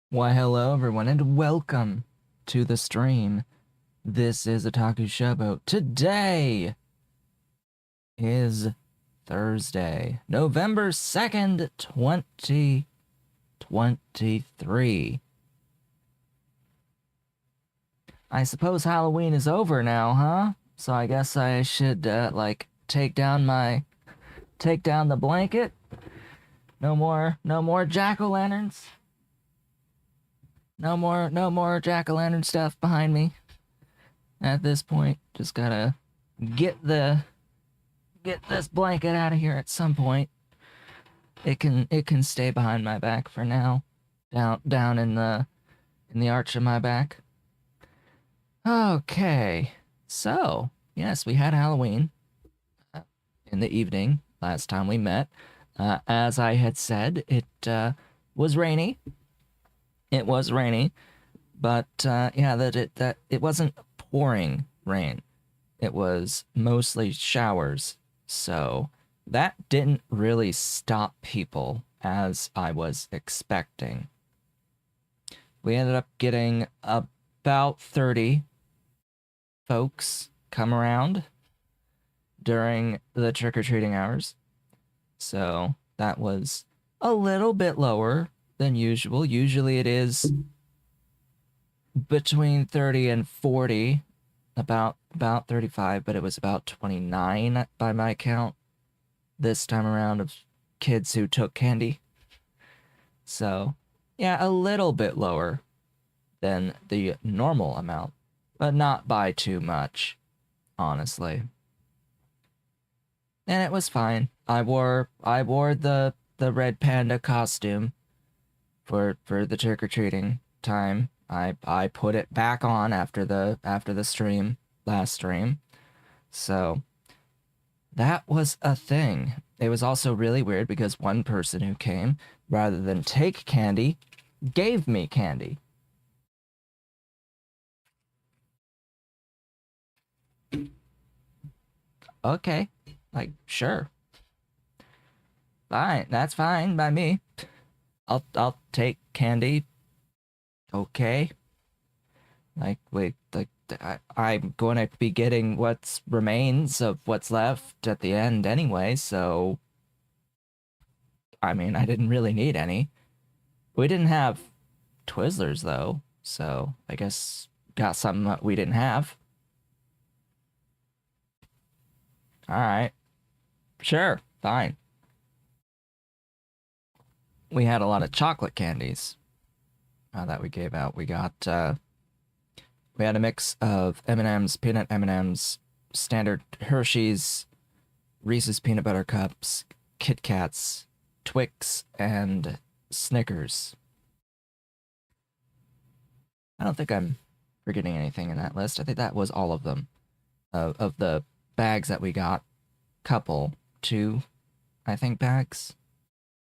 Why, hello everyone, and welcome to the stream. This is Otaku Showboat. Today is Thursday, November 2nd, 2023. I suppose Halloween is over now, huh? So I guess I should, take down the blanket. No more jack-o'-lanterns. No more jack-o'-lantern stuff behind me. At this point, just gotta get this blanket out of here at some point. It can stay behind my back for now, down in the arch of my back. Okay, so yes, we had Halloween in the evening last time we met. As I had said, it was rainy. It was rainy, but that it wasn't pouring rain. It was mostly showers, so that didn't really stop people as I was expecting. We ended up getting about 30 folks come around during the trick-or-treating hours, so that was a little bit lower than usual. Usually it is between 30 and 40, about 35, but it was about 29 by my count this time around of kids who took candy. So, yeah, a little bit lower than the normal amount, but not by too much, honestly. And it was fine. I wore the red panda costume for the trick-or-treating time. I put it back on after the last stream. So that was a thing. It was also really weird because one person who came, rather than take candy, gave me candy. Okay, like, sure. Fine, that's fine by me. I'll take candy. Okay. Like, wait, like, I'm going to be getting what's remains of what's left at the end anyway, so I mean, I didn't really need any. We didn't have Twizzlers though, so I guess got something that we didn't have. All right. Sure, fine. We had a lot of chocolate candies that we gave out. We had a mix of M&Ms, peanut M&Ms, standard Hershey's, Reese's peanut butter cups, Kit Kats, Twix, and Snickers. I don't think I'm forgetting anything in that list. I think that was all of them. Of the bags that we got, two, I think, bags.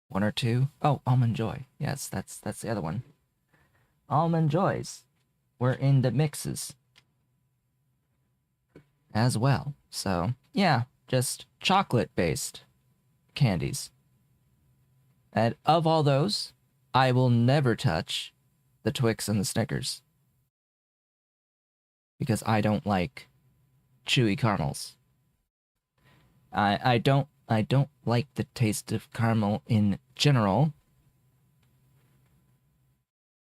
One or two. Oh, Almond Joy. Yes, that's the other one. Almond Joys were in the mixes as well. So, yeah, just chocolate-based candies. And of all those, I will never touch the Twix and the Snickers. Because I don't like chewy caramels. I don't like the taste of caramel in general.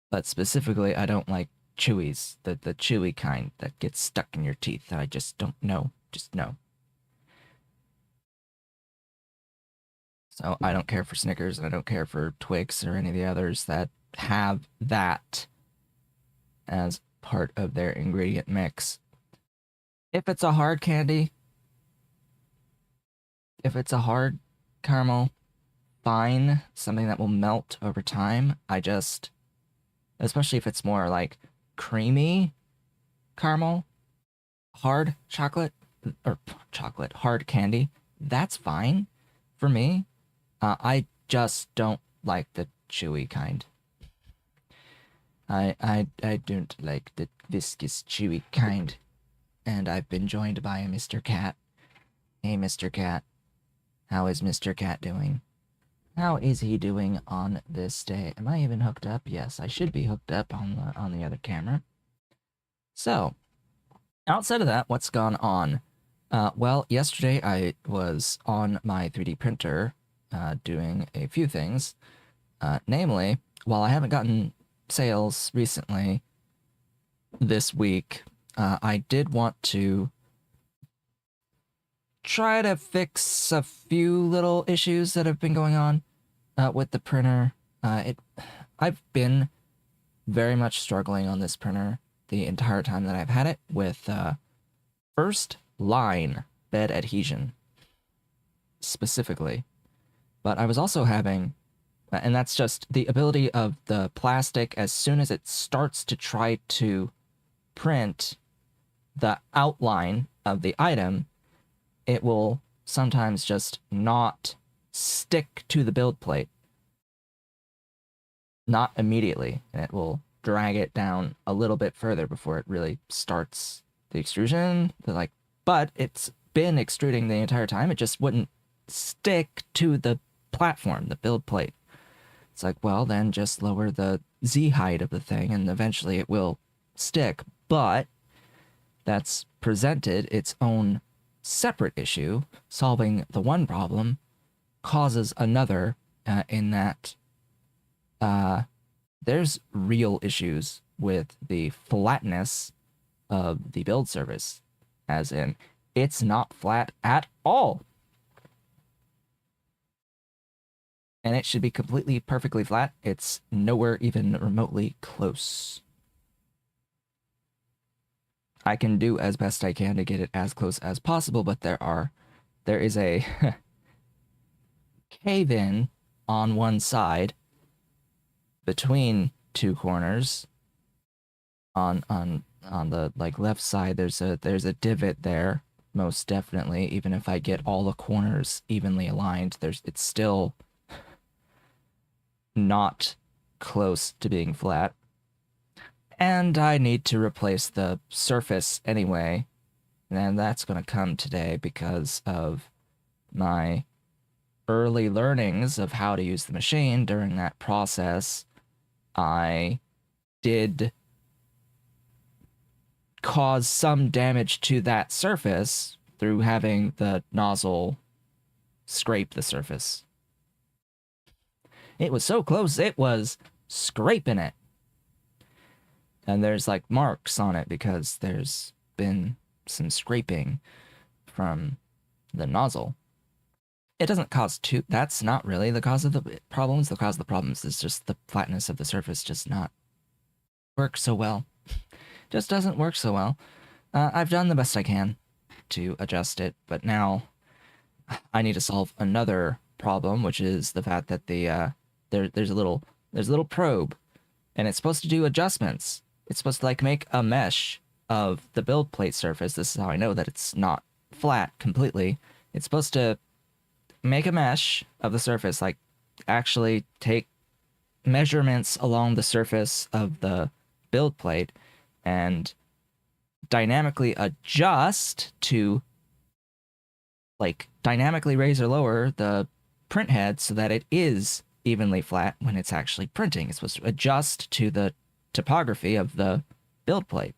But specifically, I don't like chewies, the chewy kind that gets stuck in your teeth. I just don't know. Just no. So I don't care for Snickers, and I don't care for Twix or any of the others that have that as part of their ingredient mix. If it's a hard candy, if it's a hard caramel, fine, something that will melt over time. Especially if it's more like creamy caramel, hard chocolate, hard candy, that's fine for me. I just don't like the chewy kind. I don't like the viscous chewy kind. And I've been joined by a Mr. Cat. Hey, Mr. Cat. How is Mr. Cat doing? How is he doing on this day? Am I even hooked up? Yes, I should be hooked up on the other camera. So, outside of that, what's gone on? Well, yesterday I was on my 3D printer doing a few things. Namely, while I haven't gotten sales recently this week, I did want to try to fix a few little issues that have been going on with the printer. I've been very much struggling on this printer the entire time that I've had it with first line bed adhesion specifically. But I was also having, and that's just the ability of the plastic as soon as it starts to try to print the outline of the item, it will sometimes just not stick to the build plate. Not immediately, and it will drag it down a little bit further before it really starts the extrusion. But it's been extruding the entire time. It just wouldn't stick to the platform, the build plate. It's like, well, then just lower the Z height of the thing, and eventually it will stick. But that's presented its own separate issue. Solving the one problem causes another in that there's real issues with the flatness of the build surface, as in it's not flat at all. And it should be completely perfectly flat. It's nowhere even remotely close. I can do as best I can to get it as close as possible, but there is a cave-in on one side between two corners. On the left side, there's a divot there, most definitely. Even if I get all the corners evenly aligned, it's still not close to being flat. And I need to replace the surface anyway, and that's going to come today because of my early learnings of how to use the machine. During that process, I did cause some damage to that surface through having the nozzle scrape the surface. It was so close, it was scraping it. And there's like marks on it because there's been some scraping from the nozzle. It doesn't cause too, that's not really the cause of the problems. The cause of the problems is just the flatness of the surface just not work so well. Just doesn't work so well. I've done the best I can to adjust it, but now I need to solve another problem, which is the fact that the there's a little probe, and it's supposed to do adjustments. It's supposed to like make a mesh of the build plate surface. This is how I know that it's not flat completely. It's supposed to make a mesh of the surface, like actually take measurements along the surface of the build plate and dynamically adjust to like dynamically raise or lower the print head so that it is evenly flat when it's actually printing. It's supposed to adjust to the topography of the build plate.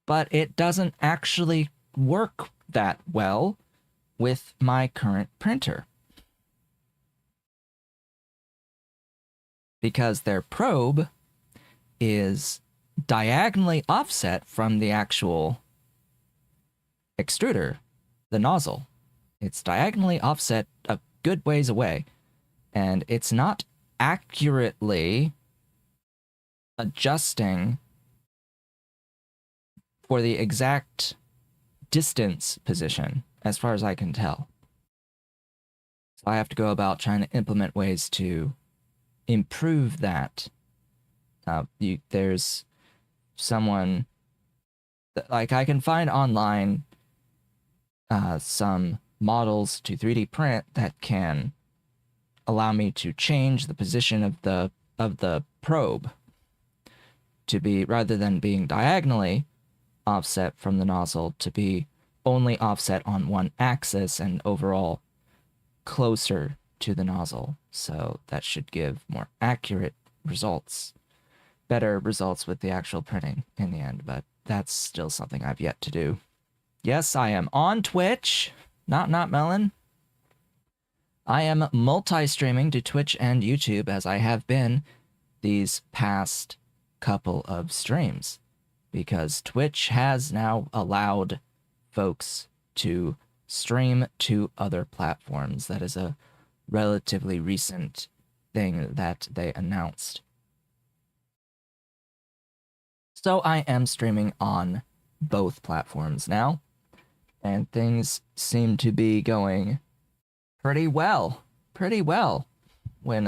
But it doesn't actually work that well with my current printer, because their probe is diagonally offset from the actual extruder, the nozzle. It's diagonally offset a good ways away, and it's not accurately adjusting for the exact distance position, as far as I can tell. So I have to go about trying to implement ways to improve that. There's someone that, like, I can find online some models to 3D print that can allow me to change the position of the probe to be, rather than being diagonally offset from the nozzle, to be only offset on one axis and overall closer to the nozzle. So that should give more accurate results, better results with the actual printing in the end, but that's still something I've yet to do. Yes, I am on Twitch, not Melon. I am multi-streaming to Twitch and YouTube, as I have been these past couple of streams, because Twitch has now allowed folks to stream to other platforms. That is a relatively recent thing that they announced. So I am streaming on both platforms now, and things seem to be going pretty well when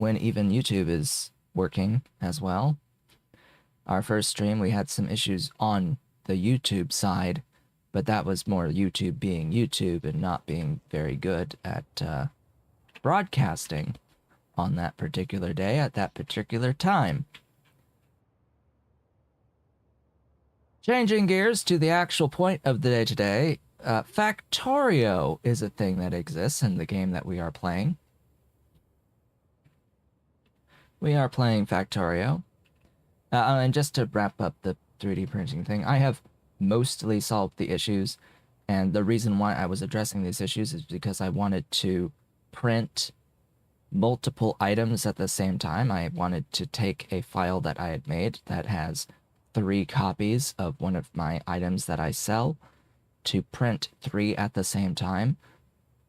even YouTube is working as well. Our first stream, we had some issues on the YouTube side, but that was more YouTube being YouTube and not being very good at broadcasting on that particular day at that particular time. Changing gears to the actual point of the day today, Factorio is a thing that exists in the game that we are playing. We are playing Factorio. And just to wrap up the 3D printing thing, I have mostly solved the issues, and the reason why I was addressing these issues is because I wanted to print multiple items at the same time. I wanted to take a file that I had made that has 3 copies of one of my items that I sell to print 3 at the same time.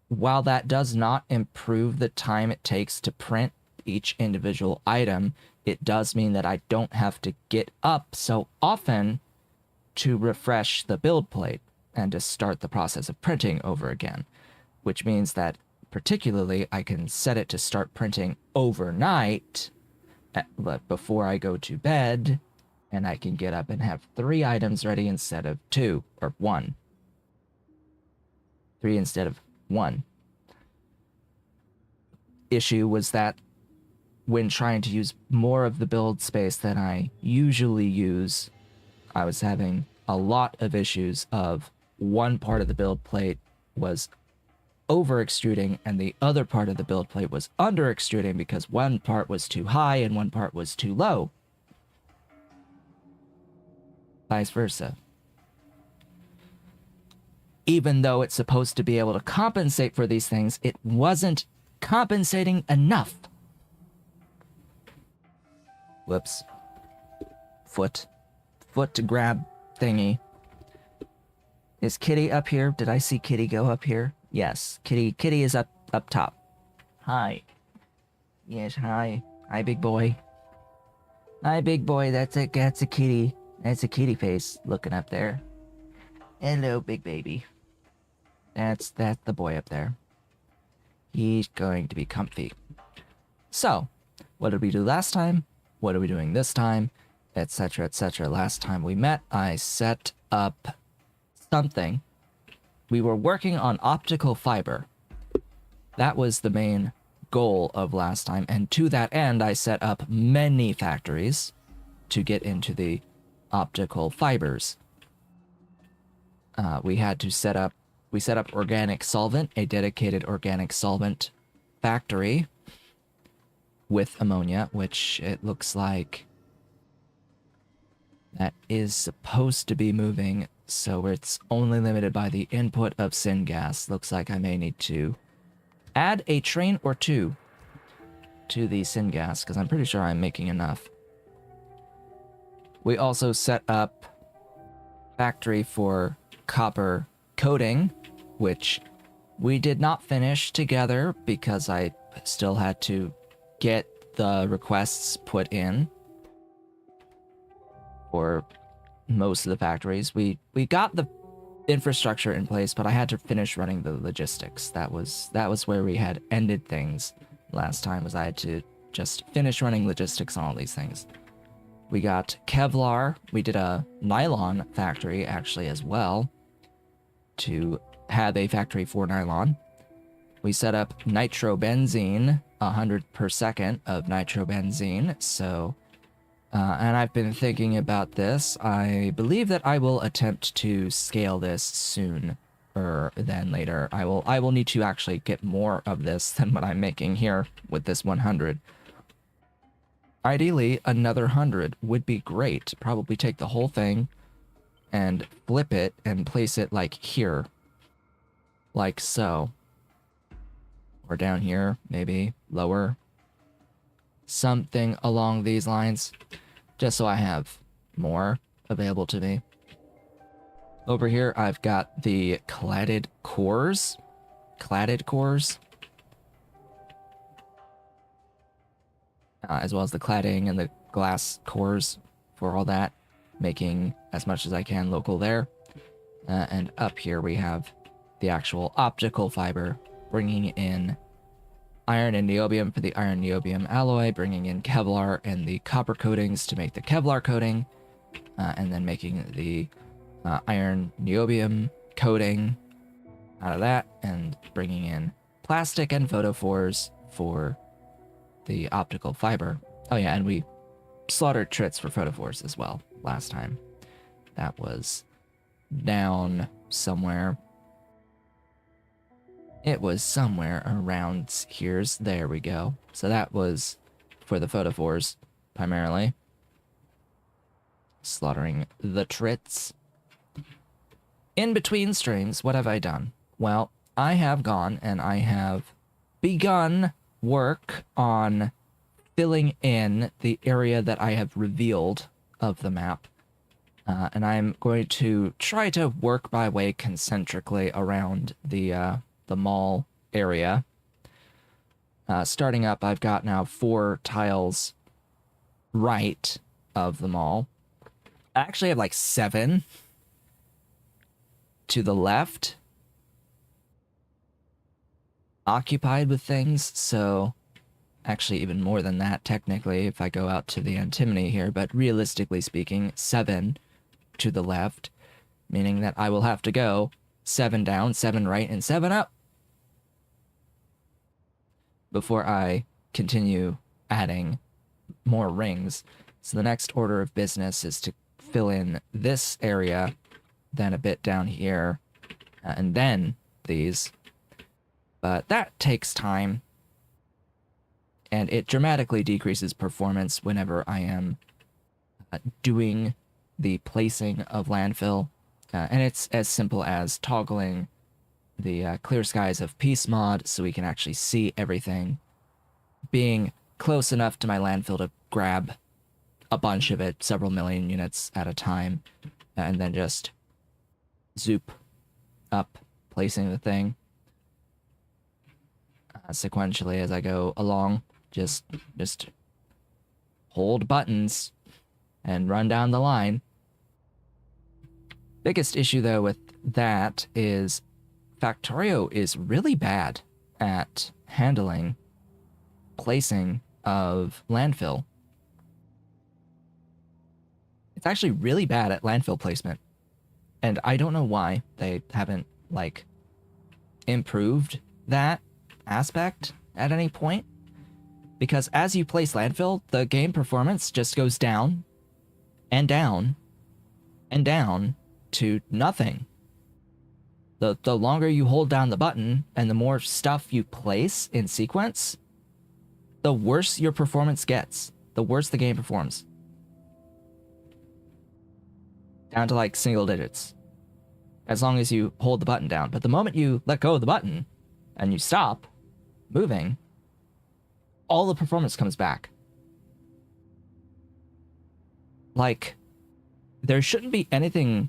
While that does not improve the time it takes to print each individual item, it does mean that I don't have to get up so often to refresh the build plate and to start the process of printing over again, which means that particularly I can set it to start printing overnight before I go to bed, and I can get up and have 3 items ready instead of 2, or 1. 3 instead of 1. Issue was that when trying to use more of the build space than I usually use, I was having a lot of issues of one part of the build plate was over extruding and the other part of the build plate was under extruding because one part was too high and one part was too low. Vice versa. Even though it's supposed to be able to compensate for these things, it wasn't compensating enough. Whoops. Foot to grab thingy. Is Kitty up here? Did I see Kitty go up here? Yes, Kitty is up top. Hi. Yes, hi. Hi, big boy. Hi, big boy. That's a kitty. That's a kitty face looking up there. Hello, big baby. That's the boy up there. He's going to be comfy. So, what did we do last time? What are we doing this time? Etc, etc. Last time we met, I set up something. We were working on optical fiber. That was the main goal of last time, and to that end, I set up many factories to get into the optical fibers. We set up organic solvent, a dedicated organic solvent factory with ammonia, which it looks like that is supposed to be moving, so it's only limited by the input of syngas. Looks like I may need to add a train or two to the syngas, because I'm pretty sure I'm making enough. We also set up factory for copper coating, which we did not finish together because I still had to get the requests put in for most of the factories. We got the infrastructure in place, but I had to finish running the logistics. That was where we had ended things last time, was I had to just finish running logistics on all these things. We got Kevlar. We did a nylon factory actually as well to have a factory for nylon. We set up nitrobenzene, 100 per second of nitrobenzene. So, and I've been thinking about this. I believe that I will attempt to scale this sooner than later. I will need to actually get more of this than what I'm making here with this 100. Ideally, another 100 would be great. Probably take the whole thing and flip it and place it like here. Like so. Or down here, maybe lower. Something along these lines. Just so I have more available to me. Over here, I've got the cladded cores. As well as the cladding and the glass cores for all that. Making as much as I can local there. And up here we have the actual optical fiber, bringing in iron and niobium for the iron niobium alloy, bringing in Kevlar and the copper coatings to make the Kevlar coating, and then making the iron niobium coating out of that, and bringing in plastic and photophores for the optical fiber. Oh yeah, and we slaughtered trits for photophores as well last time. That was down somewhere. It was somewhere around here's. There we go. So that was for the photophores, primarily. Slaughtering the trits. In between streams, what have I done? Well, I have gone and I have begun work on filling in the area that I have revealed of the map. And I'm going to try to work my way concentrically around the mall area. Starting up, I've got now 4 tiles right of the mall. I actually have like 7 to the left occupied with things, so actually even more than that technically if I go out to the antimony here, but realistically speaking, 7 to the left, meaning that I will have to go 7 down, 7 right, and 7 up before I continue adding more rings. So the next order of business is to fill in this area, then a bit down here, and then these. But that takes time, and it dramatically decreases performance whenever I am doing the placing of landfill. And it's as simple as toggling the Clear Skies of Peace mod so we can actually see everything, being close enough to my landfill to grab a bunch of it, several million units at a time, and then just zoop up, placing the thing sequentially as I go along. Just hold buttons and run down the line. Biggest issue though with that is Factorio is really bad at handling placing of landfill. It's actually really bad at landfill placement. And I don't know why they haven't, like, improved that aspect at any point. Because as you place landfill, the game performance just goes down and down and down to nothing. The longer you hold down the button and the more stuff you place in sequence, the worse your performance gets. The worse the game performs. Down to like single digits. As long as you hold the button down. But the moment you let go of the button and you stop moving, all the performance comes back. Like, there shouldn't be anything...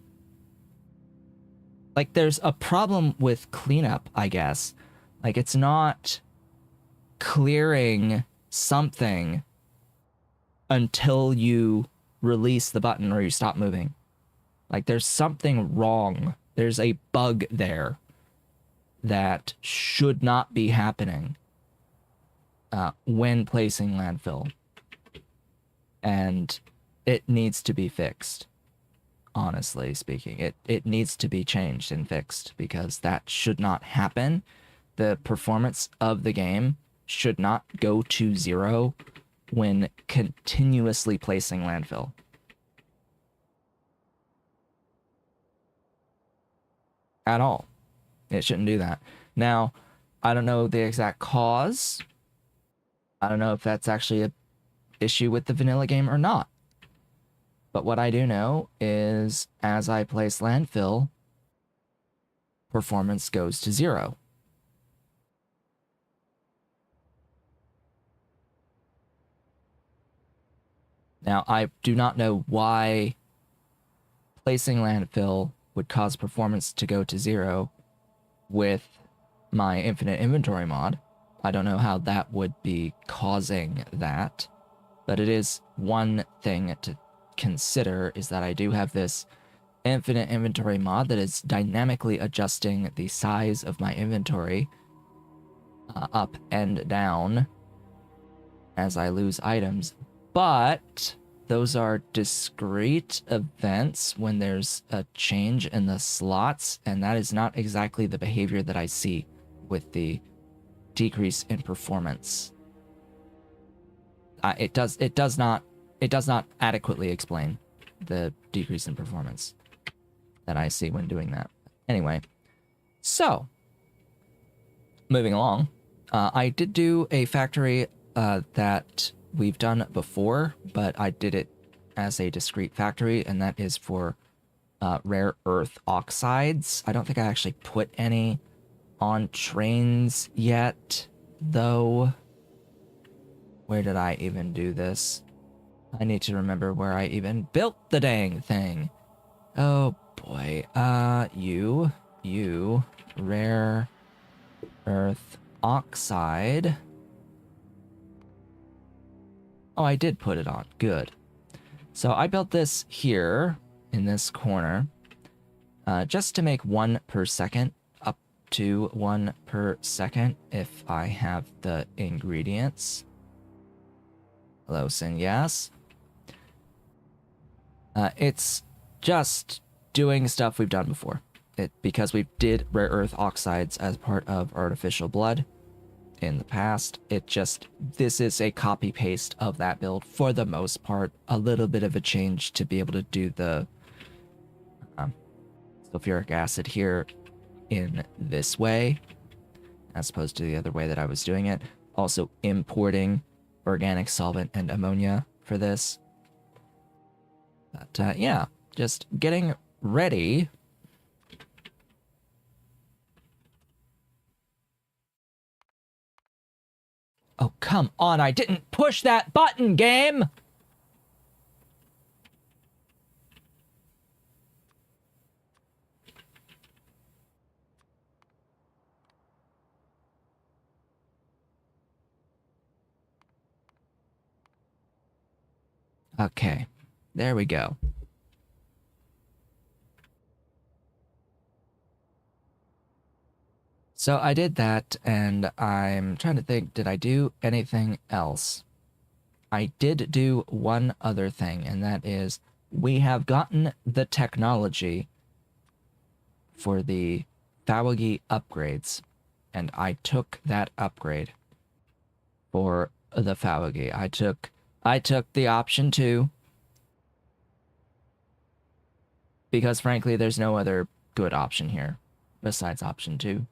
Like, there's a problem with cleanup, I guess. Like, it's not clearing something until you release the button or you stop moving. Like, there's something wrong. There's a bug there that should not be happening when placing landfill. And it needs to be fixed. Honestly speaking, it needs to be changed and fixed because that should not happen. The performance of the game should not go to zero when continuously placing landfill. At all. It shouldn't do that. Now, I don't know the exact cause. I don't know if that's actually an issue with the vanilla game or not. But what I do know is as I place landfill, performance goes to zero. Now, I do not know why placing landfill would cause performance to go to zero with my infinite inventory mod. I don't know how that would be causing that, but it is one thing to consider is that I do have this infinite inventory mod that is dynamically adjusting the size of my inventory up and down as I lose items, but those are discrete events when there's a change in the slots, and that is not exactly the behavior that I see with the decrease in performance. It does not adequately explain the decrease in performance that I see when doing that. Anyway, so moving along, I did do a factory that we've done before, but I did it as a discrete factory, and that is for rare earth oxides. I don't think I actually put any on trains yet, though. Where did I even do this? I need to remember where I even built the dang thing. Oh boy. You rare earth oxide. Oh, I did put it on. Good. So I built this here in this corner just to make 1 per second, up to 1 per second if I have the ingredients. Hello, Yes. It's just doing stuff we've done before. Because we did rare earth oxides as part of artificial blood in the past. This is a copy paste of that build for the most part. A little bit of a change to be able to do the sulfuric acid here in this way. as opposed to the other way that I was doing it. Also importing organic solvent and ammonia for this. But yeah, just getting ready. Oh, come on, I didn't push that button, game! Okay, there we go. So I did that, and I'm trying to think, did I do anything else? I did do one other thing, and that is we have gotten the technology for the Fawagi upgrades, and I took that upgrade for the Fawagi. I took the option 2 because frankly there's no other good option here besides option 2.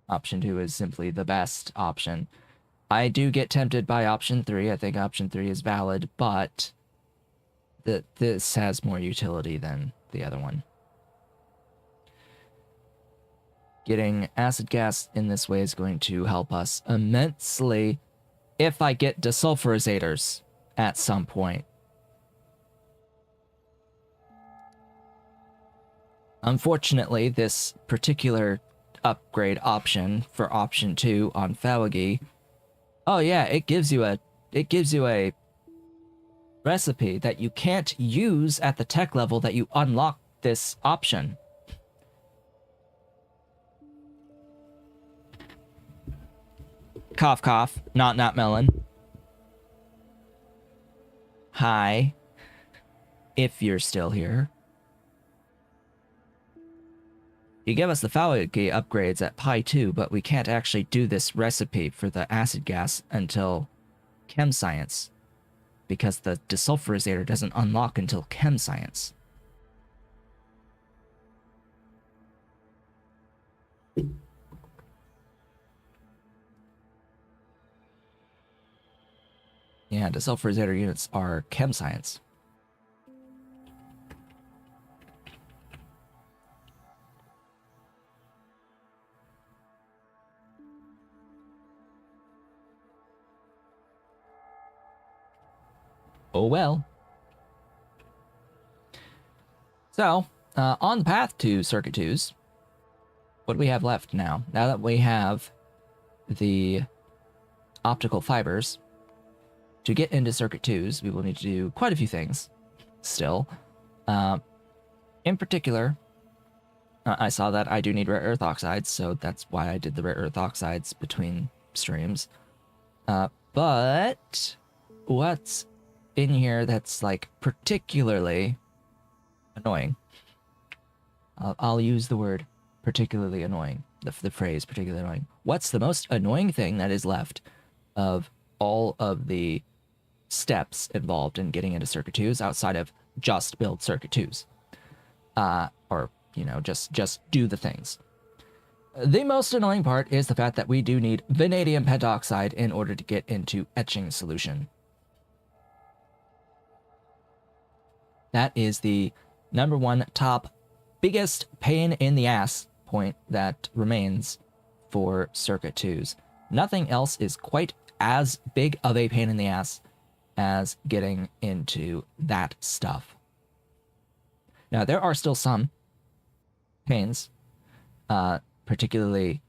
Option 2 is simply the best option. I do get tempted by option 3. I think option 3 is valid, but this has more utility than the other one. Getting acid gas in this way is going to help us immensely if I get desulfurizators at some point. Unfortunately, this particular upgrade option for option 2 on Fawagi, oh yeah, it gives you a recipe that you can't use at the tech level that you unlock this option. Cough cough, not melon. Hi. If you're still here. You give us the Fawagi upgrades at Pi 2, but we can't actually do this recipe for the acid gas until Chem Science, because the desulfurizator doesn't unlock until Chem Science. Yeah, desulfurizator units are Chem Science. Oh well. So, on the path to Circuit 2s, what do we have left now? Now that we have the optical fibers, to get into Circuit 2s, we will need to do quite a few things still. In particular, I saw that I do need rare earth oxides, so that's why I did the rare earth oxides between streams. But what's in here that's like particularly annoying? I'll use the word particularly annoying, the phrase particularly annoying. What's the most annoying thing that is left of all of the steps involved in getting into Circuit 2s outside of just build Circuit 2s? Or, you know, just do the things. The most annoying part is the fact that we do need vanadium pentoxide in order to get into etching solution. That is the number one top biggest pain in the ass point that remains for Circuit 2s. Nothing else is quite as big of a pain in the ass as getting into that stuff. Now, there are still some pains, particularly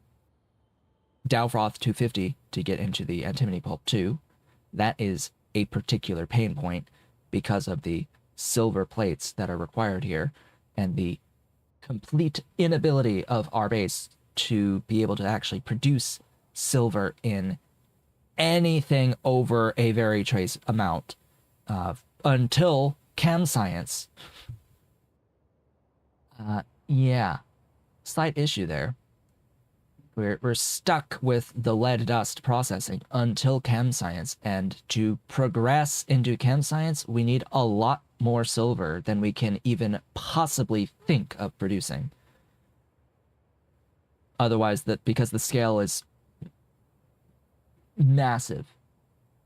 Dowfroth 250 to get into the antimony pulp 2. That is a particular pain point because of the silver plates that are required here and the complete inability of our base to be able to actually produce silver in anything over a very trace amount until Chem Science. Yeah, slight issue there. We're stuck with the lead dust processing until Chem Science, and to progress into Chem Science, we need a lot more silver than we can even possibly think of producing. Otherwise, because the scale is massive,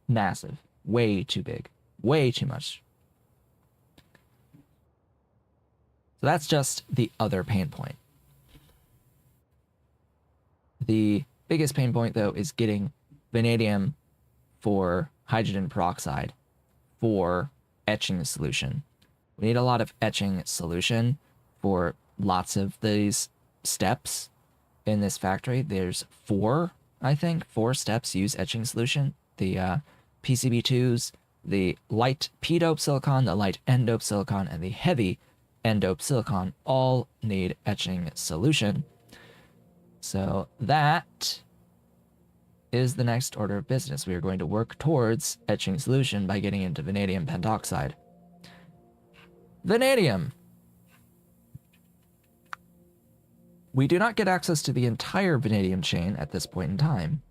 massive, way too big, way too much. So that's just the other pain point. The biggest pain point, though, is getting vanadium for hydrogen peroxide for etching solution. We need a lot of etching solution for lots of these steps in this factory. There's 4, I think, 4 steps use etching solution. The PCB2s, the light p-dope silicon, the light n-dope silicon, and the heavy n-dope silicon all need etching solution. So that is the next order of business. We are going to work towards etching solution by getting into vanadium pentoxide. Vanadium! We do not get access to the entire vanadium chain at this point in time.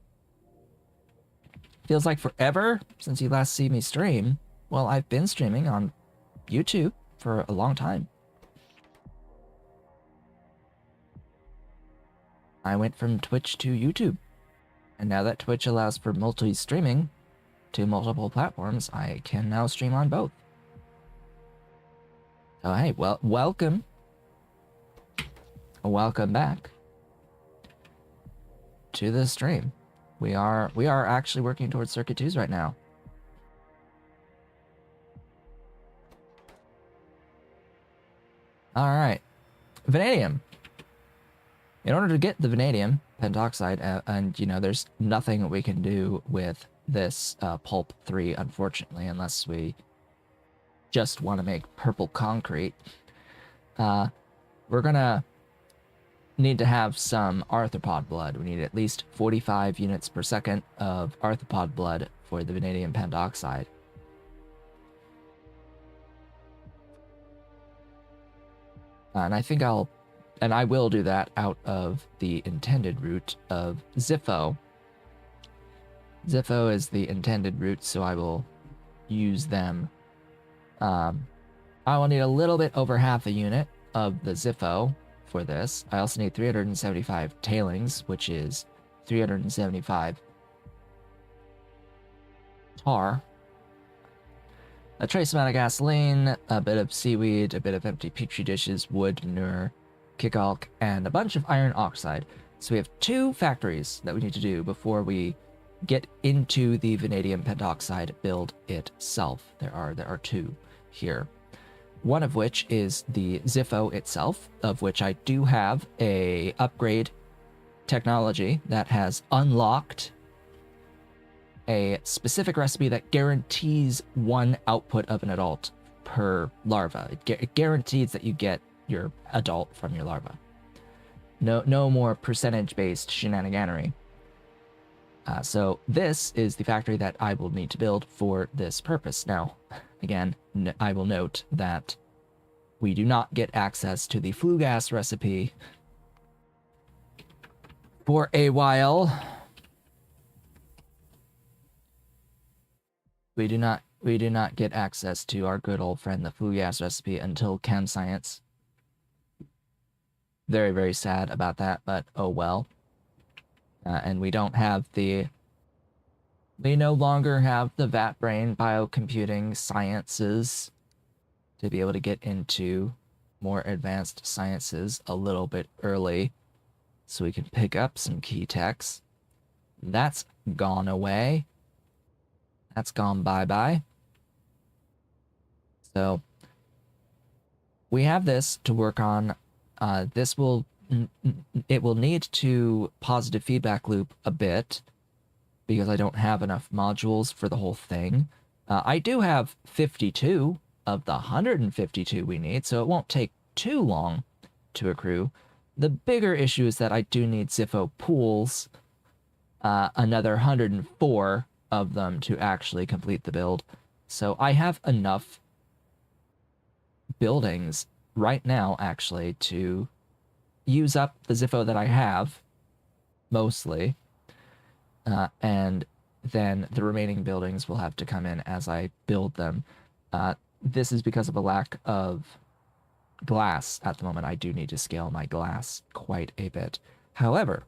Feels like forever since you last see me stream. Well, I've been streaming on YouTube for a long time. I went from Twitch to YouTube. And now that Twitch allows for multi-streaming to multiple platforms, I can now stream on both. So hey, well, welcome. Welcome back to the stream. We are actually working towards Circuit 2s right now. All right, vanadium. In order to get the vanadium pentoxide, and you know, there's nothing we can do with this pulp 3, unfortunately, unless we just want to make purple concrete. We're gonna need to have some arthropod blood. We need at least 45 units per second of arthropod blood for the vanadium pentoxide. And I think I will do that out of the intended route of Zipho. Zipho is the intended route, so I will use them. I will need a little bit over half a unit of the Zipho for this. I also need 375 tailings, which is 375 tar. A trace amount of gasoline, a bit of seaweed, a bit of empty petri dishes, wood, manure, kickalk, and a bunch of iron oxide. So we have 2 factories that we need to do before we get into the vanadium pentoxide build itself. There are 2 here. One of which is the Zipho itself, of which I do have a upgrade technology that has unlocked a specific recipe that guarantees 1 output of an adult per larva. It guarantees that you get your adult from your larva. No more percentage-based shenaniganery. So this is the factory that I will need to build for this purpose. Now, again, I will note that we do not get access to the flue gas recipe for a while. We do not get access to our good old friend, the flue gas recipe, until Chem Science. Very, very sad about that, but oh well. And we don't have we no longer have the vat brain biocomputing sciences to be able to get into more advanced sciences a little bit early so we can pick up some key techs. That's gone away. That's gone bye-bye. So we have this to work on. It will need to positive feedback loop a bit because I don't have enough modules for the whole thing. I do have 52 of the 152 we need, so it won't take too long to accrue. The bigger issue is that I do need Zipho pools, another 104 of them to actually complete the build. So I have enough buildings right now, actually, to use up the Zipho that I have, mostly, and then the remaining buildings will have to come in as I build them. This is because of a lack of glass at the moment. I do need to scale my glass quite a bit. However,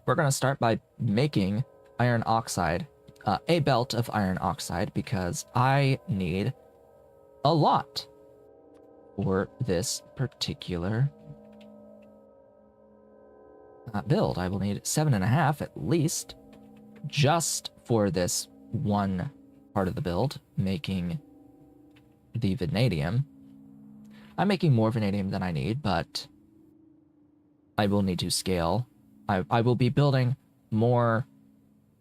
we're going to start by making iron oxide, a belt of iron oxide, because I need a lot for this particular build. I will need 7.5 at least, just for this one part of the build, making the vanadium. I'm making more vanadium than I need, but I will need to scale. I will be building more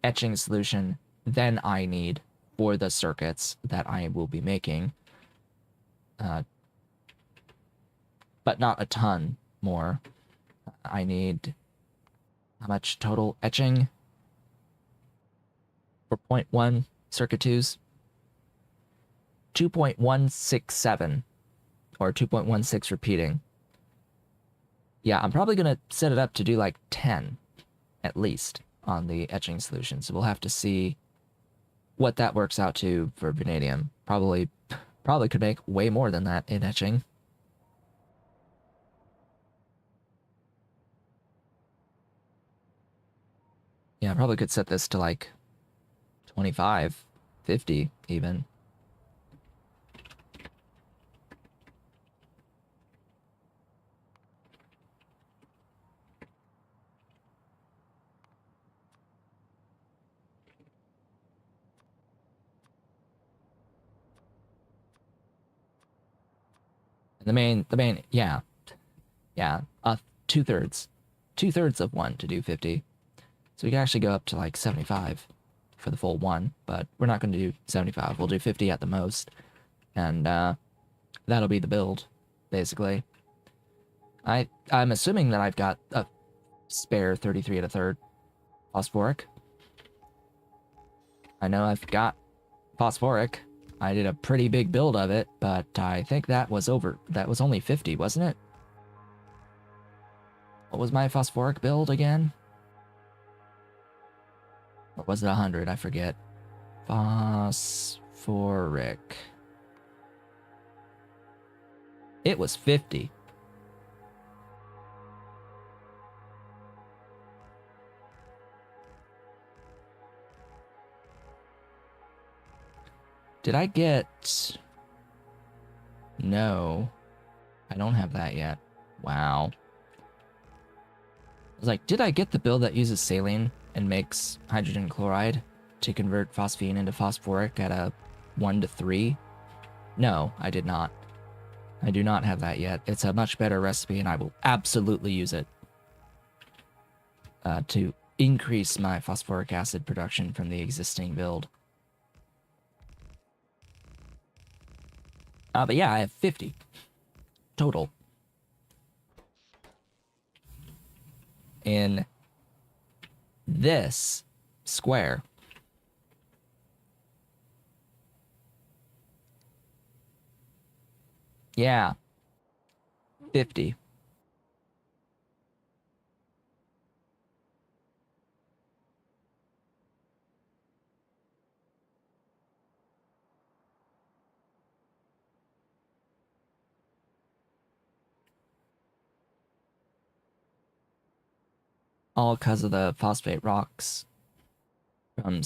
etching solution than I need for the circuits that I will be making. But not a ton more. I need how much total etching for 0.1 circuit 2s? 2.167 or 2.16 repeating. Yeah, I'm probably going to set it up to do like 10 at least on the etching solution. So we'll have to see what that works out to for vanadium. Probably could make way more than that in etching. Yeah, I probably could set this to like 25, 50 even. The main, yeah, 2/3 of one to do 50. So we can actually go up to like 75 for the full one, but we're not going to do 75. We'll do 50 at the most, and that'll be the build, basically. I'm assuming that I've got a spare 33 1/3 phosphoric. I know I've got phosphoric. I did a pretty big build of it, but I think that was only 50, wasn't it? What was my phosphoric build again? Or was it 100? I forget. Phosphoric. It was 50. Did I get... No. I don't have that yet. Wow. I was like, did I get the build that uses saline and makes hydrogen chloride to convert phosphine into phosphoric at a 1:3? No, I did not. I do not have that yet. It's a much better recipe, and I will absolutely use it to increase my phosphoric acid production from the existing build. But yeah, I have 50 total in this square. Yeah, 50. All because of the phosphate rocks from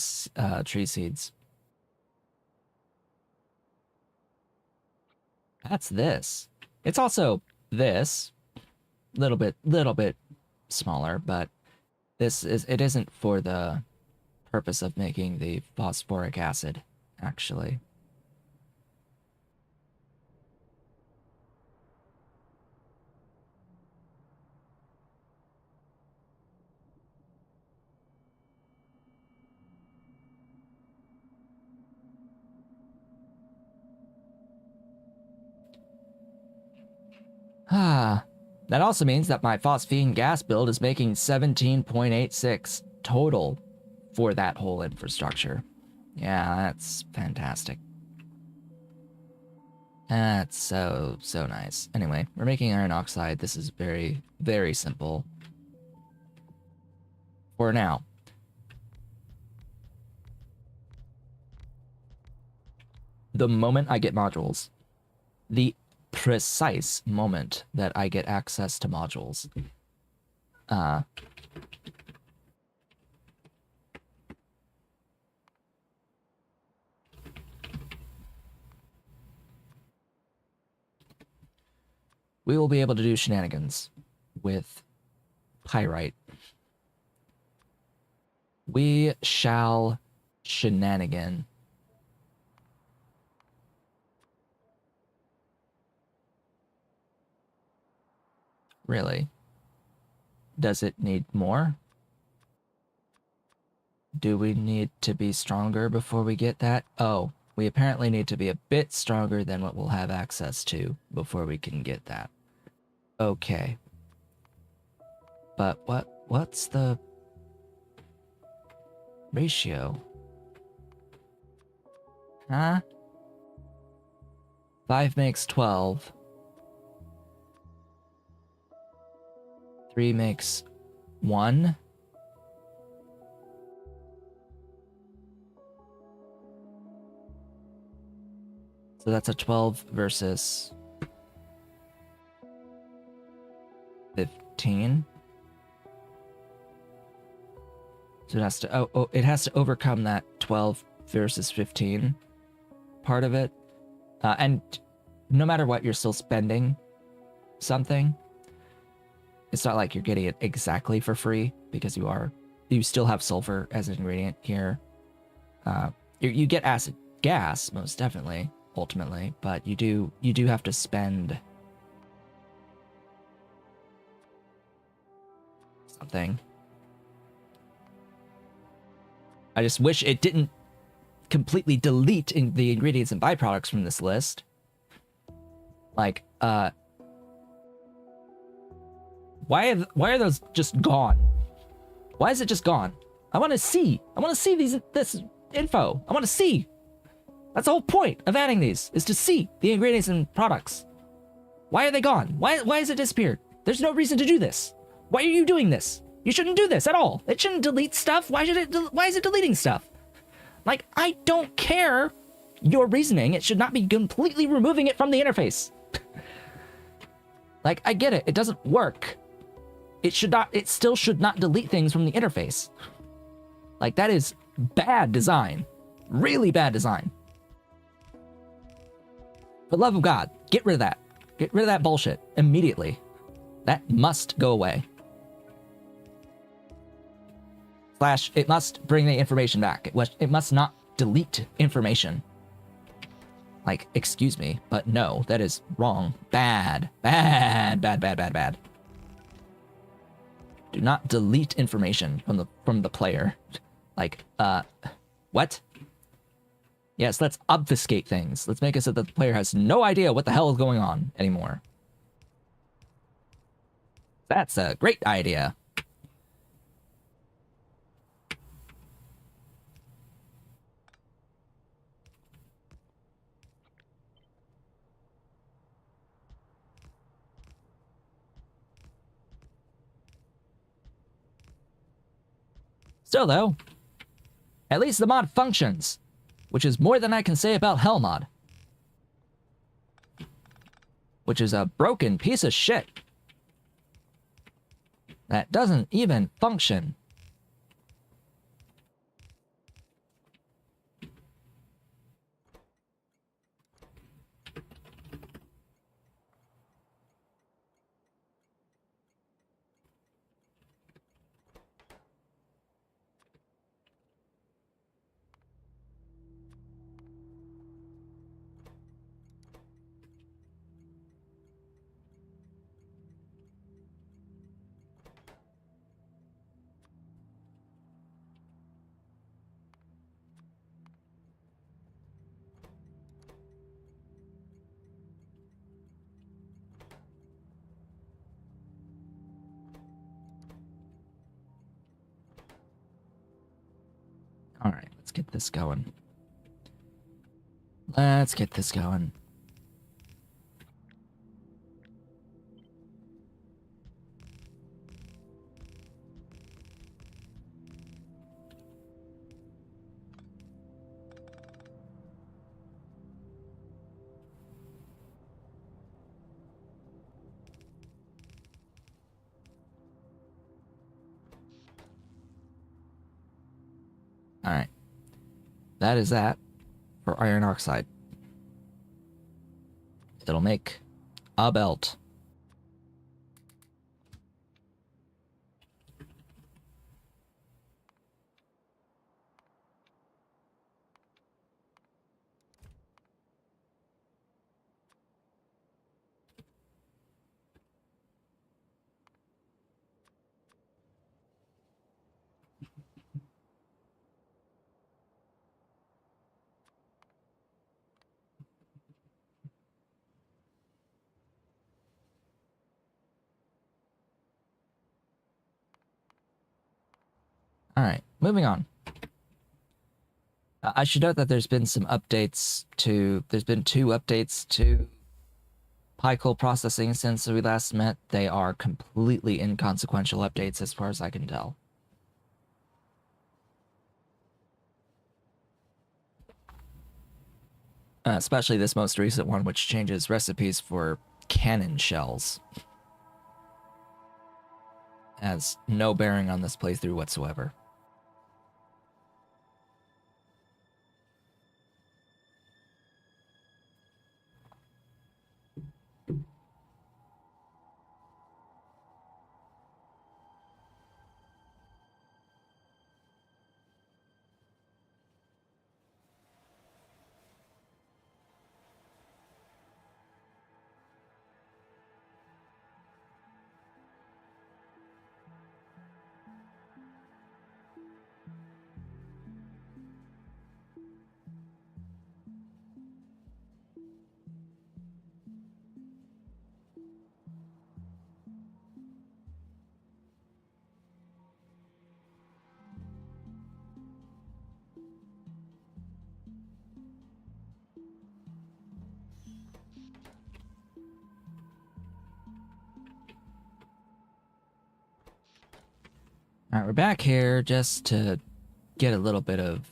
tree seeds. That's this. It's also this little bit smaller, but it isn't for the purpose of making the phosphoric acid, actually. That also means that my phosphine gas build is making 17.86 total for that whole infrastructure. Yeah, that's fantastic. That's so nice. Anyway, we're making iron oxide. This is very, very simple. For now. The moment I get modules, the precise moment that I get access to modules, we will be able to do shenanigans with pyrite. We shall shenanigan. Really? Does it need more? Do we need to be stronger before we get that? Oh, we apparently need to be a bit stronger than what we'll have access to before we can get that. Okay. But what's the ratio? Huh? 5 makes 12. 3 makes 1. So that's a 12 versus 15. So it has to it has to overcome that 12 versus 15 part of it. And no matter what, you're still spending something. It's not like you're getting it exactly for free because you still have sulfur as an ingredient here. You get acid gas, most definitely, ultimately, but you do have to spend something. I just wish it didn't completely delete the ingredients and byproducts from this list. Like, why are those just gone? Why is it just gone? I want to see this info. I want to see. That's the whole point of adding these, is to see the ingredients and products. Why are they gone? Why has it disappeared? There's no reason to do this. Why are you doing this? You shouldn't do this at all. It shouldn't delete stuff. Why is it deleting stuff? Like, I don't care your reasoning. It should not be completely removing it from the interface. Like, I get it. It doesn't work. It still should not delete things from the interface. Like, that is bad design. Really bad design. For the love of God, get rid of that. Get rid of that bullshit immediately. That must go away. / it must bring the information back. It must not delete information. Like, excuse me, but no, that is wrong. Bad. Bad, bad, bad, bad, bad. Do not delete information from the player. Like, what? Yes, let's obfuscate things. Let's make it so that the player has no idea what the hell is going on anymore. That's a great idea. Still, though, at least the mod functions, which is more than I can say about Hell mod, which is a broken piece of shit that doesn't even function. All right, let's get this going. Let's get this going. Alright. That is that for iron oxide. It'll make a belt. Alright, moving on. I should note that there's been some updates to... There's been 2 updates to Pycol processing since we last met. They are completely inconsequential updates as far as I can tell. Especially this most recent one, which changes recipes for cannon shells. Has no bearing on this playthrough whatsoever. Alright, we're back here just to get a little bit of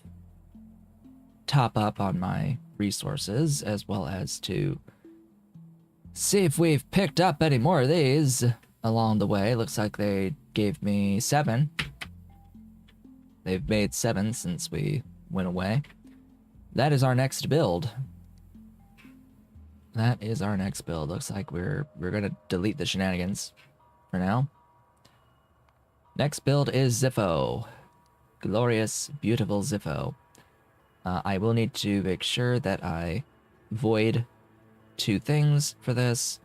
top up on my resources, as well as to see if we've picked up any more of these along the way. Looks like they gave me 7. They've made 7 since we went away. That is our next build. That is our next build. Looks like we're gonna delete the shenanigans for now. Next build is Ziffo. Glorious, beautiful Ziffo. I will need to make sure that I void 2 things for this.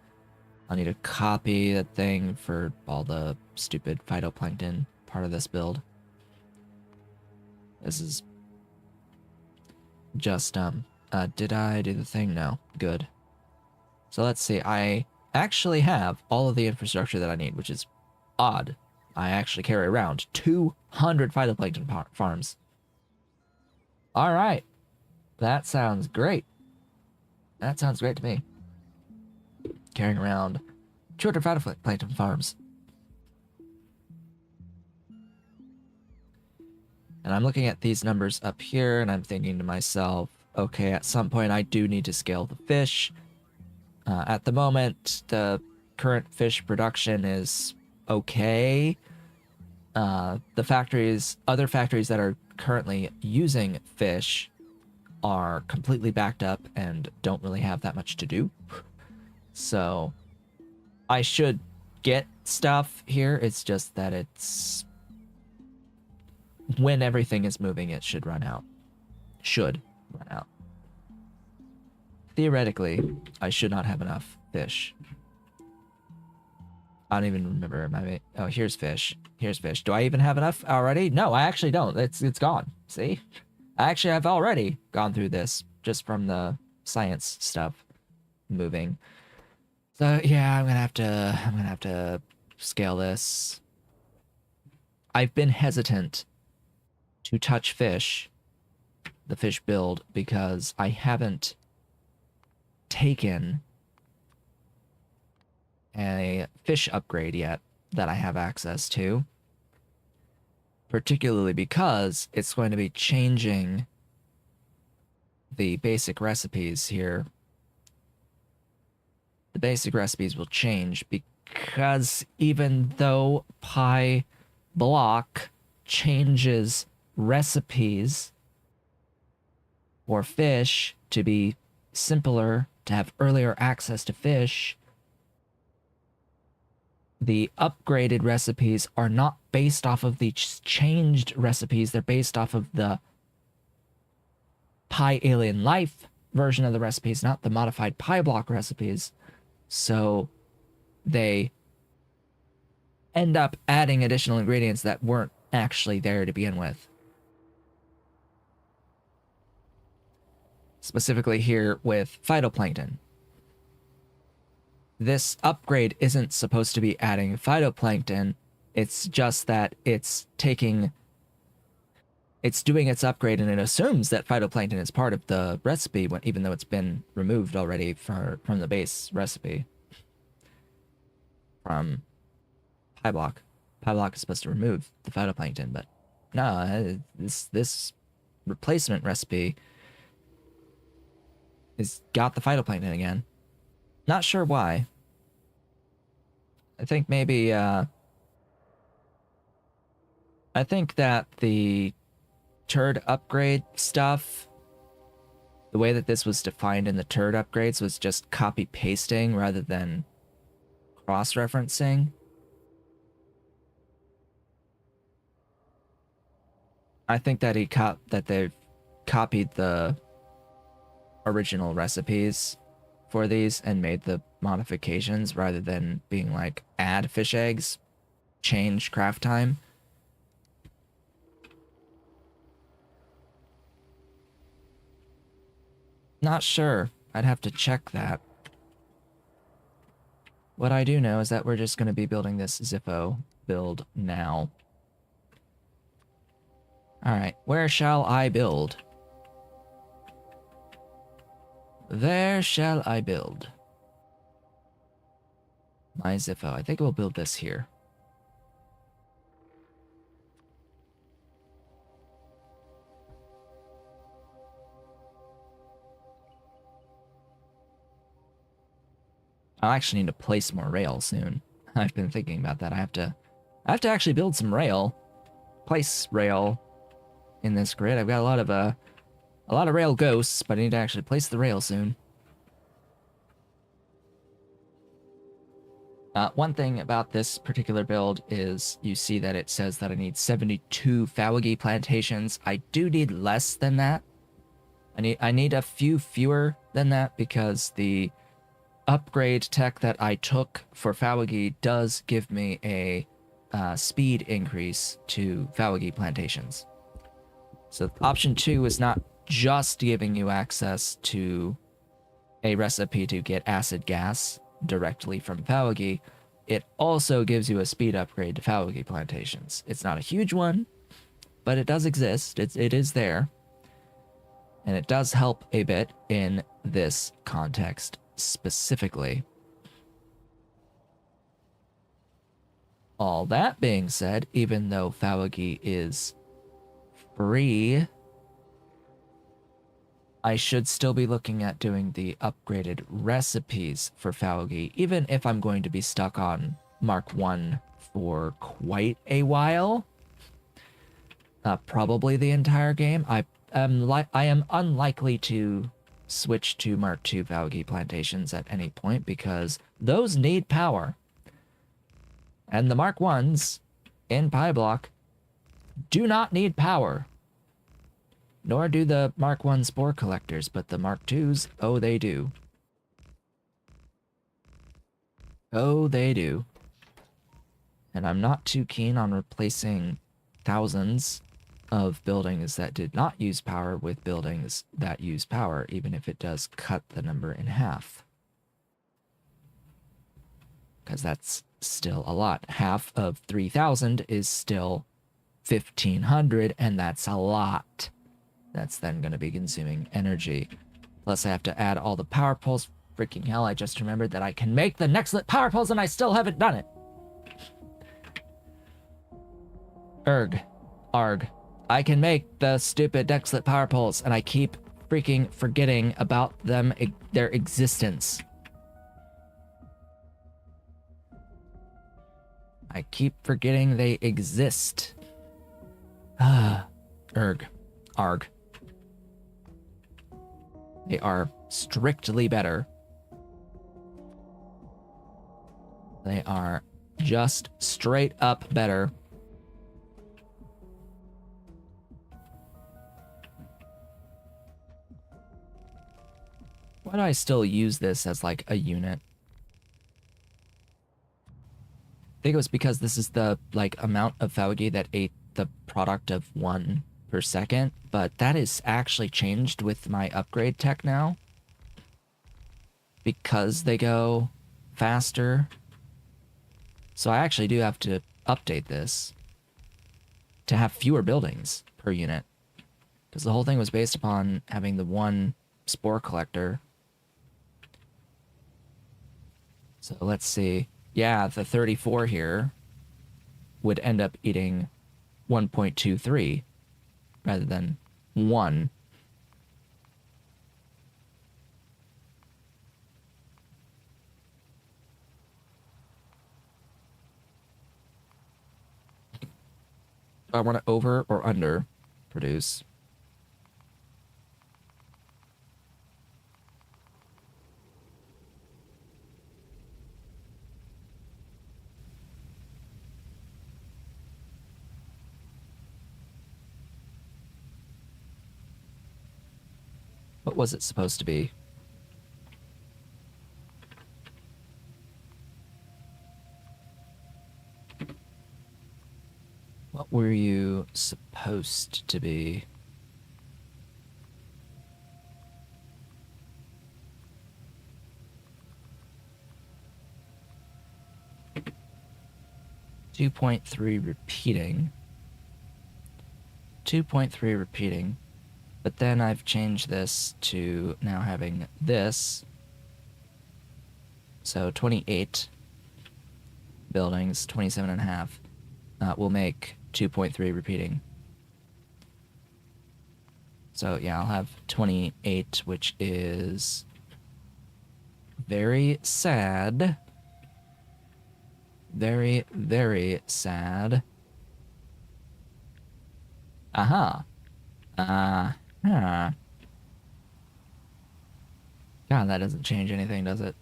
I'll need to copy the thing for all the stupid phytoplankton part of this build. This is just, did I do the thing? No. Good. So let's see. I actually have all of the infrastructure that I need, which is odd. I actually carry around 200 phytoplankton farms. All right. That sounds great. That sounds great to me. Carrying around 200 phytoplankton farms. And I'm looking at these numbers up here, and I'm thinking to myself, okay, at some point I do need to scale the fish. At the moment, the current fish production is okay. The factories, other factories that are currently using fish are completely backed up and don't really have that much to do. So I should get stuff here. It's just that it's when everything is moving, it should run out. Should run out. Theoretically, I should not have enough fish. I don't even remember my... Oh, here's fish. Here's fish. Do I even have enough already? No, I actually don't. It's gone. See? I actually have already gone through this just from the science stuff moving. So yeah, I'm gonna have to scale this. I've been hesitant to touch fish, the fish build, because I haven't taken a fish upgrade yet that I have access to, particularly because it's going to be changing the basic recipes here. The basic recipes will change because even though PyBlock changes recipes for fish to be simpler, to have earlier access to fish, the upgraded recipes are not based off of the changed recipes. They're based off of the Pi Alien Life version of the recipes, not the modified PyBlock recipes. So they end up adding additional ingredients that weren't actually there to begin with. Specifically here with phytoplankton. This upgrade isn't supposed to be adding phytoplankton. It's just that it's doing its upgrade, and it assumes that phytoplankton is part of the recipe, even though it's been removed already from the base recipe. From PyBlock. PyBlock is supposed to remove the phytoplankton, but no, this replacement recipe has got the phytoplankton again. Not sure why. I think maybe, I think that the turd upgrade stuff, the way that this was defined in the turd upgrades was just copy-pasting rather than cross-referencing. I think that they've copied the original recipes for these and made the modifications rather than being like add fish eggs, change craft time. Not sure. I'd have to check that. What I do know is that we're just going to be building this Zippo build now. Alright, where shall I build? There shall I build my Zippo. I think we'll build this here. I'll actually need to place more rail soon. I've been thinking about that. I have to actually build some rail. Place rail in this grid. I've got a lot of rail ghosts, but I need to actually place the rail soon. One thing about this particular build is you see that it says that I need 72 Fawagi plantations. I do need less than that. I need a few fewer than that because the upgrade tech that I took for Fawagi does give me a speed increase to Fawagi plantations. So option 2 is not just giving you access to a recipe to get acid gas directly from Fawagi. It also gives you a speed upgrade to Fawagi plantations. It's not a huge one, but it does exist. It is there. And it does help a bit in this context specifically. All that being said, even though Fawagi is free, I should still be looking at doing the upgraded recipes for Fawagi, even if I'm going to be stuck on Mark 1 for quite a while. Probably the entire game. I am unlikely to switch to Mark 2 Fawagi plantations at any point because those need power. And the Mark 1s in PyBlock do not need power. Nor do the Mark 1 spore collectors, but the Mark 2s, oh, they do. Oh, they do. And I'm not too keen on replacing thousands of buildings that did not use power with buildings that use power, even if it does cut the number in half. Because that's still a lot. Half of 3,000 is still 1,500, and that's a lot. That's then going to be consuming energy. Plus I have to add all the power poles. Freaking hell, I just remembered that I can make the next power poles and I still haven't done it. Arg. I can make the stupid Dexlet power poles and I keep freaking forgetting about them, their existence. I keep forgetting they exist. Arg. They are strictly better. They are just straight up better. Why do I still use this as like a unit? I think it was because this is the like amount of Faugi that ate the product of 1 per second, but that is actually changed with my upgrade tech now. Because they go faster. So I actually do have to update this to have fewer buildings per unit. Because the whole thing was based upon having the 1 spore collector. So let's see. Yeah, the 34 here would end up eating 1.23 rather than 1. I want to over or under produce. What was it supposed to be? What were you supposed to be? .3 repeating. 2.3 repeating. But then I've changed this to now having this. So 28 buildings, 27 and a half, will make 2.3 repeating. So yeah, I'll have 28, which is very sad. Very, very sad. Aha. God, that doesn't change anything, does it?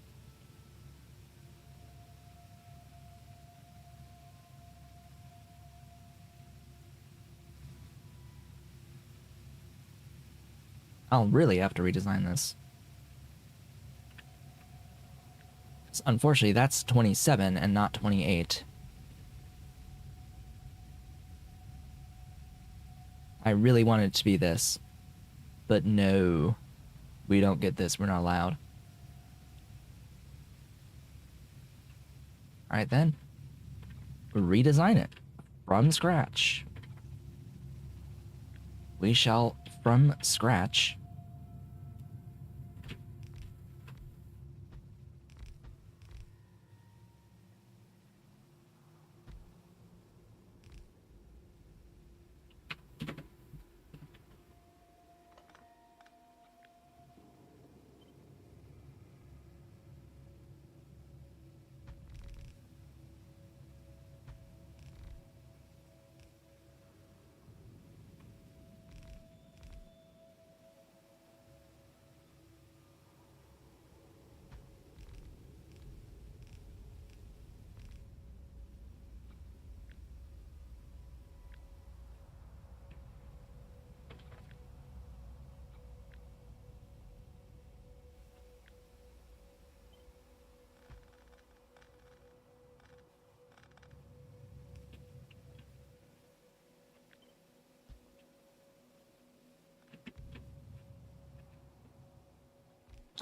I'll really have to redesign this. Unfortunately, that's 27 and not 28. I really wanted it to be this. But no, we don't get this. We're not allowed. Alright then. Redesign it from scratch. We shall, from scratch,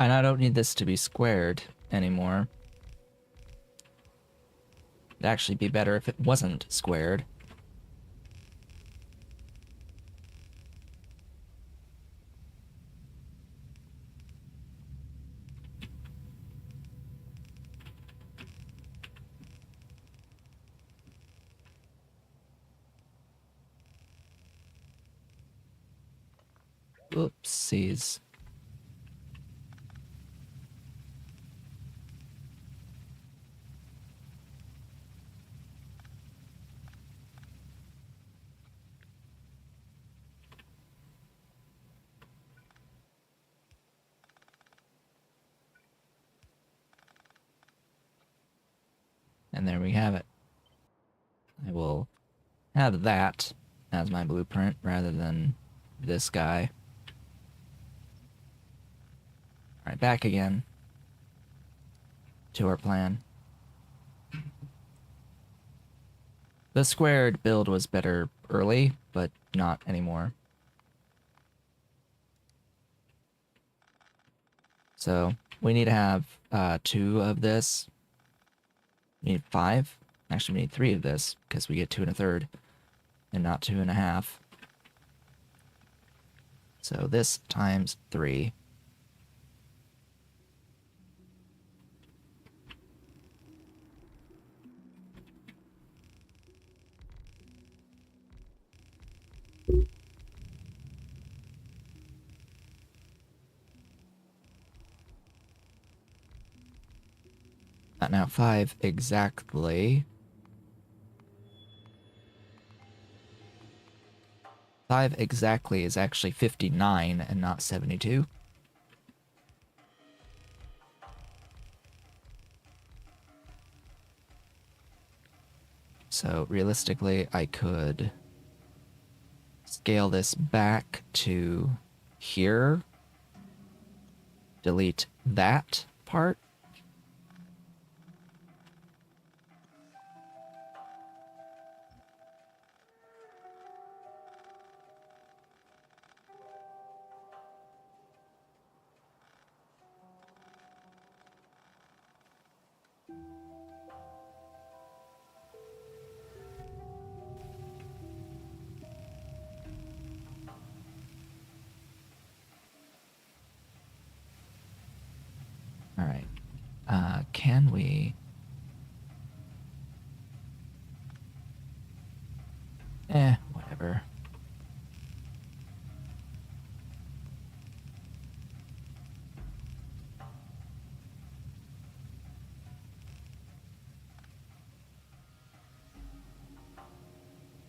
and I don't need this to be squared anymore. It'd actually be better if it wasn't squared. Oopsies. And there we have it. I will have that as my blueprint rather than this guy. Alright, back again to our plan. The squared build was better early, but not anymore. So we need to have 2 of this. We need 5. Actually, we need 3 of this because we get 2 1/3 and not 2 1/2. So this times 3. Now 5 exactly. 5 exactly is actually 59 and not 72. So realistically, I could scale this back to here. Delete that part. All right. Can we... whatever.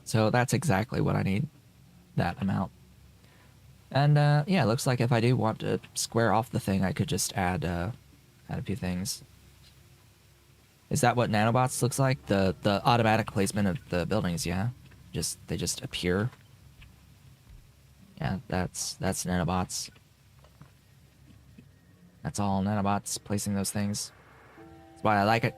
So that's exactly what I need. That amount. And yeah, it looks like if I do want to square off the thing, I could just add a few things. Is that what nanobots looks like? The automatic placement of the buildings, yeah. They just appear. Yeah, that's nanobots. That's all nanobots placing those things. That's why I like it.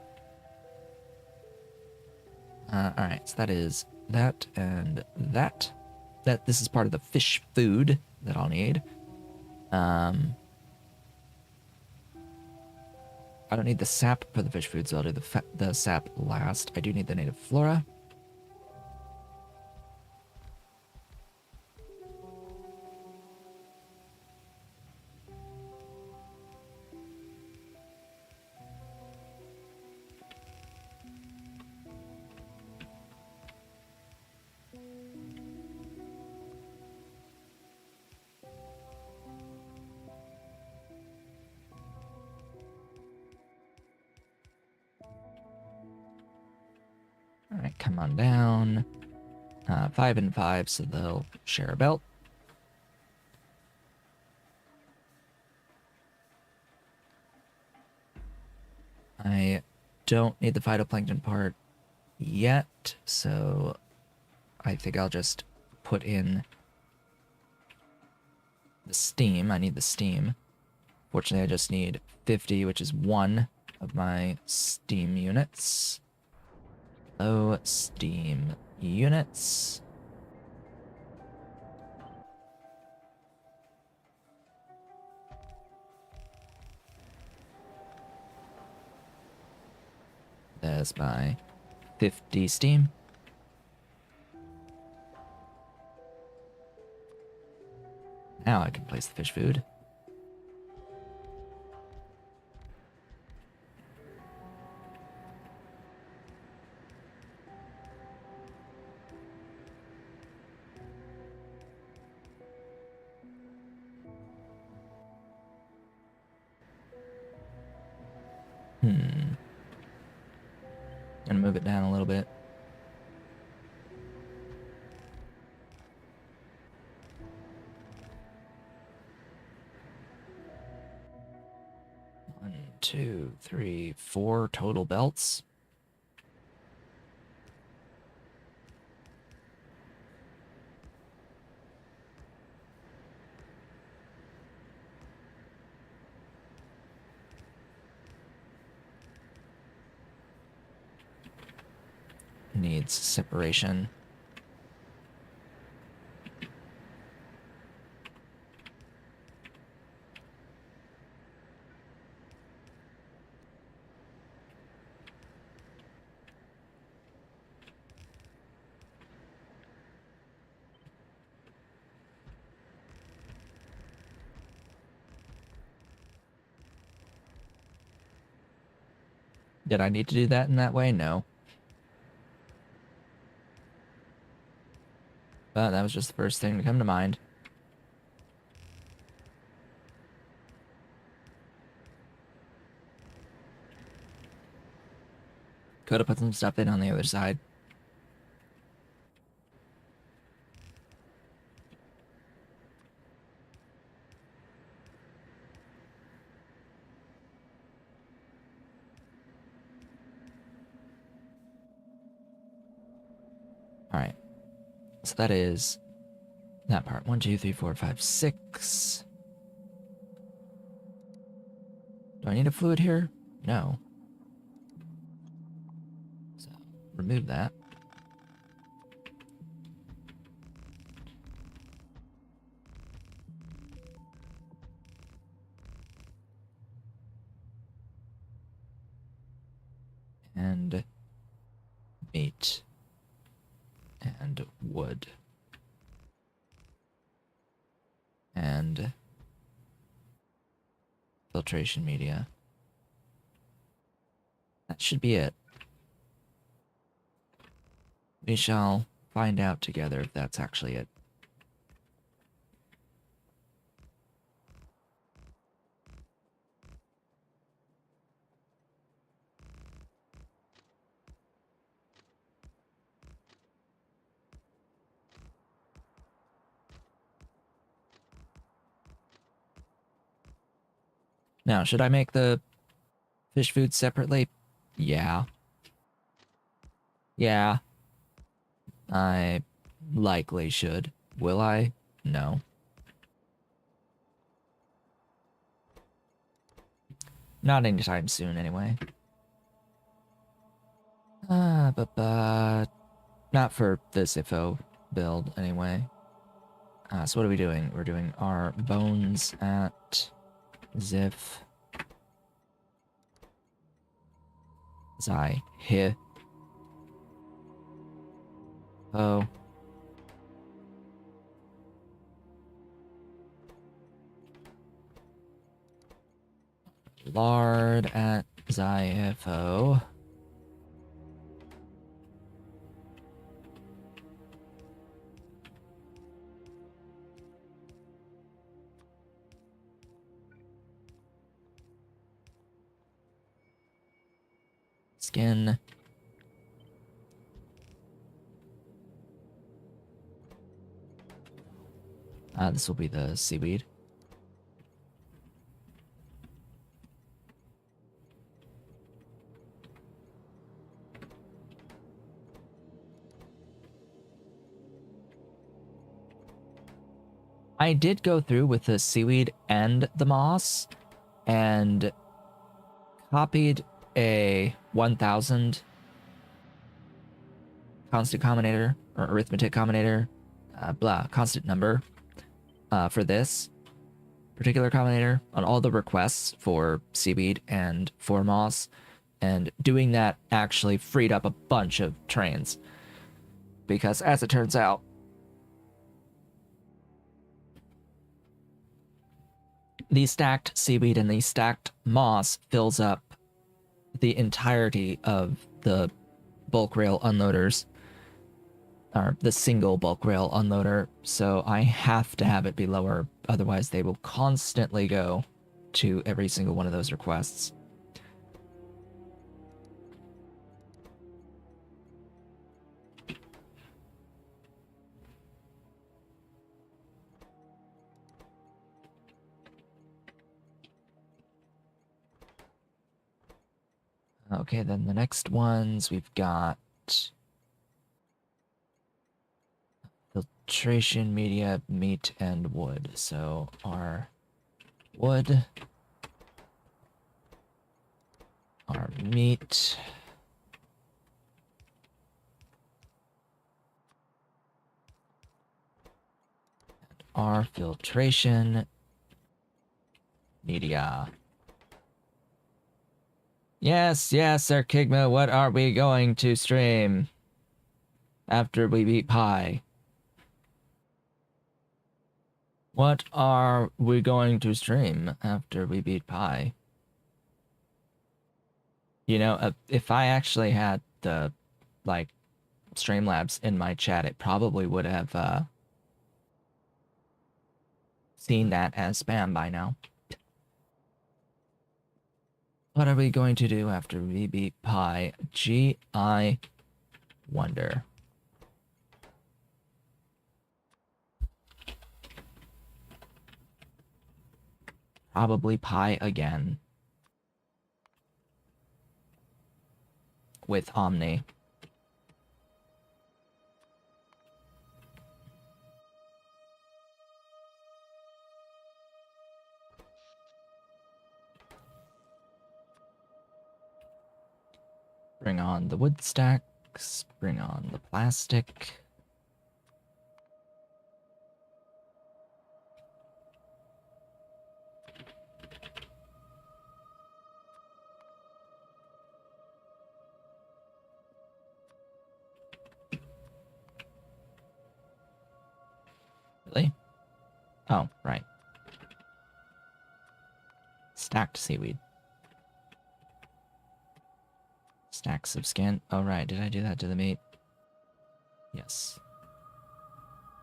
Alright, so that is that and that. This is part of the fish food that I'll need. I don't need the sap for the fish food, so I'll do the sap last. I do need the native flora. Alright, come on down. 5 and 5, so they'll share a belt. I don't need the phytoplankton part yet, so I think I'll just put in the steam. I need the steam. Fortunately, I just need 50, which is 1 of my steam units. Low steam units. There's my 50 steam. Now I can place the fish food. Gonna move it down a little bit. One, two, three, 4 total belts. needs separation. Did I need to do that in that way? No. But that was just the first thing to come to mind. Could have put some stuff in on the other side. Alright. So that is that part. 1, 2, 3, 4, 5, 6. Do I need a fluid here? No. So remove that. And meat. And wood. And filtration media. That should be it. We shall find out together if that's actually it. Now, should I make the fish food separately? Yeah. Yeah. I likely should. Will I? No. Not anytime soon, anyway. But not for this IFO build, anyway. So what are we doing? We're doing our bones at Ziff. Zai. He. Oh. Lard at Zyfo. Skin. This will be the seaweed. I did go through with the seaweed and the moss and copied a 1000 constant combinator or arithmetic combinator, constant number for this particular combinator on all the requests for seaweed and for moss, and doing that actually freed up a bunch of trains because, as it turns out, the stacked seaweed and the stacked moss fills up the entirety of the bulk rail unloaders, or the single bulk rail unloader, so I have to have it be lower, otherwise they will constantly go to every single one of those requests. Okay, then the next ones we've got filtration media, meat, and wood. So our wood, our meat, our filtration media. Yes, yes, Sir Kigma, what are we going to stream after we beat Pi? What are we going to stream after we beat Pi? You know, if I actually had the, like, Streamlabs in my chat, it probably would have seen that as spam by now. What are we going to do after we beat Pi? I wonder. Probably Pi again. With Omni. Bring on the wood stacks. Bring on the plastic. Really? Oh, right. Stacked seaweed. Stacks of skin. Oh, right. Did I do that to the meat? Yes.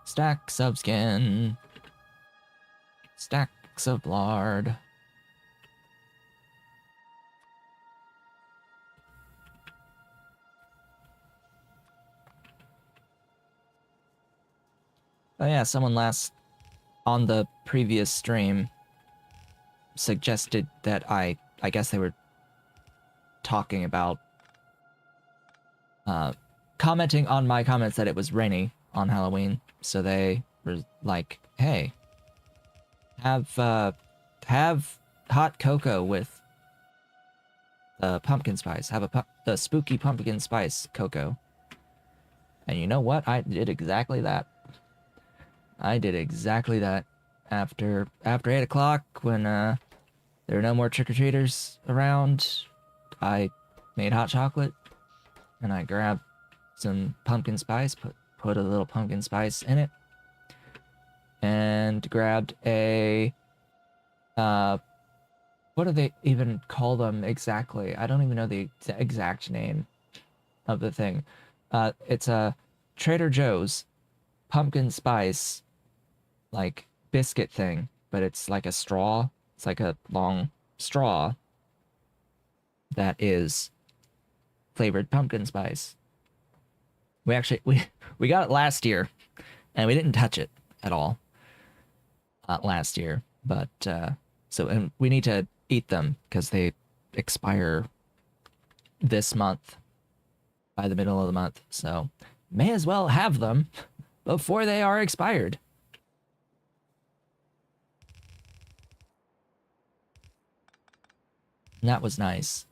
Stacks of skin. Stacks of lard. Oh yeah, someone on the previous stream suggested that I guess they were talking about commenting on my comments that it was rainy on Halloween. So they were like, "Hey, have hot cocoa with the pumpkin spice. Have the spooky pumpkin spice cocoa." And you know what? I did exactly that. I did exactly that. After 8 o'clock, when there were no more trick-or-treaters around, I made hot chocolate, and I grabbed some pumpkin spice, put a little pumpkin spice in it, and grabbed a what do they even call them exactly? I don't even know the exact name of the thing. It's a Trader Joe's pumpkin spice, like, biscuit thing, but it's like a straw. It's like a long straw that is flavored pumpkin spice. We got it last year, and we didn't touch it at all last year. But and we need to eat them because they expire this month, by the middle of the month. So may as well have them before they are expired. And that was nice.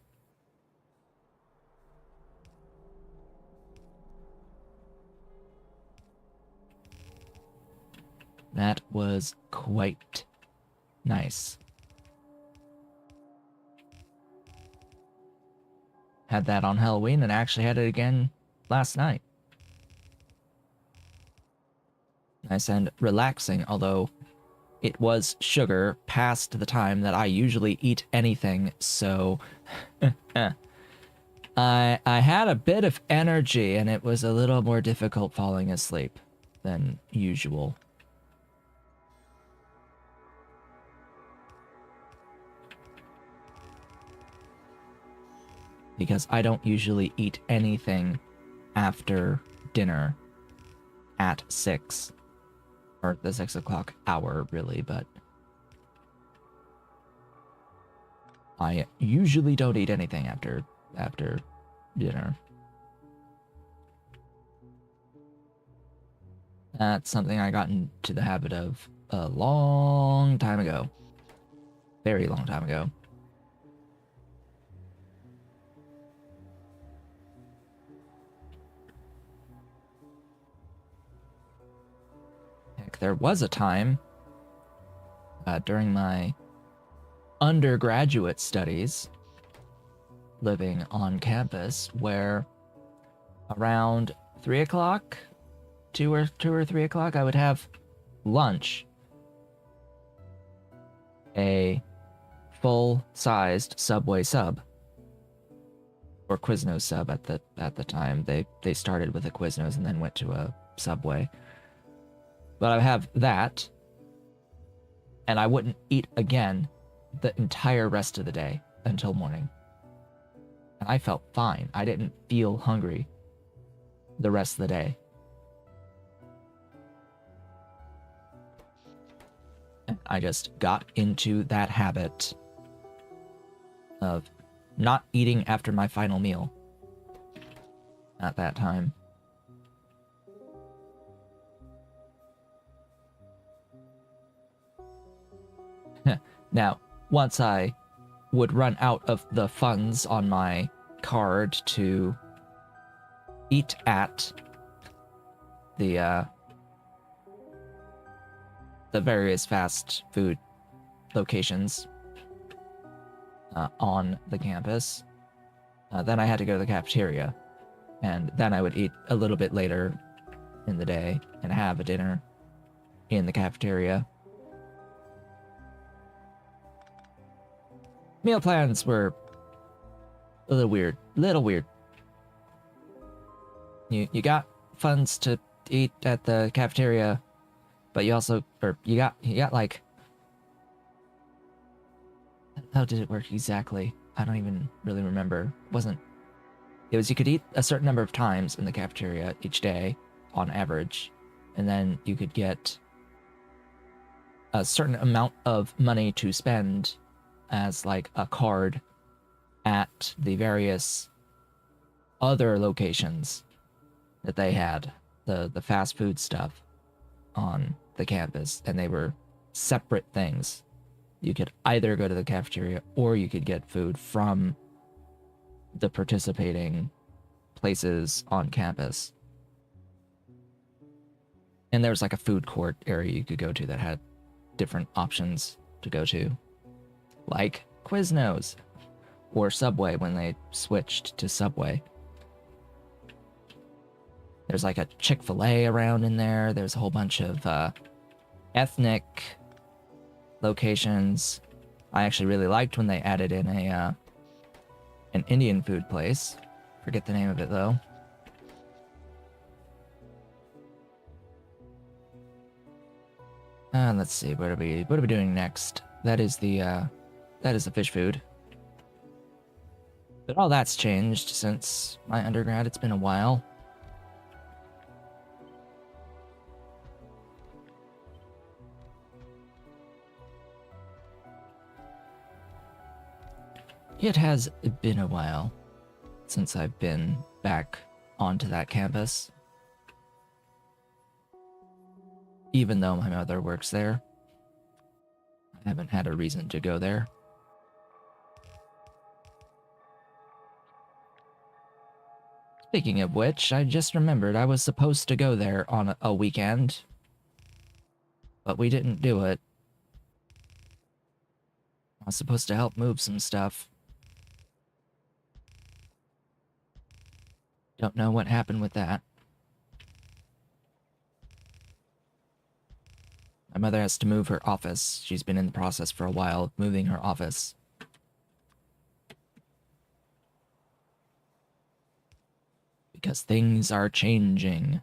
That was quite nice. Had that on Halloween and actually had it again last night. Nice and relaxing, although it was sugar past the time that I usually eat anything, so I had a bit of energy and it was a little more difficult falling asleep than usual. Because I don't usually eat anything after dinner at 6. Or the 6 o'clock hour, really, but I usually don't eat anything after dinner. That's something I got into the habit of a long time ago. Very long time ago. Like, there was a time during my undergraduate studies living on campus where around 3 o'clock, 2 or 3 o'clock, I would have lunch. A full-sized Subway sub. Or Quiznos sub at the time. They started with a Quiznos and then went to a Subway. But I would have that, and I wouldn't eat again the entire rest of the day until morning. And I felt fine. I didn't feel hungry the rest of the day. And I just got into that habit of not eating after my final meal at that time. Now, once I would run out of the funds on my card to eat at the various fast food locations on the campus, then I had to go to the cafeteria, and then I would eat a little bit later in the day and have a dinner in the cafeteria. Meal plans were a little weird. You got funds to eat at the cafeteria, but you also, or you got like, how did it work exactly? I don't even really remember. It was you could eat a certain number of times in the cafeteria each day on average, and then you could get a certain amount of money to spend as like a card at the various other locations that they had, the fast food stuff on the campus, and they were separate things. You could either go to the cafeteria or you could get food from the participating places on campus. And there was like a food court area you could go to that had different options to go to, like Quiznos or Subway when they switched to Subway. There's like a Chick-fil-A around in there. There's a whole bunch of ethnic locations. I actually really liked when they added in an Indian food place. Forget the name of it though. Let's see, what are we doing next? That is the fish food. But all that's changed since my undergrad. It's been a while. It has been a while since I've been back onto that campus. Even though my mother works there, I haven't had a reason to go there. Speaking of which, I just remembered I was supposed to go there on a weekend, but we didn't do it. I was supposed to help move some stuff. Don't know what happened with that. My mother has to move her office. She's been in the process for a while of moving her office. Because things are changing.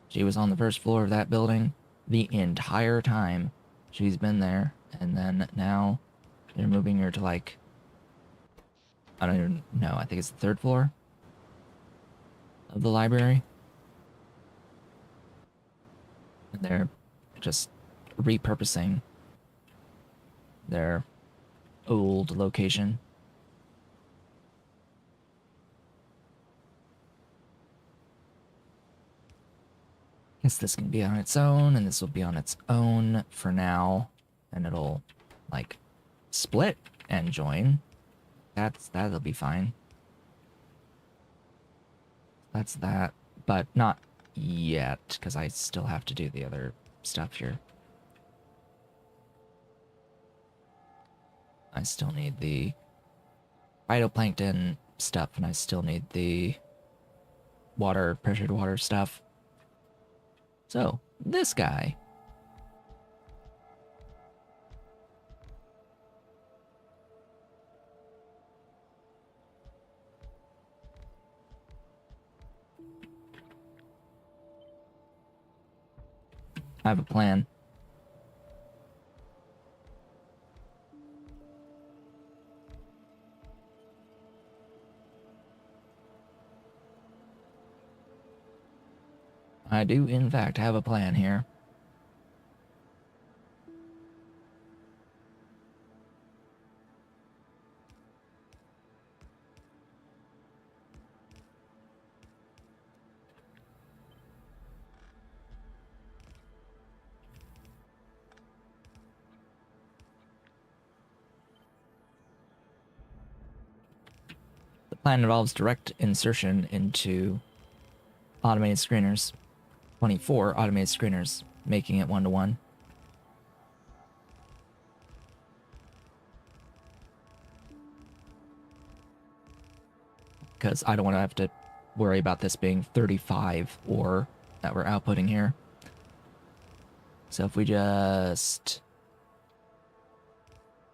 She was on the first floor of that building the entire time she's been there, and then now they're moving her to like, I don't even know, I think it's the third floor of the library. And they're just repurposing their old location. Guess this can be on its own, and this will be on its own for now, and it'll like split and join. That'll be fine. That's that. but not yet, because I still have to do the other stuff here. I still need the phytoplankton stuff, and I still need the pressured water stuff. So, this guy. I have a plan. I do, in fact, have a plan here. The plan involves direct insertion into automated screeners. 24 automated screeners, making it 1-to-1. Because I don't want to have to worry about this being 35 ore that we're outputting here. So if we just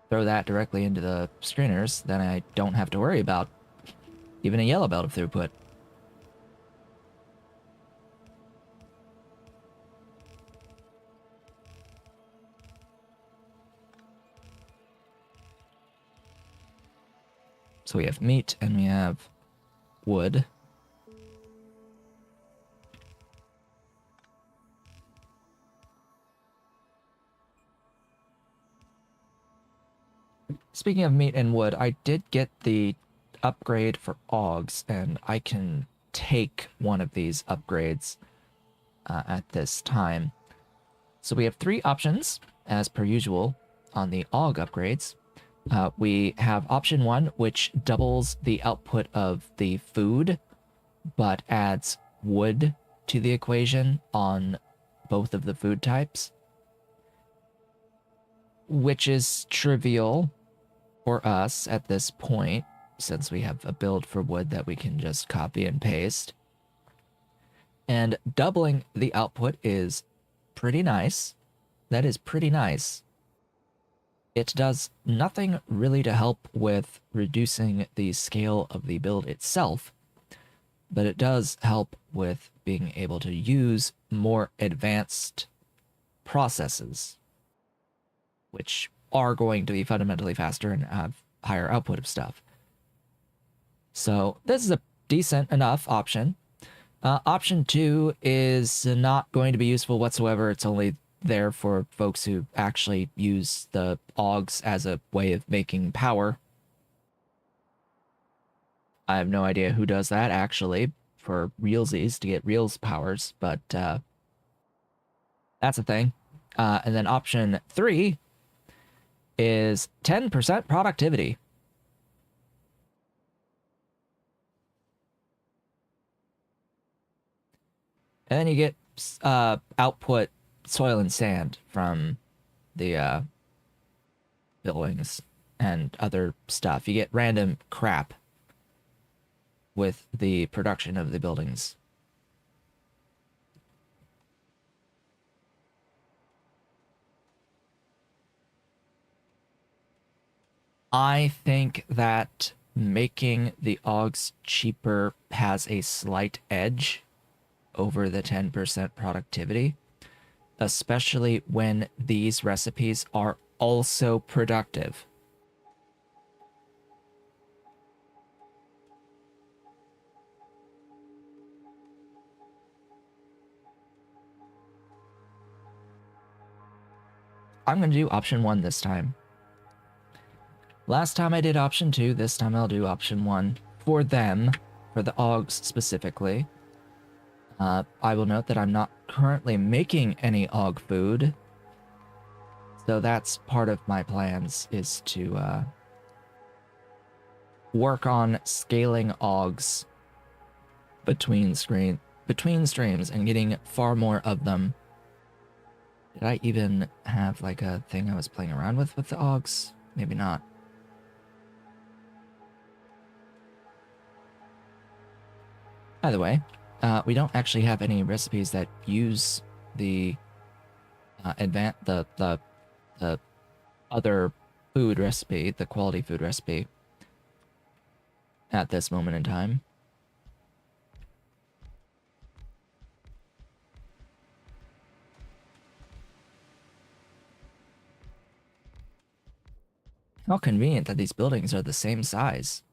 throw that directly into the screeners, then I don't have to worry about even a yellow belt of throughput. So we have meat and we have wood. Speaking of meat and wood, I did get the upgrade for augs, and I can take one of these upgrades at this time. So we have 3 options, as per usual, on the aug upgrades. We have option 1, which doubles the output of the food, but adds wood to the equation on both of the food types, which is trivial for us at this point, since we have a build for wood that we can just copy and paste. And doubling the output is pretty nice. That is pretty nice. It does nothing really to help with reducing the scale of the build itself, but it does help with being able to use more advanced processes, which are going to be fundamentally faster and have higher output of stuff. So this is a decent enough option. Option 2 is not going to be useful whatsoever. It's only there for folks who actually use the augs as a way of making power. I have no idea who does that actually for realsies to get reals powers, but that's a thing. And then option 3 is 10% productivity. And then you get output soil and sand from the buildings and other stuff. You get random crap with the production of the buildings. I think that making the augs cheaper has a slight edge over the 10% productivity, especially when these recipes are also productive. I'm going to do option 1 this time. Last time I did option 2, this time I'll do option 1 for them, for the augs specifically. I will note that I'm not currently making any aug food, so that's part of my plans, is to work on scaling augs between between streams and getting far more of them. Did I even have like a thing I was playing around with the augs? Maybe not. By the way, we don't actually have any recipes that use the the other food recipe, the quality food recipe, at this moment in time. How convenient that these buildings are the same size.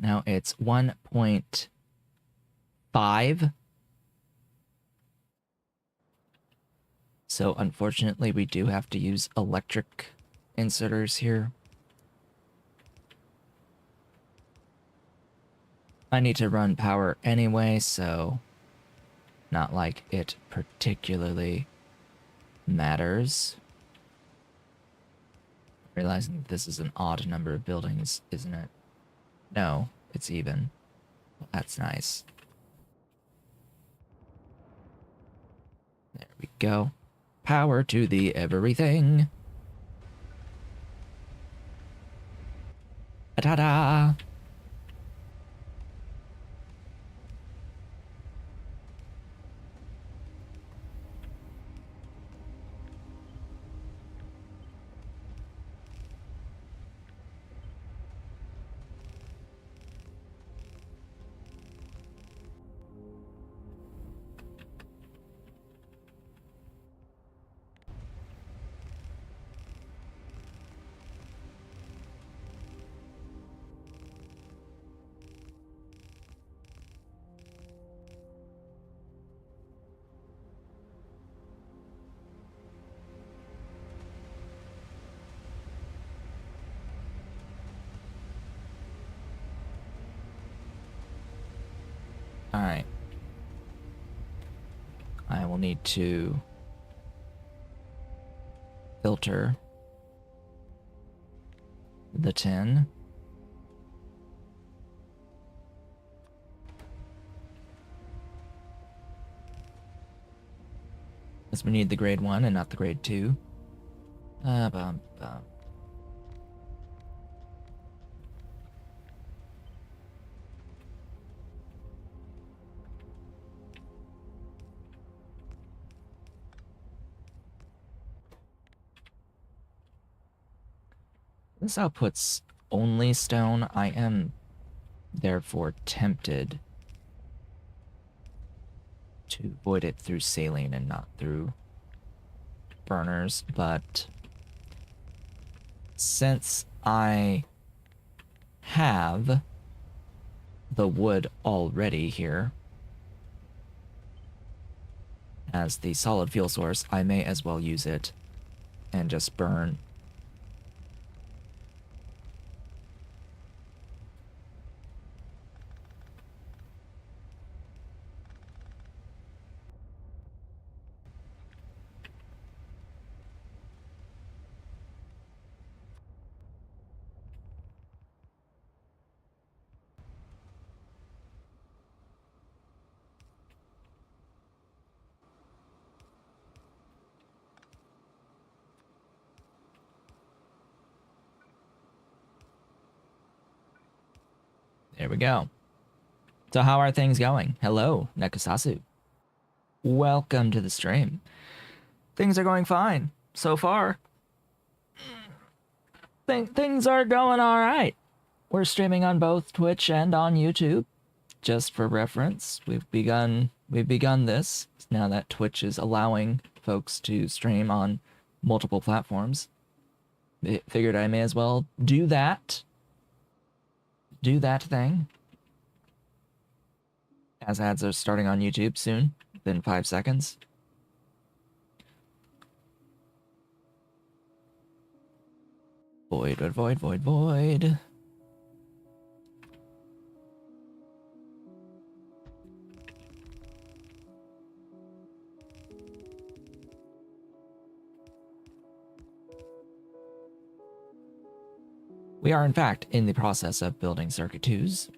Now it's 1.5. So unfortunately, we do have to use electric inserters here. I need to run power anyway, so not like it particularly matters. Realizing that this is an odd number of buildings, isn't it? No, it's even. Well, that's nice. There we go. Power to the everything. Ta-da! Alright. I will need to filter the tin. Because we need the grade 1 and not the grade 2. This outputs only stone. I am therefore tempted to void it through saline and not through burners, but since I have the wood already here as the solid fuel source, I may as well use it and just burn. There we go. So how are things going? Hello, Nekusasu. Welcome to the stream. Things are going fine so far. Things are going all right. We're streaming on both Twitch and on YouTube. Just for reference, we've begun this now that Twitch is allowing folks to stream on multiple platforms. Figured I may as well do that thing. As ads are starting on YouTube soon, within 5 seconds. Void. We are, in fact, in the process of building Circuit 2s.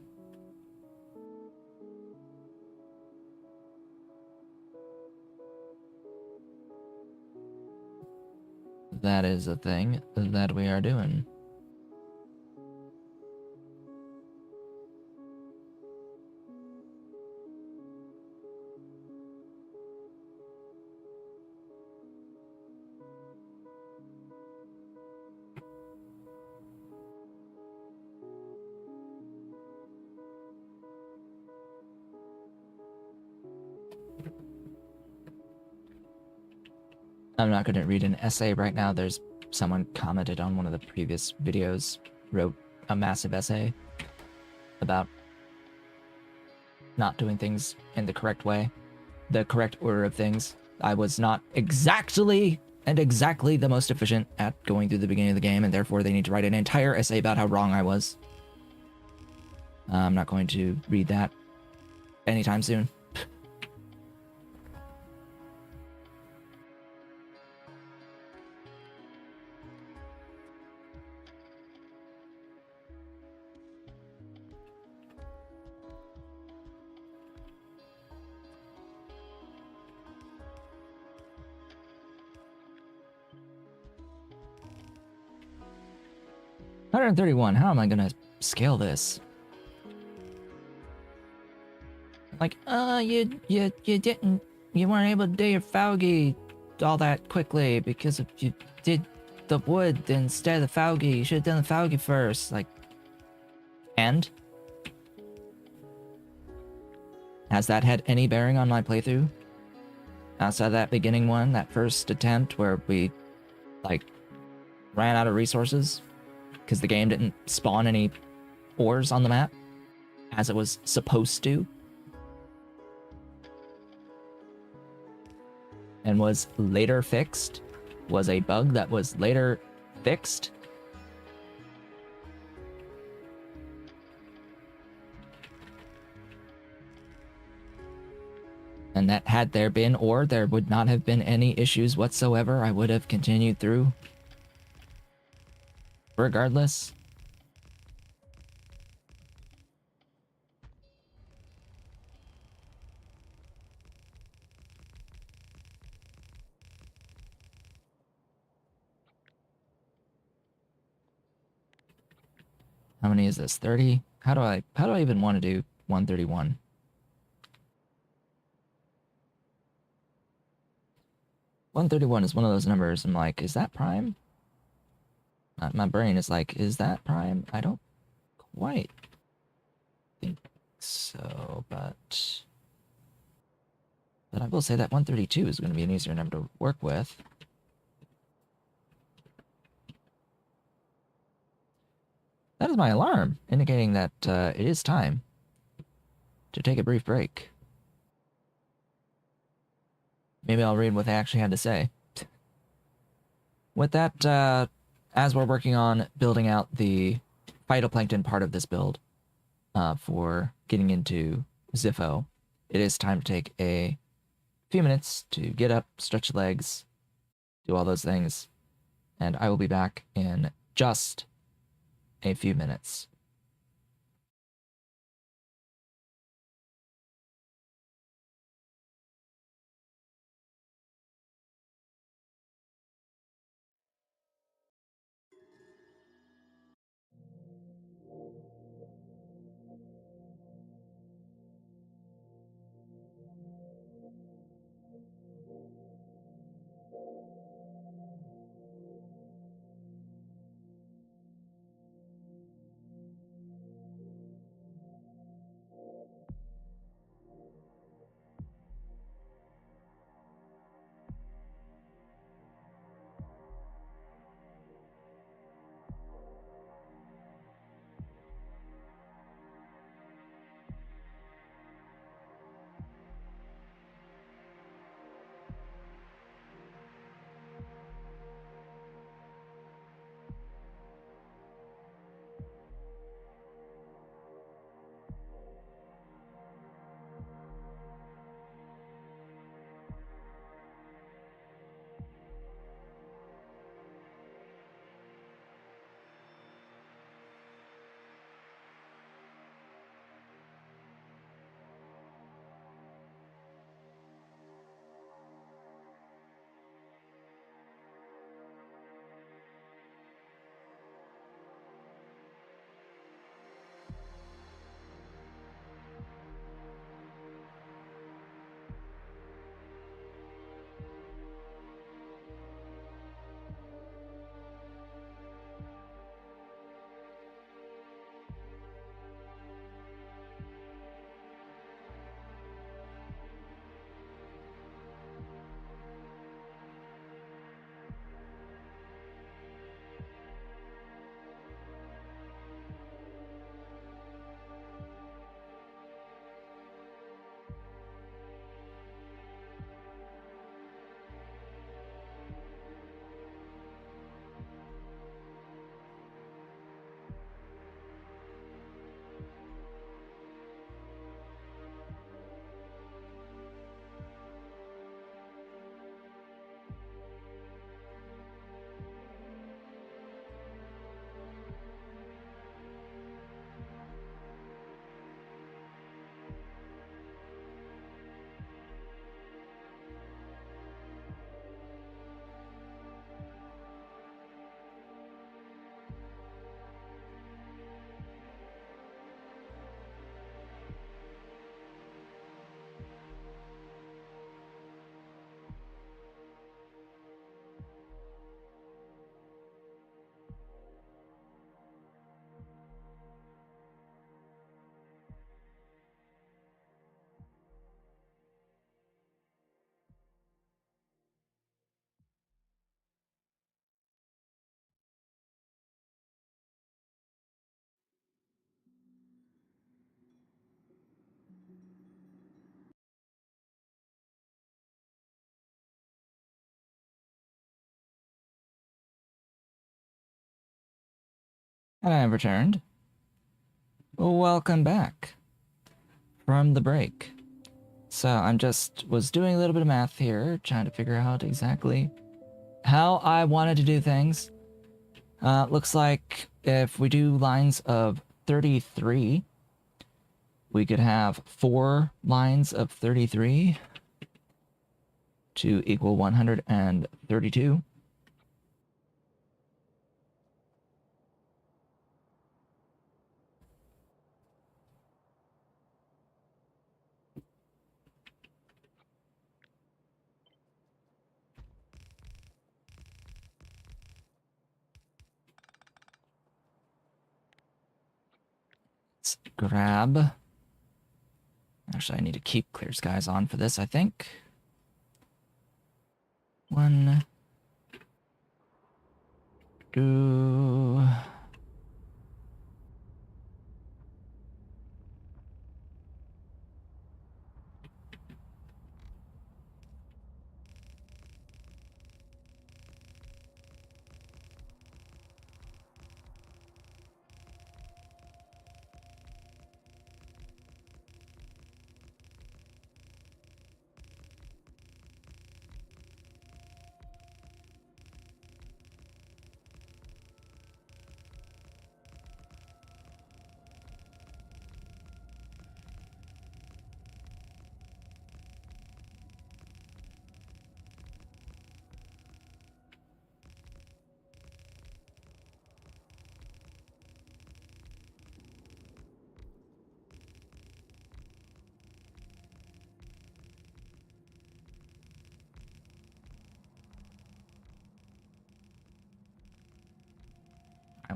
That is a thing that we are doing. I'm not going to read an essay right now. There's someone commented on one of the previous videos, wrote a massive essay about not doing things in the correct way, the correct order of things. I was not exactly the most efficient at going through the beginning of the game, and therefore they need to write an entire essay about how wrong I was. I'm not going to read that anytime soon. 131. How am I gonna scale this? Like, you weren't able to do your Faugi all that quickly because if you did the wood instead of the Faugi, you should have done the Faugi first. Like, and? Has that had any bearing on my playthrough? Outside that beginning one, that first attempt where we, like, ran out of resources because the game didn't spawn any ores on the map as it was supposed to, and was later fixed, was a bug that was later fixed. And that had there been ore, there would not have been any issues whatsoever. I would have continued through regardless. How many is this? 30? How do I even want to do 131? $131 is one of those numbers I'm like, is that prime? My brain is like, is that prime? I don't quite think so, but I will say that 132 is going to be an easier number to work with. That is my alarm, indicating that it is time to take a brief break. Maybe I'll read what they actually had to say. With that, as we're working on building out the phytoplankton part of this build for getting into Ziffo, it is time to take a few minutes to get up, stretch your legs, do all those things, and I will be back in just a few minutes. And I have returned. Welcome back from the break. So I'm was doing a little bit of math here, trying to figure out exactly how I wanted to do things. Looks like if we do lines of 33, we could have 4 lines of 33 to equal 132. Let's grab... Actually, I need to keep clear skies on for this, I think. 1, 2...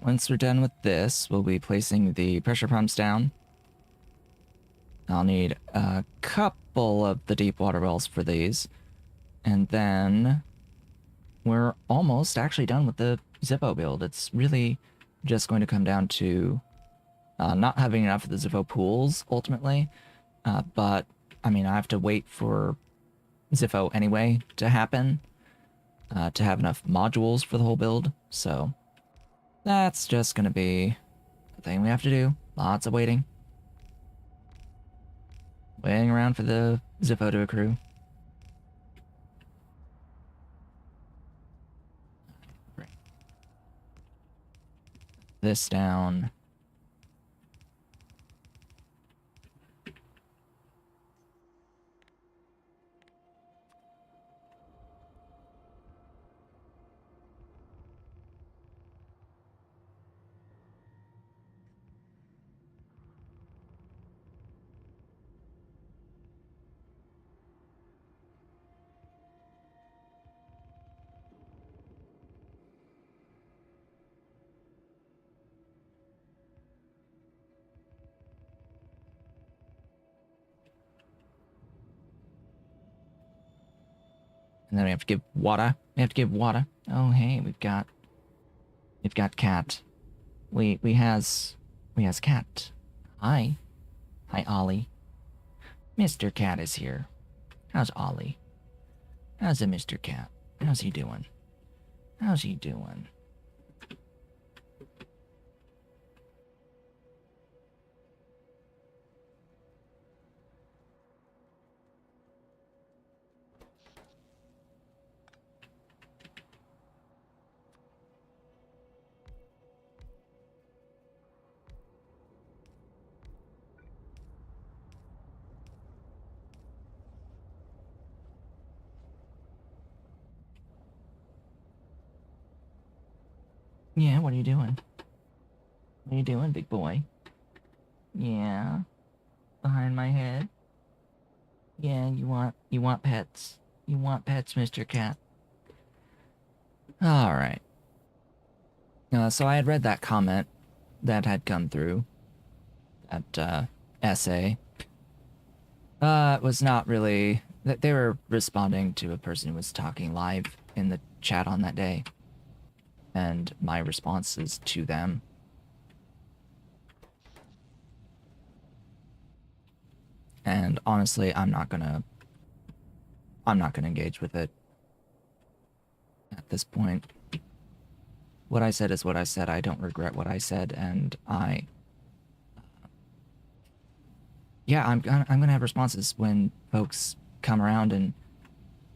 Once we're done with this, we'll be placing the pressure pumps down. I'll need a couple of the deep water wells for these. And then we're almost actually done with the Zippo build. It's really just going to come down to not having enough of the Zippo pools, ultimately. But, I mean, I have to wait for Zippo anyway to happen, to have enough modules for the whole build. So that's just going to be the thing we have to do. Lots of waiting. Waiting around for the Zippo to accrue. Bring this down. And then we have to give water. We have to give water. Oh, hey, we've got cat. We has cat. Hi. Hi, Ollie. Mr. Cat is here. How's Ollie? How's a Mr. Cat? How's he doing? How's he doing? Yeah, what are you doing? What are you doing, big boy? Yeah. Behind my head? Yeah, you want pets. You want pets, Mr. Cat. Alright. So I had read that comment that had come through. That essay. It was not really... They were responding to a person who was talking live in the chat on that day. And my responses to them. And honestly, I'm not gonna engage with it at this point. what I said is what I said. I don't regret what I said, and I'm gonna have responses when folks come around and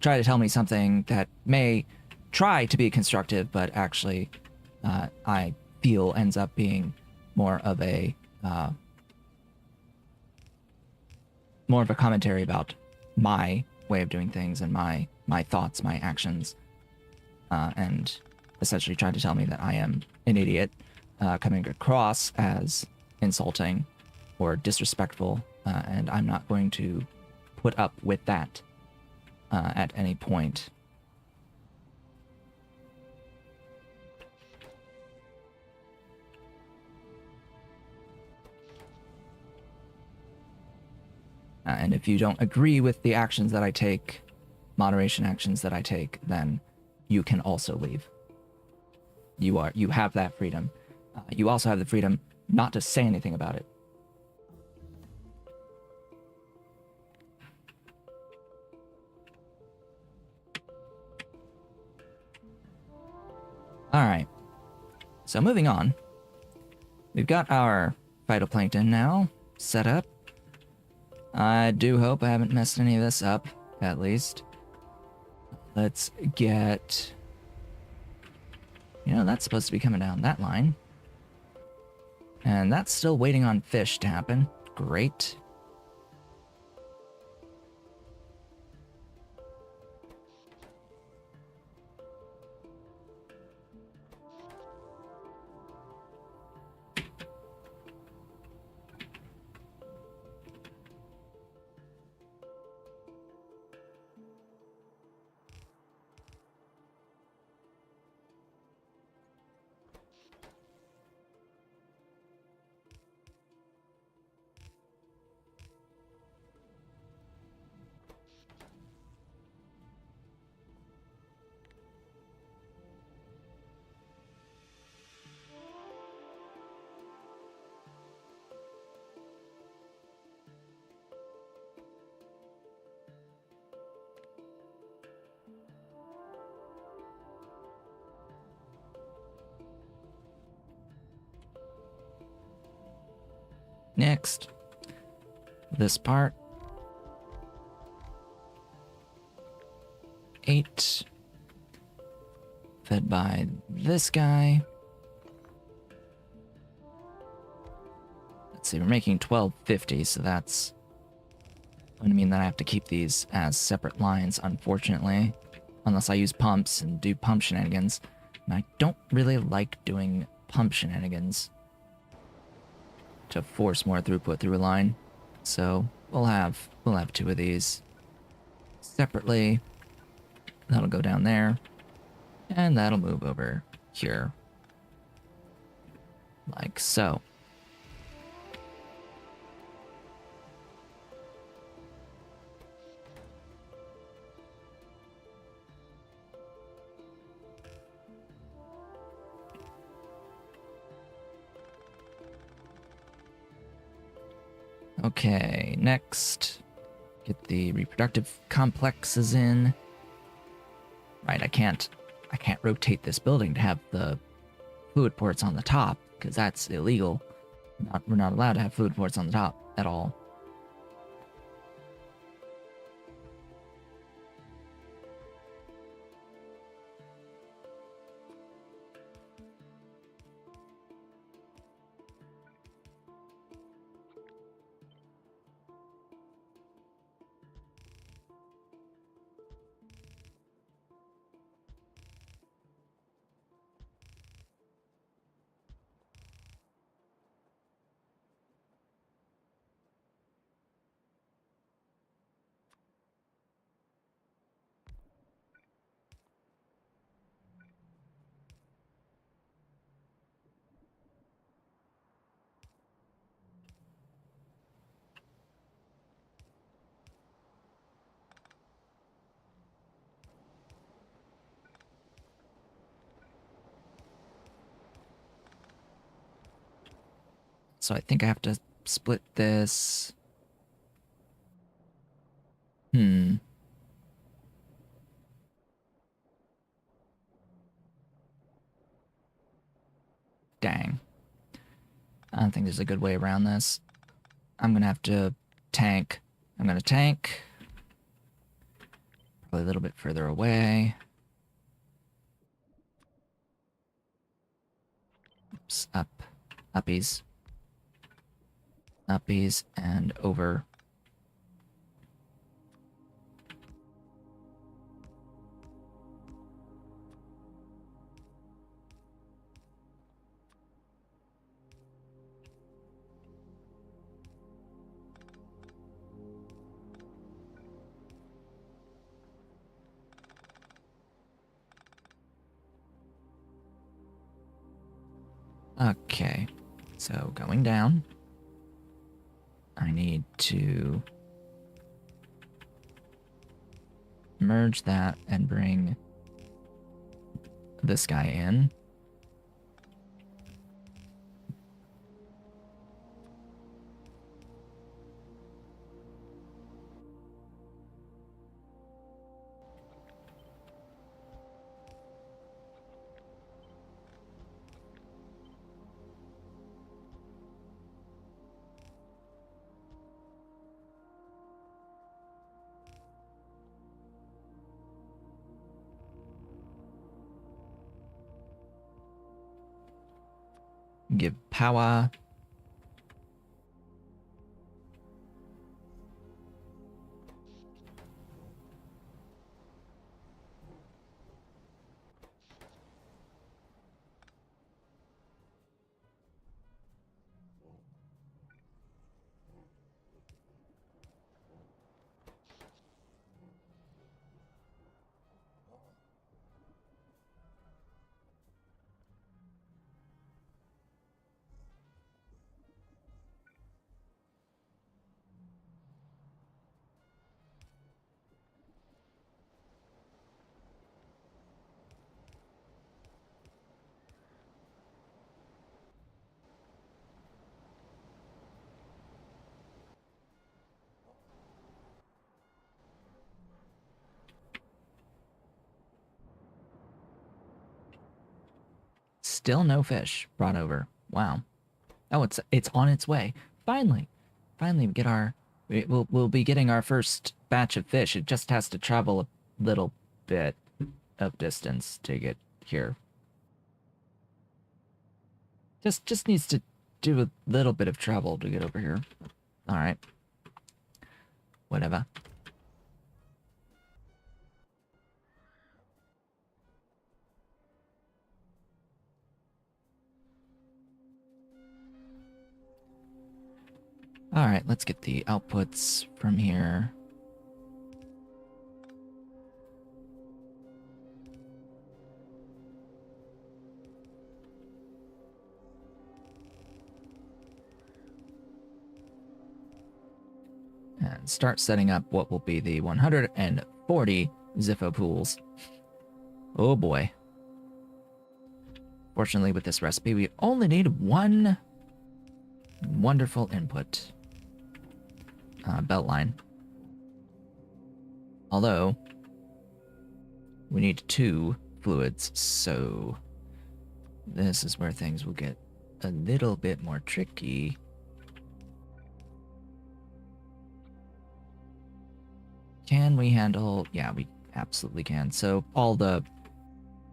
try to tell me something that may try to be constructive, but actually, I feel ends up being more of a commentary about my way of doing things and my thoughts, my actions, and essentially trying to tell me that I am an idiot, coming across as insulting or disrespectful, and I'm not going to put up with that at any point. And if you don't agree with the actions that I take, moderation actions that I take, then you can also leave. You have that freedom. You also have the freedom not to say anything about it. All right. So moving on, we've got our phytoplankton now set up. I do hope I haven't messed any of this up, at least. Let's get... that's supposed to be coming down that line. And that's still waiting on fish to happen. Great. Next, this part. 8. Fed by this guy. Let's see, we're making 1250, so that's going to mean that I have to keep these as separate lines, unfortunately. Unless I use pumps and do pump shenanigans. And I don't really like doing pump shenanigans to force more throughput through a line. So we'll have 2 of these separately. That'll go down there, and that'll move over here, like so. Okay, next, get the reproductive complexes in. Right, I can't rotate this building to have the fluid ports on the top, because that's illegal. We're not allowed to have fluid ports on the top at all. So I think I have to split this. Dang. I don't think there's a good way around this. I'm gonna have to tank. I'm gonna tank. Probably a little bit further away. Oops, up. Uppies. Uppies and over. Okay, so going down. I need to merge that and bring this guy in. Give power. Still no fish brought over. Wow. Oh, it's on its way. Finally. Finally we get we'll be getting our first batch of fish. It just has to travel a little bit of distance to get here. Just needs to do a little bit of travel to get over here. All right. Whatever. All right, let's get the outputs from here. And start setting up what will be the 140 Zippo pools. Oh boy. Fortunately, with this recipe, we only need one wonderful input. Belt line. Although, we need 2 fluids, so this is where things will get a little bit more tricky. Can we handle... Yeah, we absolutely can. So all the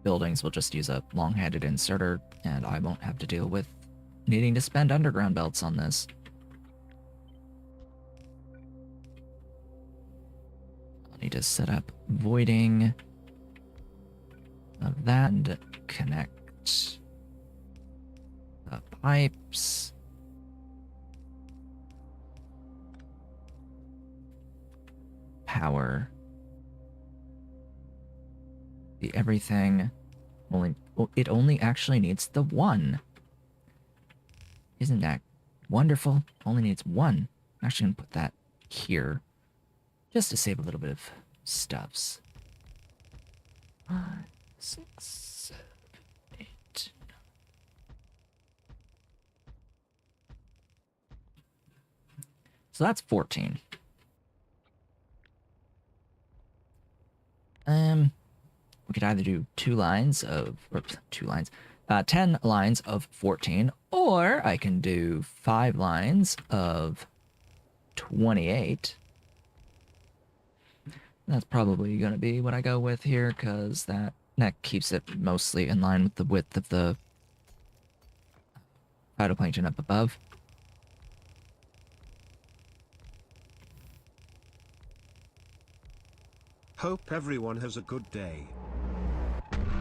buildings will just use a long-headed inserter, and I won't have to deal with needing to spend underground belts on this. I'll need to set up voiding of that and connect the pipes. Power. The everything. It only actually needs the 1. Isn't that wonderful? Only needs 1. I'm actually gonna put that here, just to save a little bit of stuffs. 5, 6, 7, 8. So that's 14. We could either do 2 lines of, or 2 lines, 10 lines of 14, or I can do 5 lines of 28. That's probably going to be what I go with here, because that keeps it mostly in line with the width of the phytoplankton up above. Hope everyone has a good day.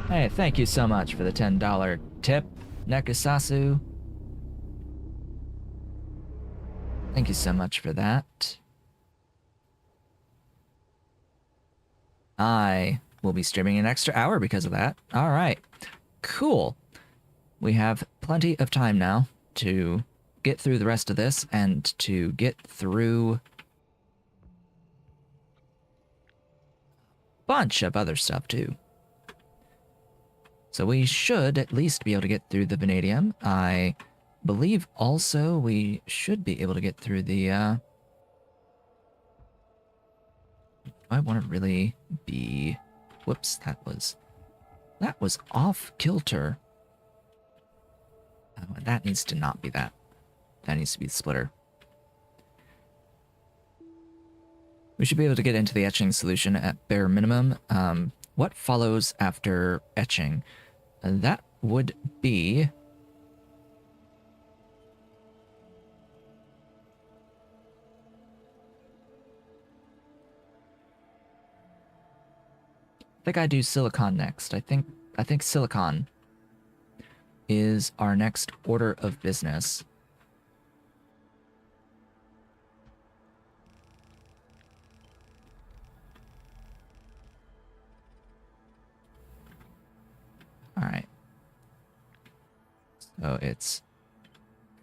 Hey, thank you so much for the $10 tip, Nekusasu. Thank you so much for that. I will be streaming an extra hour because of that. All right, cool. We have plenty of time now to get through the rest of this and to get through a bunch of other stuff too. So we should at least be able to get through the vanadium. I believe also we should be able to get through the, I want to really be, whoops, that was off kilter. Oh, and that needs to not be that. That needs to be the splitter. We should be able to get into the etching solution at bare minimum. What follows after etching? That would be... I think I do silicon next. I think silicon is our next order of business. All right. So it's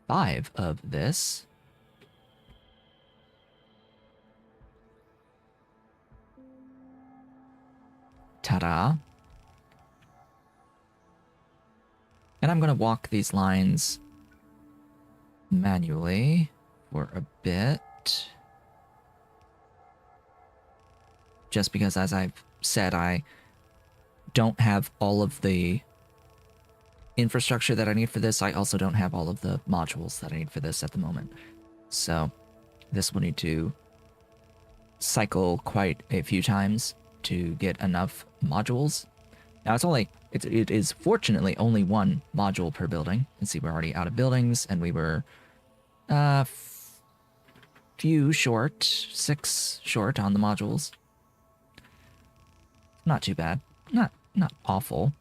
5 of this. Ta-da. And I'm going to walk these lines manually for a bit. Just because, as I've said, I don't have all of the infrastructure that I need for this. I also don't have all of the modules that I need for this at the moment. So this will need to cycle quite a few times to get enough modules. Now it is fortunately only 1 module per building. And see, we're already out of buildings, and we were few short, 6 short on the modules. Not too bad. Not awful.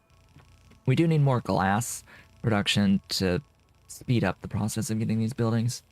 We do need more glass production to speed up the process of getting these buildings.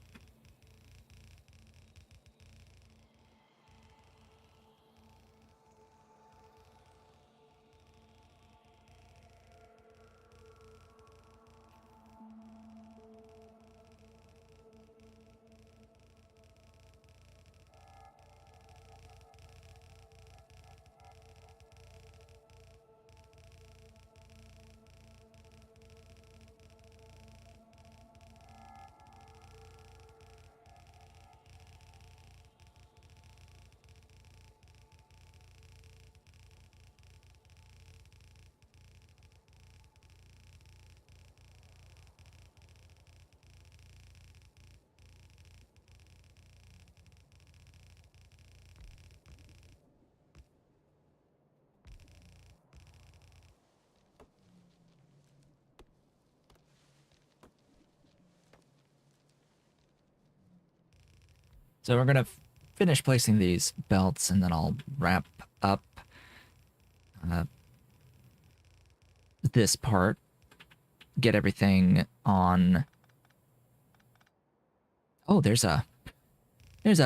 So we're going to finish placing these belts, and then I'll wrap up this part, get everything on... Oh, there's a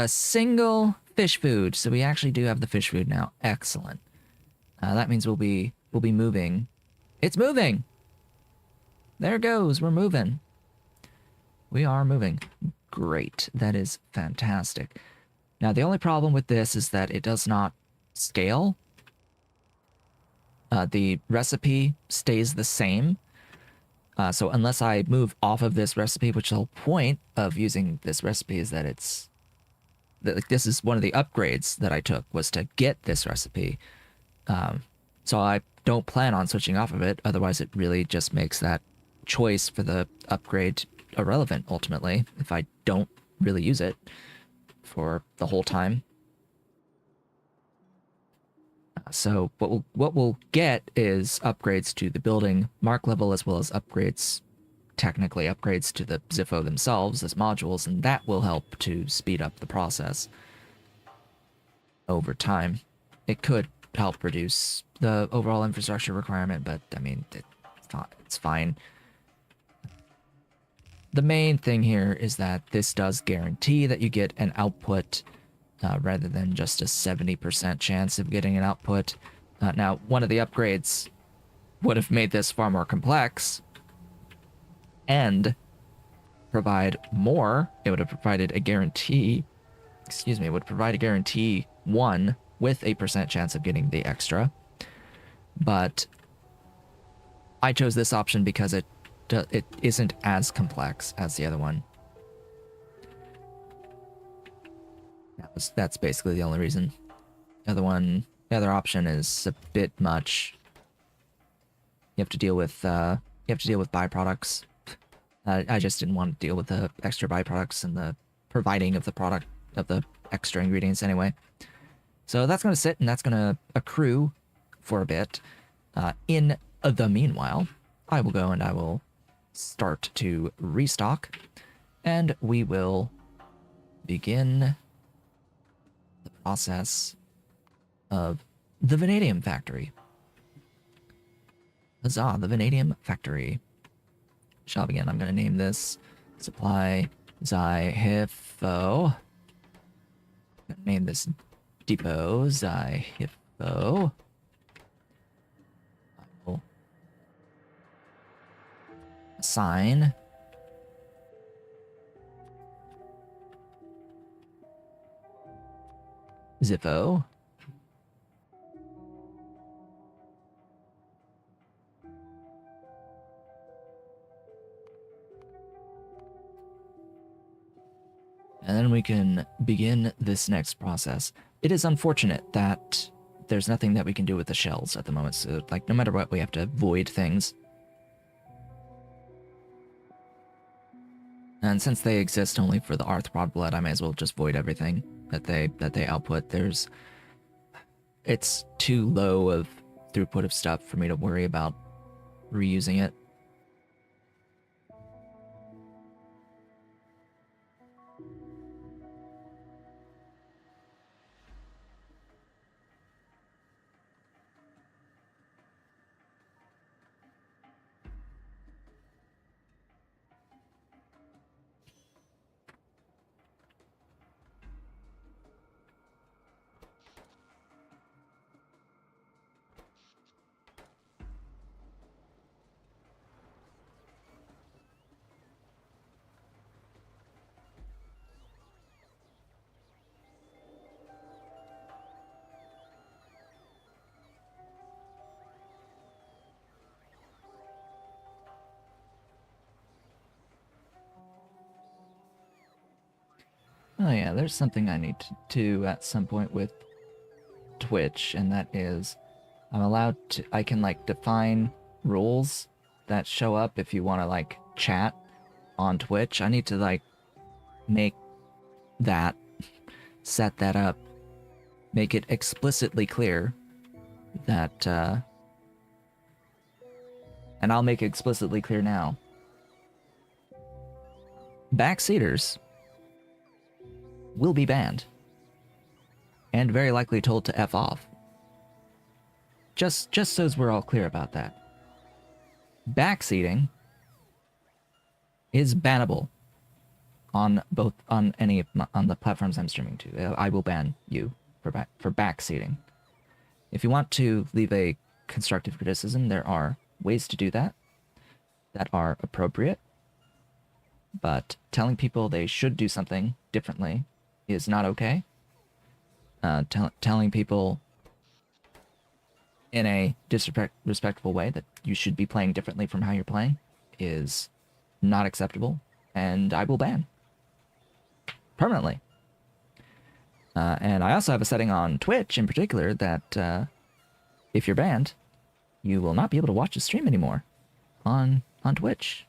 single fish food. So we actually do have the fish food now. Excellent. That means we'll be moving. It's moving! There it goes. We're moving. We are moving. Great. That is fantastic. Now, the only problem with this is that it does not scale. The recipe stays the same. So unless I move off of this recipe, which the whole point of using this recipe is that this is one of the upgrades that I took, was to get this recipe. So I don't plan on switching off of it. Otherwise, it really just makes that choice for the upgrade irrelevant ultimately if I don't really use it for the whole time. So what we'll get is upgrades to the building mark level, as well as upgrades, technically upgrades to the Zippo themselves as modules, and that will help to speed up the process over time. It could help reduce the overall infrastructure requirement, but I mean, it's fine. The main thing here is that this does guarantee that you get an output rather than just a 70% chance of getting an output. Now, one of the upgrades would have made this far more complex and provide more. It would have provided a guarantee, it would provide a guarantee 1 with a percent chance of getting the extra. But I chose this option because it isn't as complex as the other one. That's basically the only reason. The other option is a bit much. You have to deal with byproducts. I just didn't want to deal with the extra byproducts and the providing of the product of the extra ingredients anyway. So that's going to sit and that's going to accrue for a bit. In the meanwhile, I will go and I will start to restock, and we will begin the process of the Vanadium factory. Huzzah, the Vanadium factory shall begin. I'm going to name this Supply Zyhifo. I'm going to name this Depot Zyhifo. I will assign Zippo. And then we can begin this next process. It is unfortunate that there's nothing that we can do with the shells at the moment, so like no matter what, we have to void things. And since they exist only for the arthropod blood, I may as well just void everything that they output. It's too low of throughput of stuff for me to worry about reusing it. Oh yeah, there's something I need to do at some point with Twitch, and that is I can like define rules that show up if you want to like chat on Twitch. I need to like make that, set that up, make it explicitly clear that, and I'll make it explicitly clear now. Backseaters will be banned and very likely told to F off. Just so we're all clear about that. Backseating is bannable on the platforms I'm streaming to. I will ban you for backseating. If you want to leave a constructive criticism, there are ways to do that are appropriate. But telling people they should do something differently is not okay. Telling people in a disrespectful way that you should be playing differently from how you're playing is not acceptable, and I will ban permanently. And I also have a setting on Twitch in particular that if you're banned, you will not be able to watch the stream anymore on on Twitch.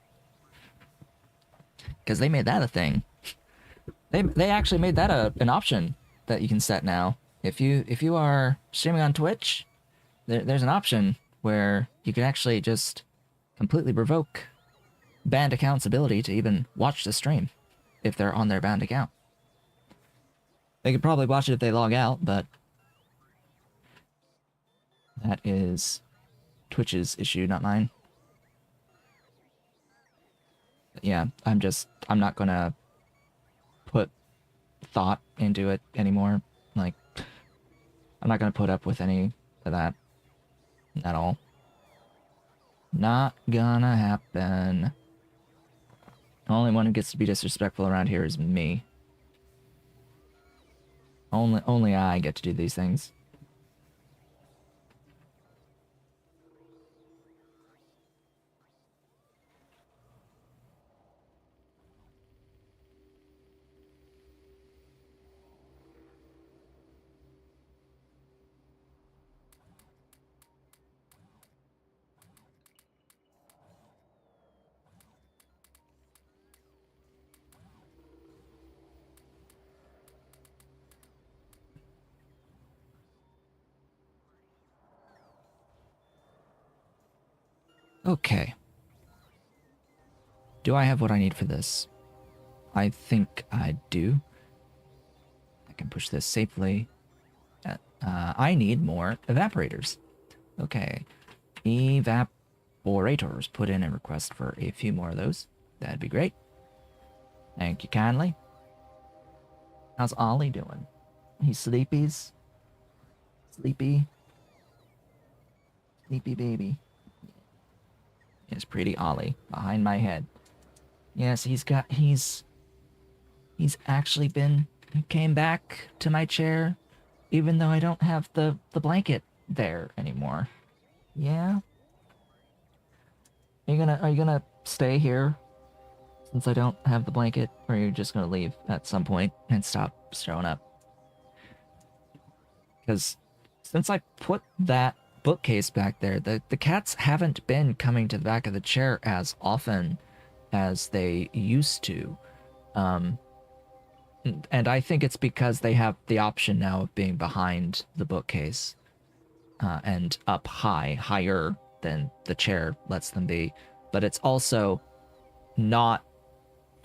Because they made that a thing. They actually made that an option that you can set now. If you are streaming on Twitch, there's an option where you can actually just completely revoke banned account's ability to even watch the stream if they're on their banned account. They could probably watch it if they log out, but that is Twitch's issue, not mine. But yeah, I'm not gonna put thought into it anymore. Like, I'm not gonna put up with any of that at all. Not gonna happen. The only one who gets to be disrespectful around here is me. Only I get to do these things. Okay. Do I have what I need for this? I think I do. I can push this safely. I need more evaporators. Okay. Evaporators. Put in a request for a few more of those. That'd be great. Thank you kindly. How's Ollie doing? He's sleepies? Sleepy? Sleepy baby. It's pretty Ollie behind my head. Yes, he's actually came back to my chair, even though I don't have the blanket there anymore. Yeah? Are you gonna stay here since I don't have the blanket, or are you just gonna leave at some point and stop showing up? Because since I put that bookcase back there, the cats haven't been coming to the back of the chair as often as they used to. And I think it's because they have the option now of being behind the bookcase and up higher than the chair lets them be. But it's also not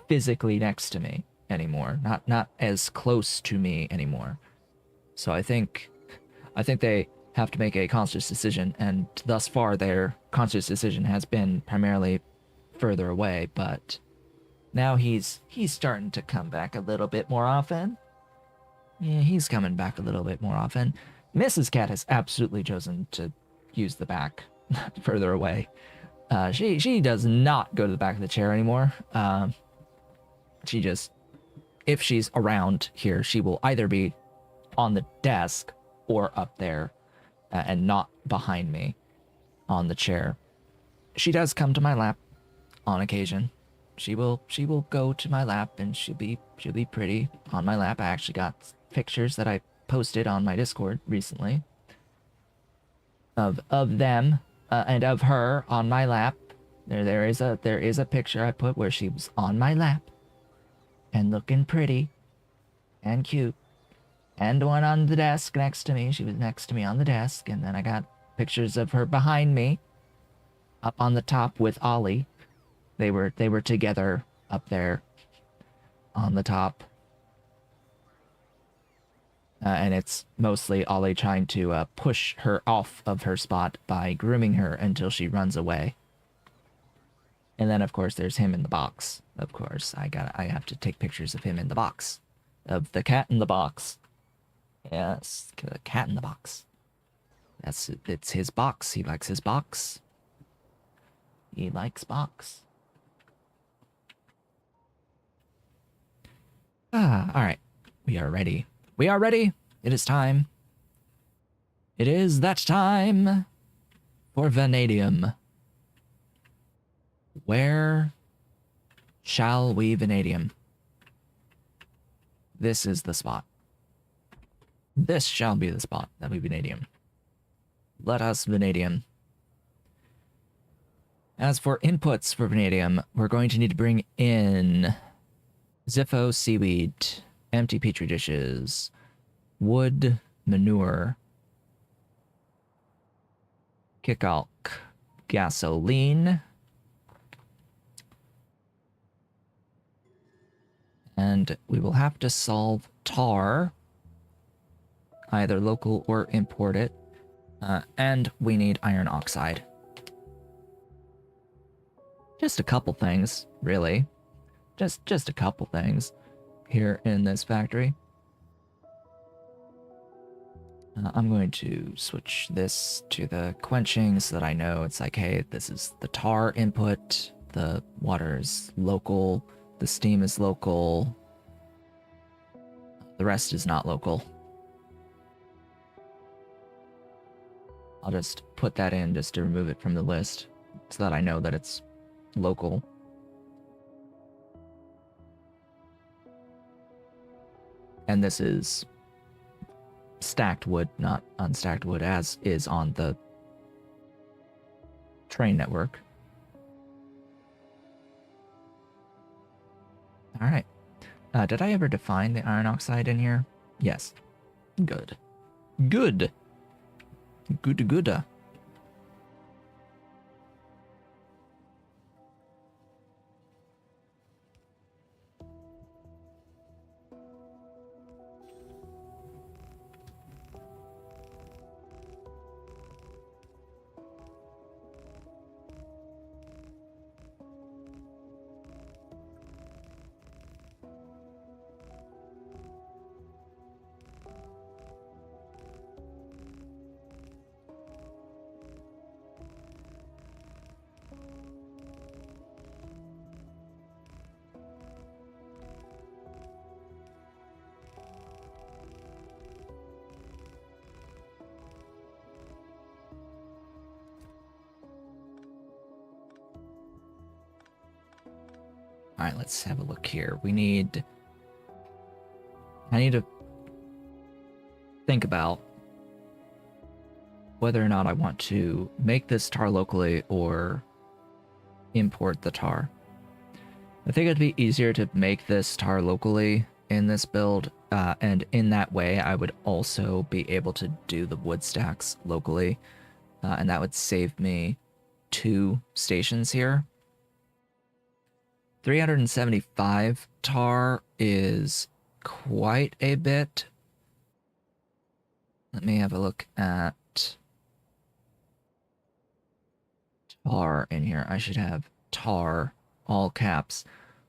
physically next to me anymore, not as close to me anymore. So I think they have to make a conscious decision, and thus far their conscious decision has been primarily further away, but now he's starting to come back a little bit more often. Yeah, he's coming back a little bit more often. Mrs. Cat has absolutely chosen to use the back further away. She does not go to the back of the chair anymore. She just, if she's around here, she will either be on the desk or up there and not behind me on the chair. She does come to my lap on occasion. She will go to my lap, and she'll be pretty on my lap. I actually got pictures that I posted on my Discord recently of them and of her on my lap. There is a picture I put where she was on my lap and looking pretty and cute. And one on the desk next to me. She was next to me on the desk. And then I got pictures of her behind me, up on the top with Ollie. They were together up there on the top. And it's mostly Ollie trying to push her off of her spot by grooming her until she runs away. And then, of course, there's him in the box. Of course, I have to take pictures of him in the box. Of the cat in the box. Yes, the cat in the box. It's his box. He likes his box. He likes box. Alright. We are ready. We are ready. It is time. It is that time for Vanadium. Where shall we Vanadium? This is the spot. This shall be the spot that we Vanadium. Let us Vanadium. As for inputs for vanadium, we're going to need to bring in Ziffo seaweed, empty petri dishes, wood, manure, kickalk, gasoline, and we will have to solve tar, either local or import it, and we need iron oxide. Just a couple things, really. Just a couple things here in this factory. I'm going to switch this to the quenching so that I know it's like, hey, this is the tar input, the water is local, the steam is local, the rest is not local. I'll just put that in just to remove it from the list so that I know that it's local. And this is stacked wood, not unstacked wood, as is on the train network. All right. Did I ever define the iron oxide in here? Yes. Good. Good. Good. All right, let's have a look here. I need to think about whether or not I want to make this tar locally or import the tar. I think it'd be easier to make this tar locally in this build, and in that way I would also be able to do the wood stacks locally, and that would save me 2 stations here. 375 tar is quite a bit. Let me have a look at tar in here. I should have tar, all caps.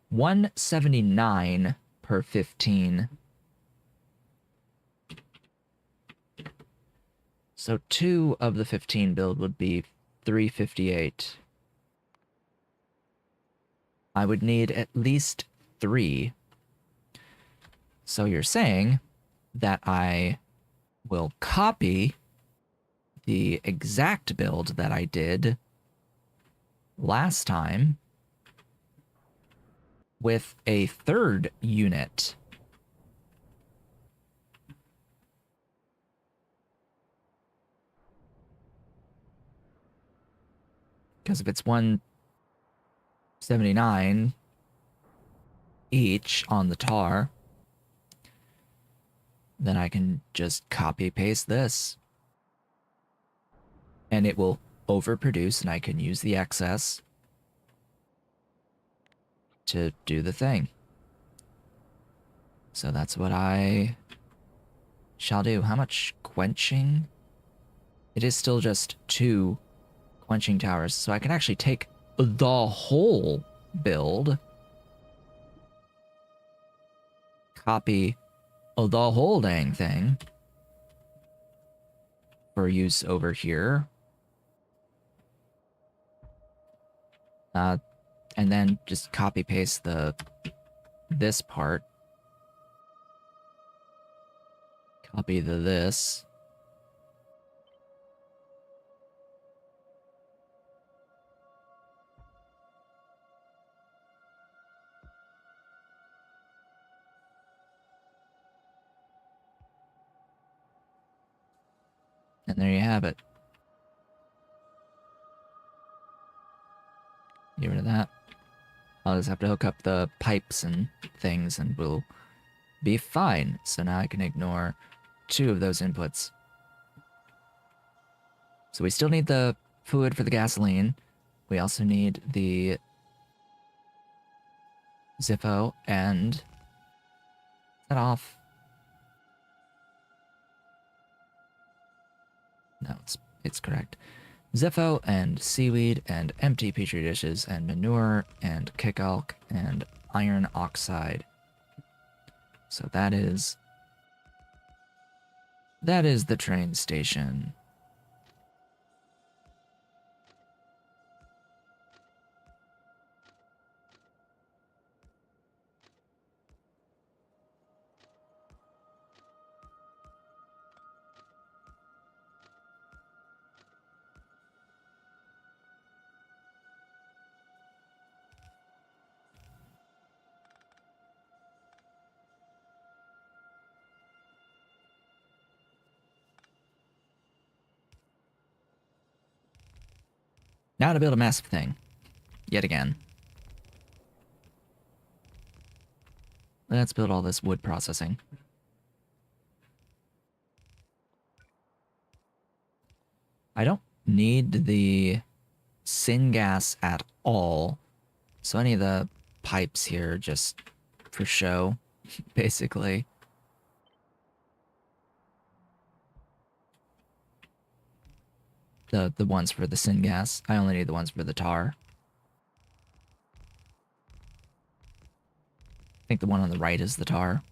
179 per 15. So 2 of the 15 build would be 358. I would need at least 3. So you're saying that I will copy the exact build that I did last time with a 3rd unit. Because if it's 179 each on the tar, then I can just copy paste this. And it will overproduce, and I can use the excess to do the thing. So that's what I shall do. How much quenching? It is still just 2 quenching towers, so I can actually take the whole build, copy the whole dang thing for use over here, and then just copy paste this part, copy this, and there you have it. Get rid of that. I'll just have to hook up the pipes and things and we'll be fine. So now I can ignore 2 of those inputs. So we still need the fluid for the gasoline. We also need the Zippo and... Is that off? No, it's correct. Zippo and seaweed and empty petri dishes and manure and kickalk and iron oxide. So that is the train station. Now to build a massive thing. Yet again. Let's build all this wood processing. I don't need the syngas at all. So any of the pipes here just for show, basically. The ones for the syngas. I only need the ones for the tar. I think the one on the right is the tar.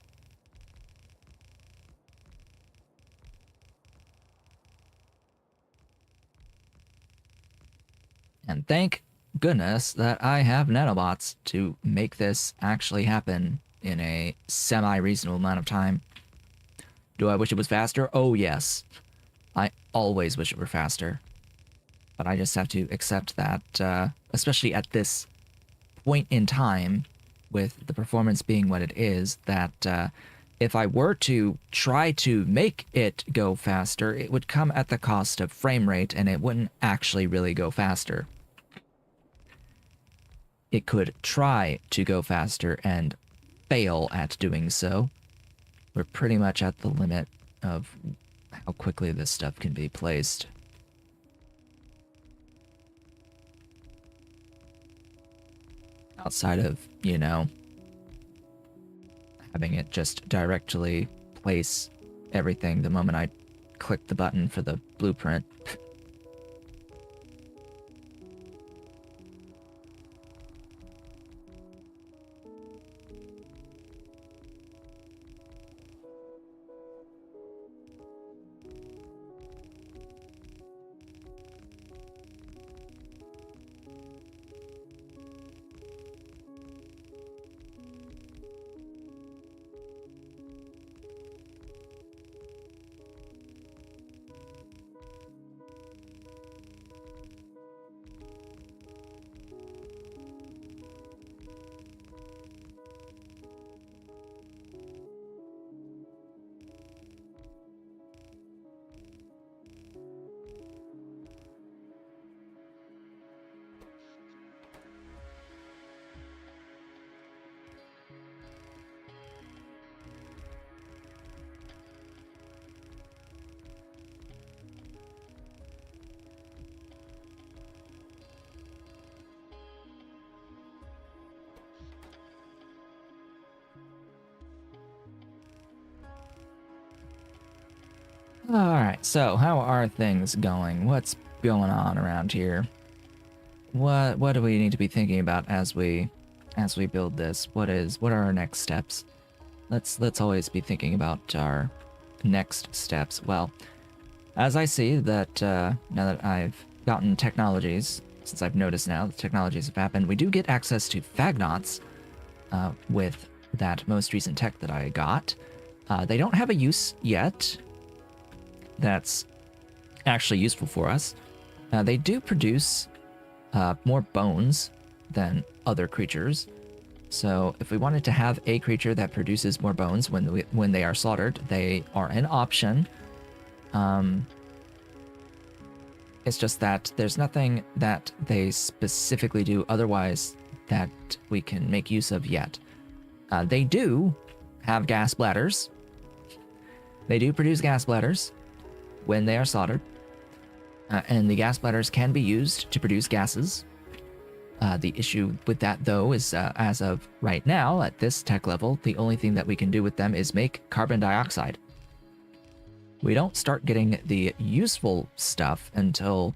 And thank goodness that I have nanobots to make this actually happen in a semi-reasonable amount of time. Do I wish it was faster? Oh, yes. I always wish it were faster. But I just have to accept that, especially at this point in time, with the performance being what it is, that if I were to try to make it go faster, it would come at the cost of frame rate, and it wouldn't actually really go faster. It could try to go faster and fail at doing so. We're pretty much at the limit of how quickly this stuff can be placed. Outside of, you know, having it just directly place everything the moment I click the button for the blueprint. Alright, so how are things going? What's going on around here? What do we need to be thinking about as we build this? What are our next steps? Let's always be thinking about our next steps. Well, as I see that now that I've gotten technologies, since I've noticed now the technologies have happened, we do get access to Fagnots with that most recent tech that I got. They don't have a use yet that's actually useful for us. They do produce more bones than other creatures. So if we wanted to have a creature that produces more bones when they are slaughtered, they are an option. It's just that there's nothing that they specifically do otherwise that we can make use of yet. They do have gas bladders. They do produce gas bladders when they are soldered. And the gas bladders can be used to produce gases. The issue with that, though, is as of right now, at this tech level, the only thing that we can do with them is make carbon dioxide. We don't start getting the useful stuff until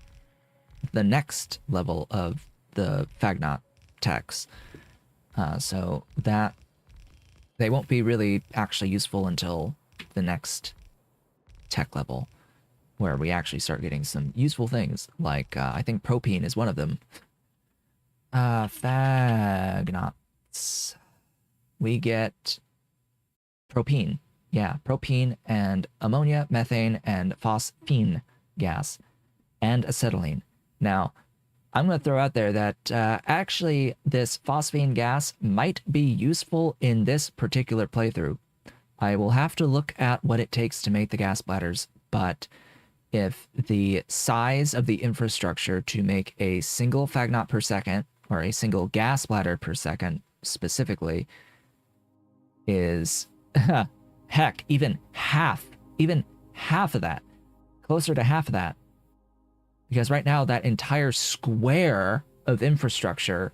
the next level of the Fagnot techs. So that they won't be really actually useful until the next tech level, where we actually start getting some useful things, like I think propene is one of them. Fagnots. We get propene. Yeah, propene and ammonia, methane, and phosphine gas, and acetylene. Now, I'm going to throw out there that actually this phosphine gas might be useful in this particular playthrough. I will have to look at what it takes to make the gas bladders, but if the size of the infrastructure to make a single Fagnot per second, or a single gas bladder per second specifically, is heck, even half of that, closer to half of that, because right now that entire square of infrastructure,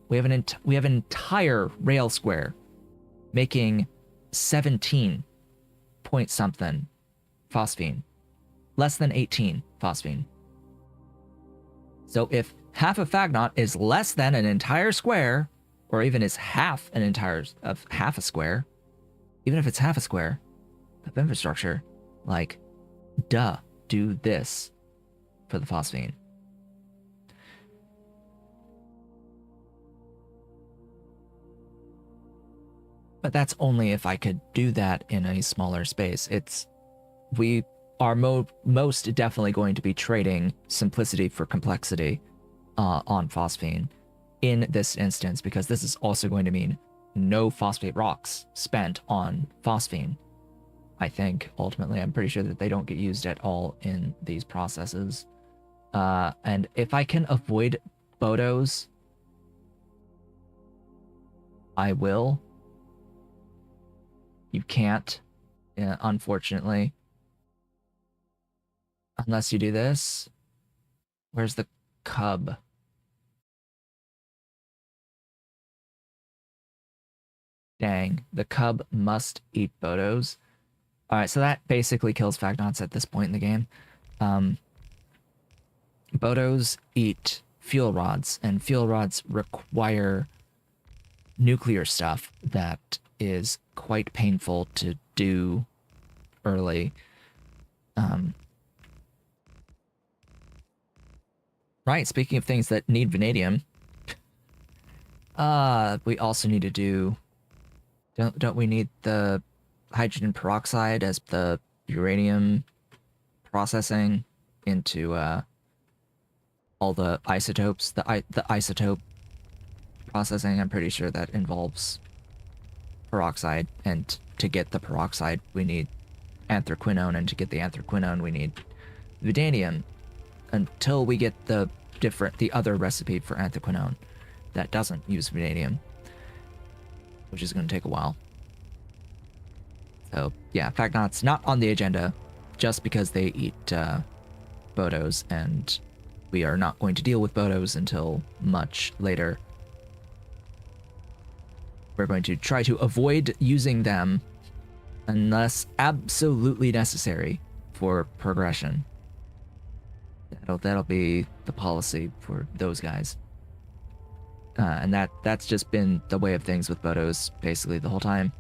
we have an entire rail square making 17 point something phosphine, less than 18 phosphine. So if half of Fagnot is less than an entire square, or even is half a square, even if it's half a square of infrastructure, like, duh, do this for the phosphine. But that's only if I could do that in a smaller space. We are most definitely going to be trading simplicity for complexity on phosphine in this instance, because this is also going to mean no phosphate rocks spent on phosphine. I think ultimately, I'm pretty sure that they don't get used at all in these processes. And if I can avoid Bodos, I will. You can't, unfortunately. Unless you do this. Where's the cub? Dang, the cub must eat Bodos. Alright, so that basically kills Fagnots at this point in the game. Bodos eat fuel rods, and fuel rods require nuclear stuff that is quite painful to do early. Right, speaking of things that need vanadium, we also need to do... Don't we need the hydrogen peroxide as the uranium processing into all the isotopes? The isotope processing, I'm pretty sure that involves peroxide, and to get the peroxide we need anthraquinone, and to get the anthraquinone we need vanadium, until we get the other recipe for anthraquinone that doesn't use vanadium, which is going to take a while. So yeah, Fagnot's not on the agenda just because they eat Bodos, and we are not going to deal with Bodos until much later. We're going to try to avoid using them unless absolutely necessary for progression. That'll be the policy for those guys. And that's just been the way of things with Bodos basically the whole time.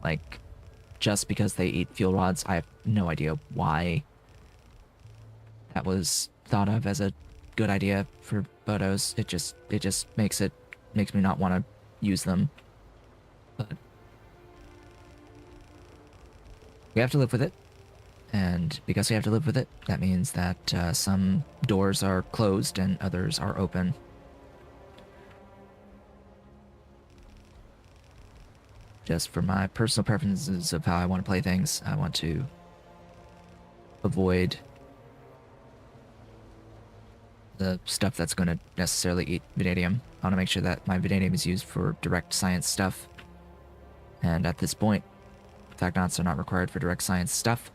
Like, just because they eat fuel rods, I have no idea why that was thought of as a good idea for Bodos. It just makes me not want to use them. But we have to live with it. And because we have to live with it, that means that some doors are closed and others are open. Just for my personal preferences of how I want to play things, I want to avoid the stuff that's going to necessarily eat vanadium. I want to make sure that my vanadium is used for direct science stuff. And at this point, Factoronauts are not required for direct science stuff.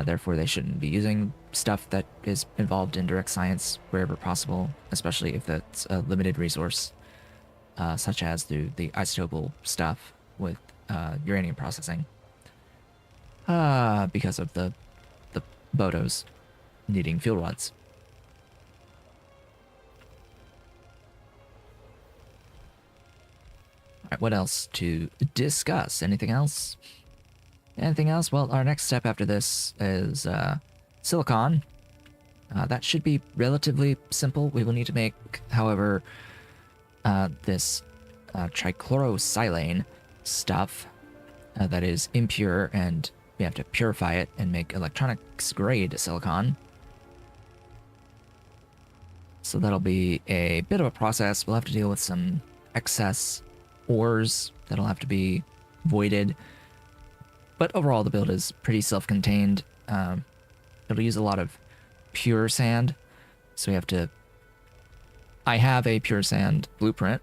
Therefore, they shouldn't be using stuff that is involved in direct science wherever possible, especially if that's a limited resource, such as the isotopal stuff with uranium processing. Because of the Bodos needing fuel rods. Alright, what else to discuss? Anything else? Anything else? Well, our next step after this is silicon. That should be relatively simple. We will need to make, however, this trichlorosilane stuff that is impure, and we have to purify it and make electronics grade silicon. So that'll be a bit of a process. We'll have to deal with some excess ores that'll have to be voided. But overall, the build is pretty self-contained. It'll use a lot of pure sand. So we have to... I have a pure sand blueprint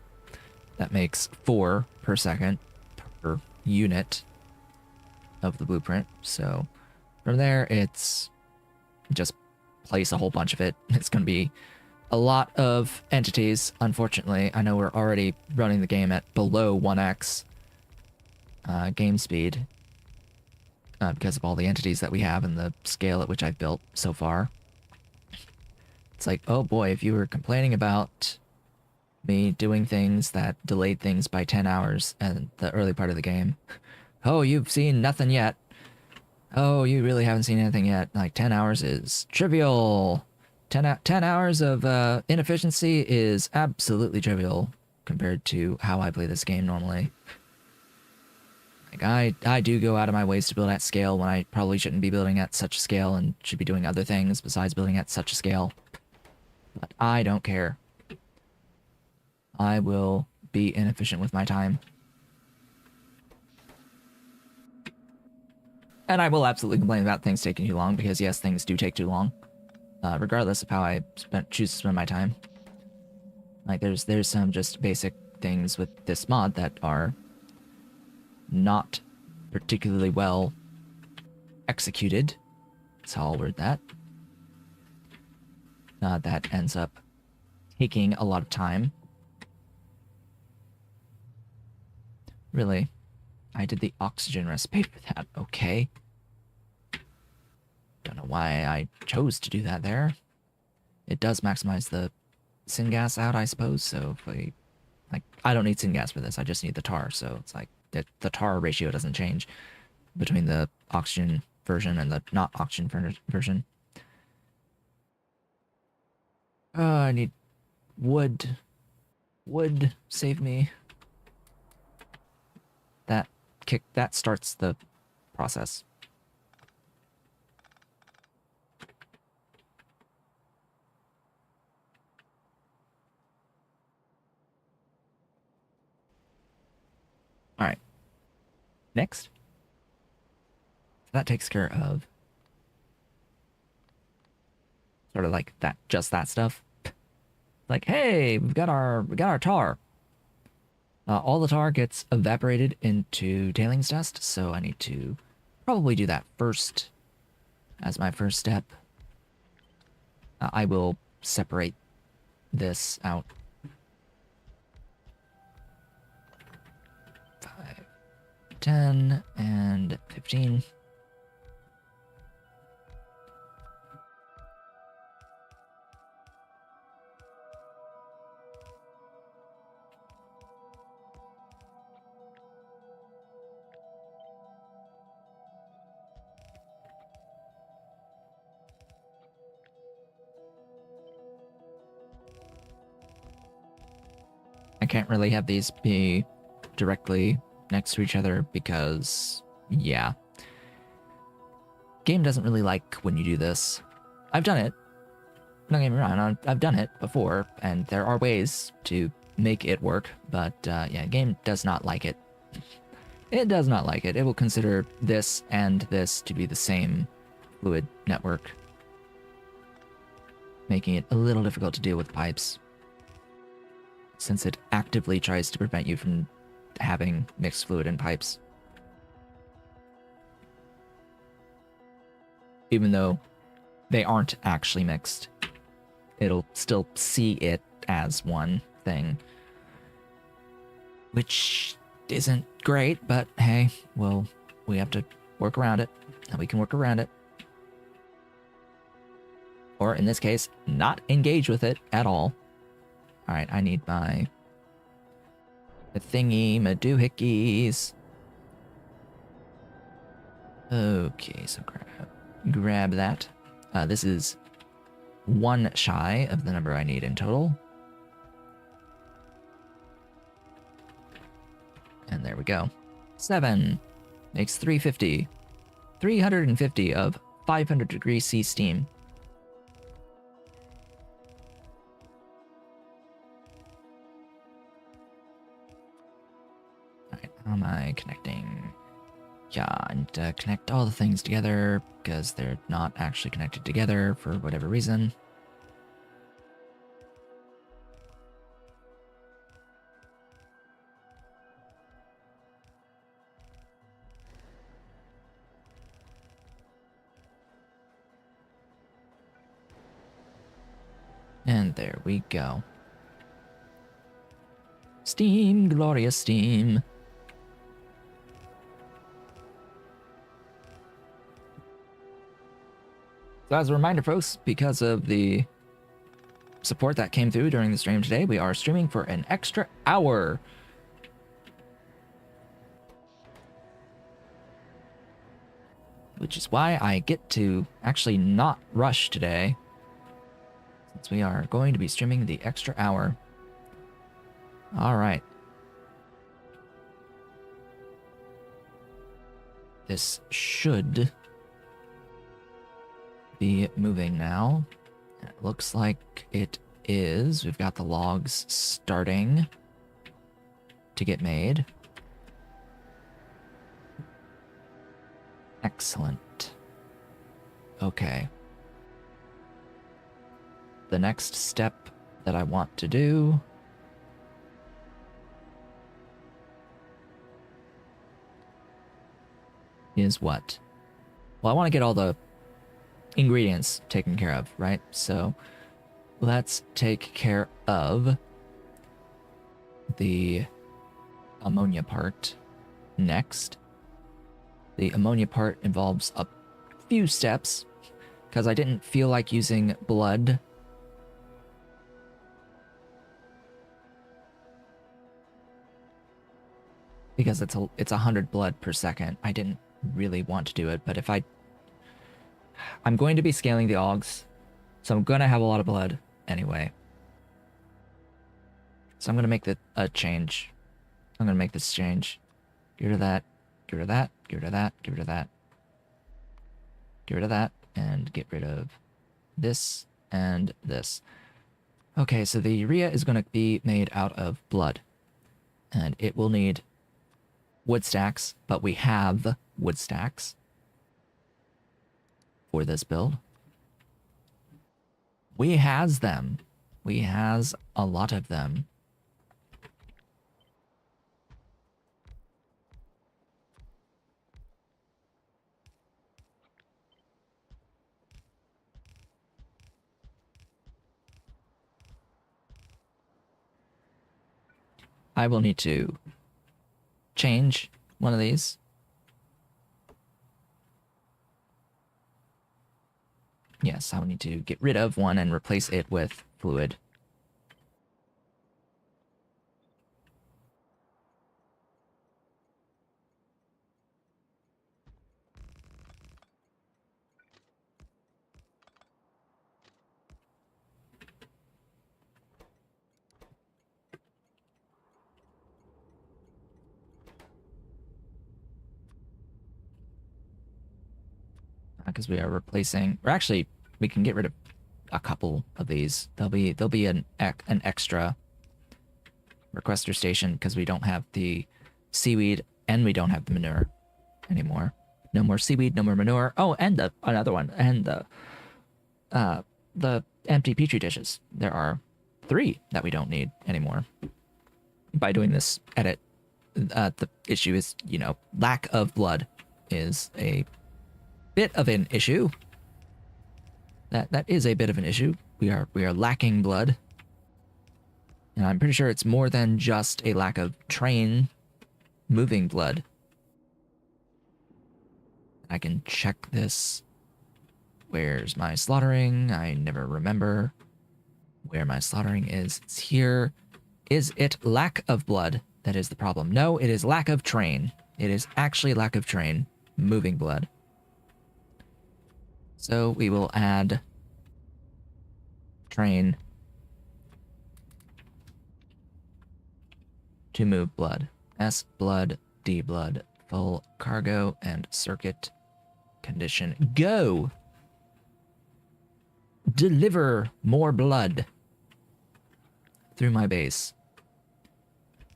that makes 4 per second per unit of the blueprint. So from there, it's just place a whole bunch of it. It's going to be a lot of entities, unfortunately. I know we're already running the game at below 1x game speed because of all the entities that we have and the scale at which I've built so far. It's like, oh boy, if you were complaining about me doing things that delayed things by 10 hours in the early part of the game, oh, you've seen nothing yet. Oh, you really haven't seen anything yet. Like, 10 hours is trivial. 10 hours of inefficiency is absolutely trivial compared to how I play this game normally. Like, I do go out of my ways to build at scale when I probably shouldn't be building at such a scale and should be doing other things besides building at such a scale. But I don't care. I will be inefficient with my time. And I will absolutely complain about things taking too long, because yes, things do take too long. Regardless of how I choose to spend my time. Like, there's some just basic things with this mod that are not particularly well executed. That's how I'll word that. That ends up taking a lot of time. Really? I did the oxygen recipe for that, okay. Don't know why I chose to do that there. It does maximize the syngas out, I suppose, so if we... Like, I don't need syngas for this, I just need the tar, so it's like, the tar ratio doesn't change between the oxygen version and the not oxygen version. I need wood. Wood, save me. That starts the process. All right. Next. That takes care of sort of like that, just that stuff. Like, hey, we got our tar. All the tar gets evaporated into tailings dust, so I need to probably do that first as my first step. I will separate this out. 5, 10, and 15. I can't really have these be directly next to each other because, yeah. Game doesn't really like when you do this. I've done it. Don't get me wrong, I've done it before, and there are ways to make it work, but yeah, game does not like it. It does not like it. It will consider this and this to be the same fluid network. making it a little difficult to deal with pipes, since it actively tries to prevent you from having mixed fluid in pipes. Even though they aren't actually mixed, it'll still see it as one thing, which isn't great, but hey, well, we have to work around it, and we can work around it. Or in this case, not engage with it at all. All right, I need my thingy, my doohickeys. Okay, so grab that. This is 1 shy of the number I need in total. And there we go. 7 makes 350. 350 of 500 degrees C steam. Alright, how am I connecting? Yeah, I need to connect all the things together because they're not actually connected together for whatever reason. And there we go. Steam, glorious steam. So as a reminder, folks, because of the support that came through during the stream today, we are streaming for an extra hour. Which is why I get to actually not rush today, since we are going to be streaming the extra hour. All right. This should be moving now. It looks like it is. We've got the logs starting to get made. Excellent. Okay. The next step that I want to do is what? Well, I want to get all the ingredients taken care of, right? So let's take care of the ammonia part next. The ammonia part involves a few steps because I didn't feel like using blood. Because it's 100 blood per second. I didn't really want to do it, but if I'm going to be scaling the augs, so I'm going to have a lot of blood anyway. So I'm going to make a change. I'm going to make this change. Get rid of that, get rid of that, get rid of that, get rid of that. Get rid of that, and get rid of this and this. Okay, so the urea is going to be made out of blood. And it will need wood stacks, but we have wood stacks for this build. We has them. We has a lot of them. I will need to change one of these. Yes, I will need to get rid of one and replace it with fluid. Because we are replacing, or actually, we can get rid of a couple of these. There'll be an extra requester station because we don't have the seaweed and we don't have the manure anymore. No more seaweed, no more manure. Oh, and another one, and the the empty petri dishes. There are 3 that we don't need anymore. By doing this edit, the issue is, you know, lack of blood is a bit of an issue. That is a bit of an issue. We are lacking blood. And I'm pretty sure it's more than just a lack of train moving blood. I can check this. Where's my slaughtering? I never remember where my slaughtering is. It's here. Is it lack of blood that is the problem? No, it is lack of train. It is actually lack of train moving blood. So we will add train to move blood. S blood, D blood, full cargo, and circuit condition. Go! Deliver more blood through my base.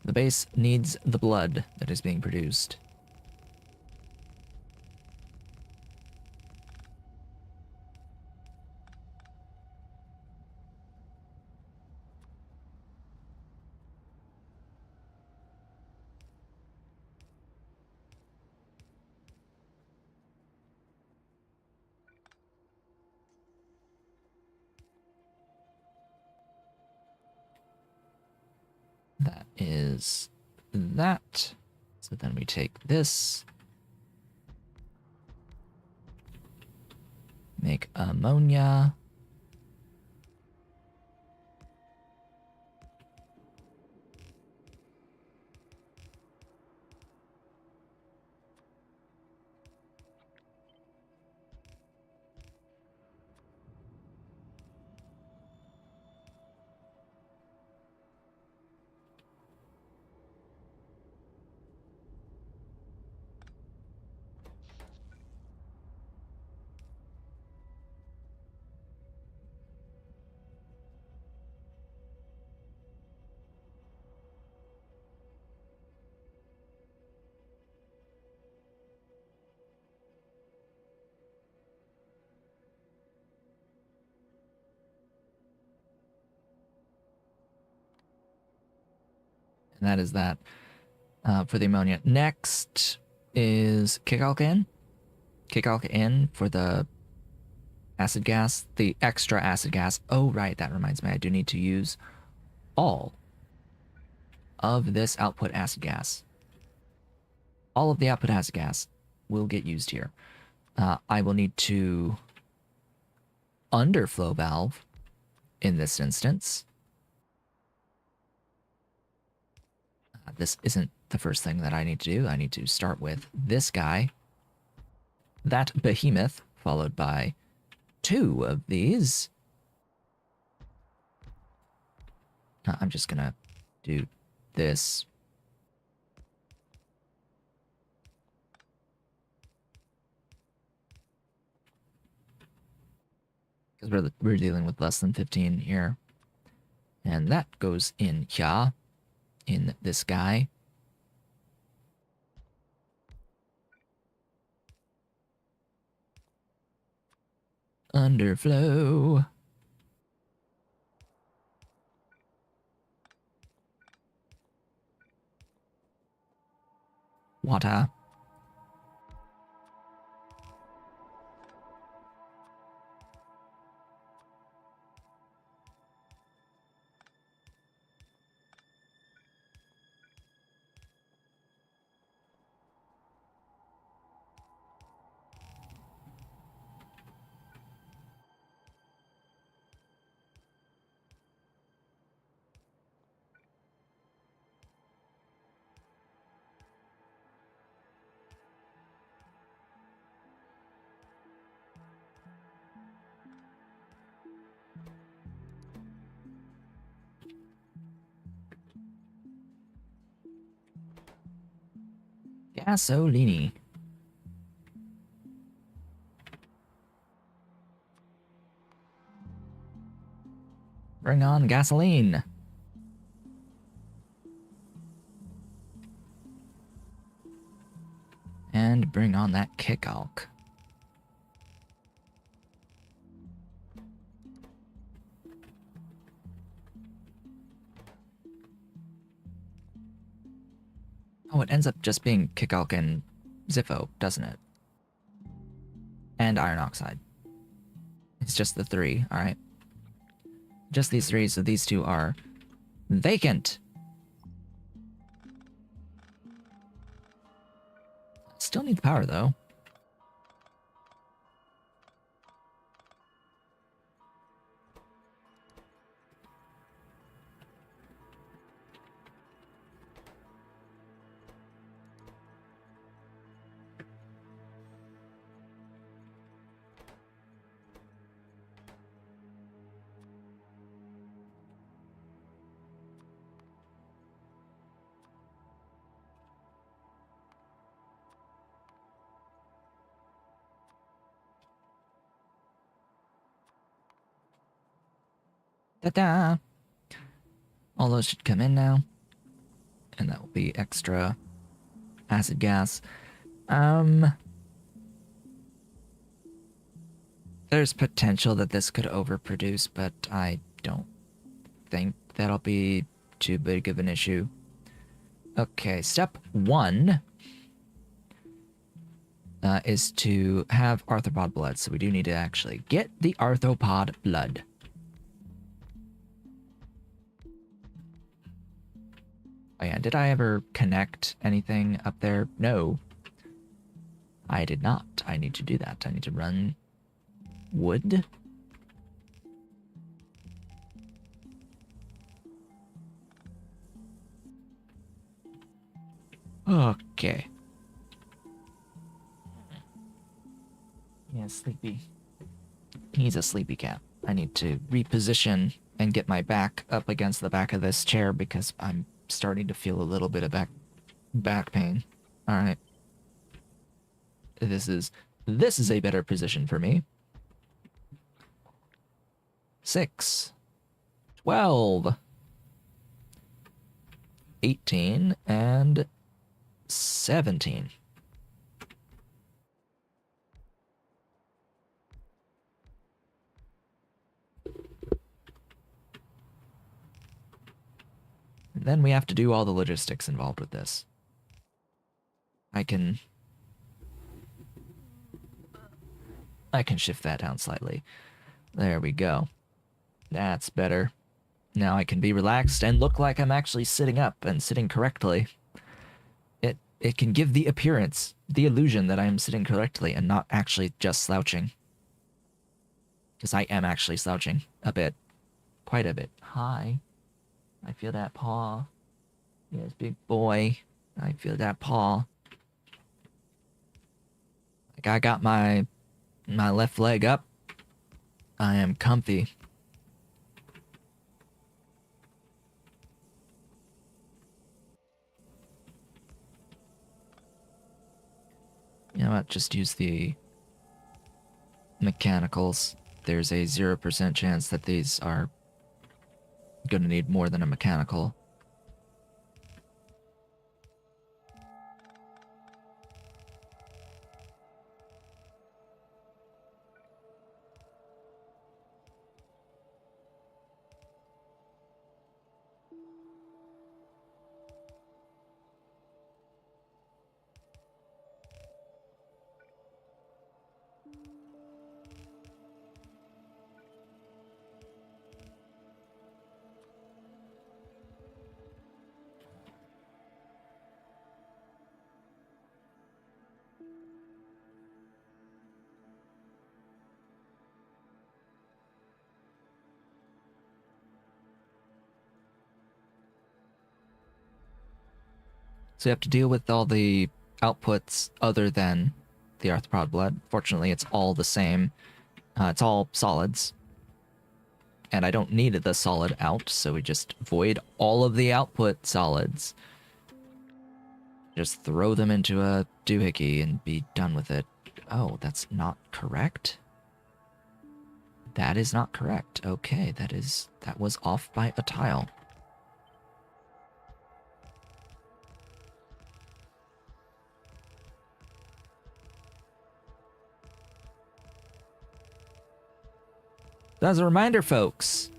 The base needs the blood that is being produced. That is that. So then we take this, make ammonia. And that is that for the ammonia. Next is Kickalk in. Kickalk in for the acid gas, the extra acid gas. Oh, right, that reminds me. I do need to use all of this output acid gas. All of the output acid gas will get used here. I will need to underflow valve in this instance. This isn't the first thing that I need to do. I need to start with this guy, that behemoth, followed by 2 of these. I'm just gonna do this. Because we're dealing with less than 15 here. And that goes in here, in this guy. Underflow. Water. Gasolini. Bring on gasoline. And bring on that Kickalk. it ends up just being Kickalk and Ziffo, doesn't it? And iron oxide. It's just the 3, alright. Just these 3, so these 2 are vacant. Still need power, though. Ta-da! All those should come in now. And that will be extra acid gas. There's potential that this could overproduce, but I don't think that'll be too big of an issue. Okay, step 1 is to have arthropod blood, so we do need to actually get the arthropod blood. Oh yeah, did I ever connect anything up there? No. I did not. I need to do that. I need to run wood. Okay. Yeah, sleepy. He's a sleepy cat. I need to reposition and get my back up against the back of this chair because I'm starting to feel a little bit of back pain. All right. This is a better position for me. 6, 12, 18, and 17. And then we have to do all the logistics involved with this. I can shift that down slightly. There we go. That's better. Now I can be relaxed and look like I'm actually sitting up and sitting correctly. It can give the appearance, the illusion that I am sitting correctly and not actually just slouching. Because I am actually slouching a bit. Quite a bit. Hi. I feel that paw. Yes, big boy. I feel that paw. Like I got my left leg up. I am comfy. You know what? Just use the mechanicals. There's a 0% chance that these are going to need more than a mechanical. So you have to deal with all the outputs other than the arthropod blood. Fortunately, it's all the same. It's all solids. And I don't need the solid out, so we just void all of the output solids. Just throw them into a doohickey and be done with it. Oh, that's not correct? That is not correct. Okay, that was off by a tile. As a reminder, folks,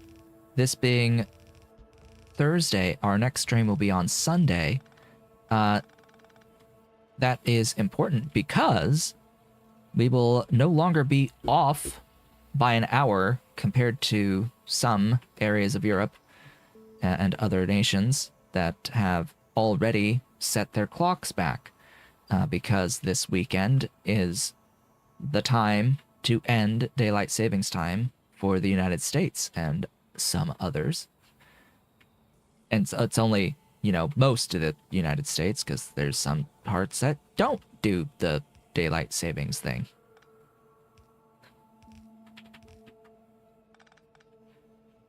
this being Thursday, our next stream will be on Sunday. that is important because we will no longer be off by an hour compared to some areas of Europe and other nations that have already set their clocks back, because this weekend is the time to end daylight savings time for the United States and some others. And so it's only, most of the United States, because there's some parts that don't do the daylight savings thing.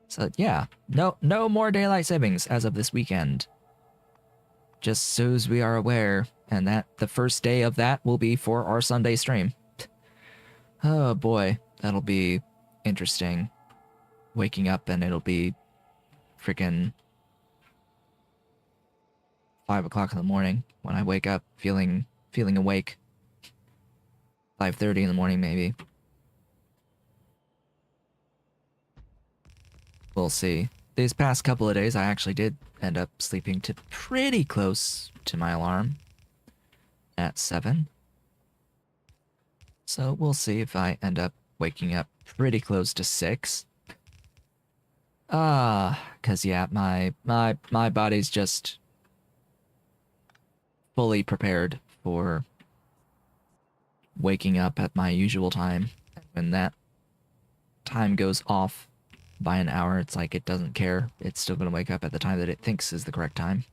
So yeah, no more daylight savings as of this weekend. Just so as we are aware, and that the first day of that will be for our Sunday stream. Oh boy, that'll be interesting. Waking up and it'll be freaking 5 o'clock in the morning when I wake up feeling awake. 5:30 in the morning maybe. We'll see. These past couple of days I actually did end up sleeping to pretty close to my alarm at 7. So we'll see if I end up waking up pretty close to 6. Cause yeah, my body's just fully prepared for waking up at my usual time. When that time goes off by an hour, it's like it doesn't care. It's still gonna wake up at the time that it thinks is the correct time.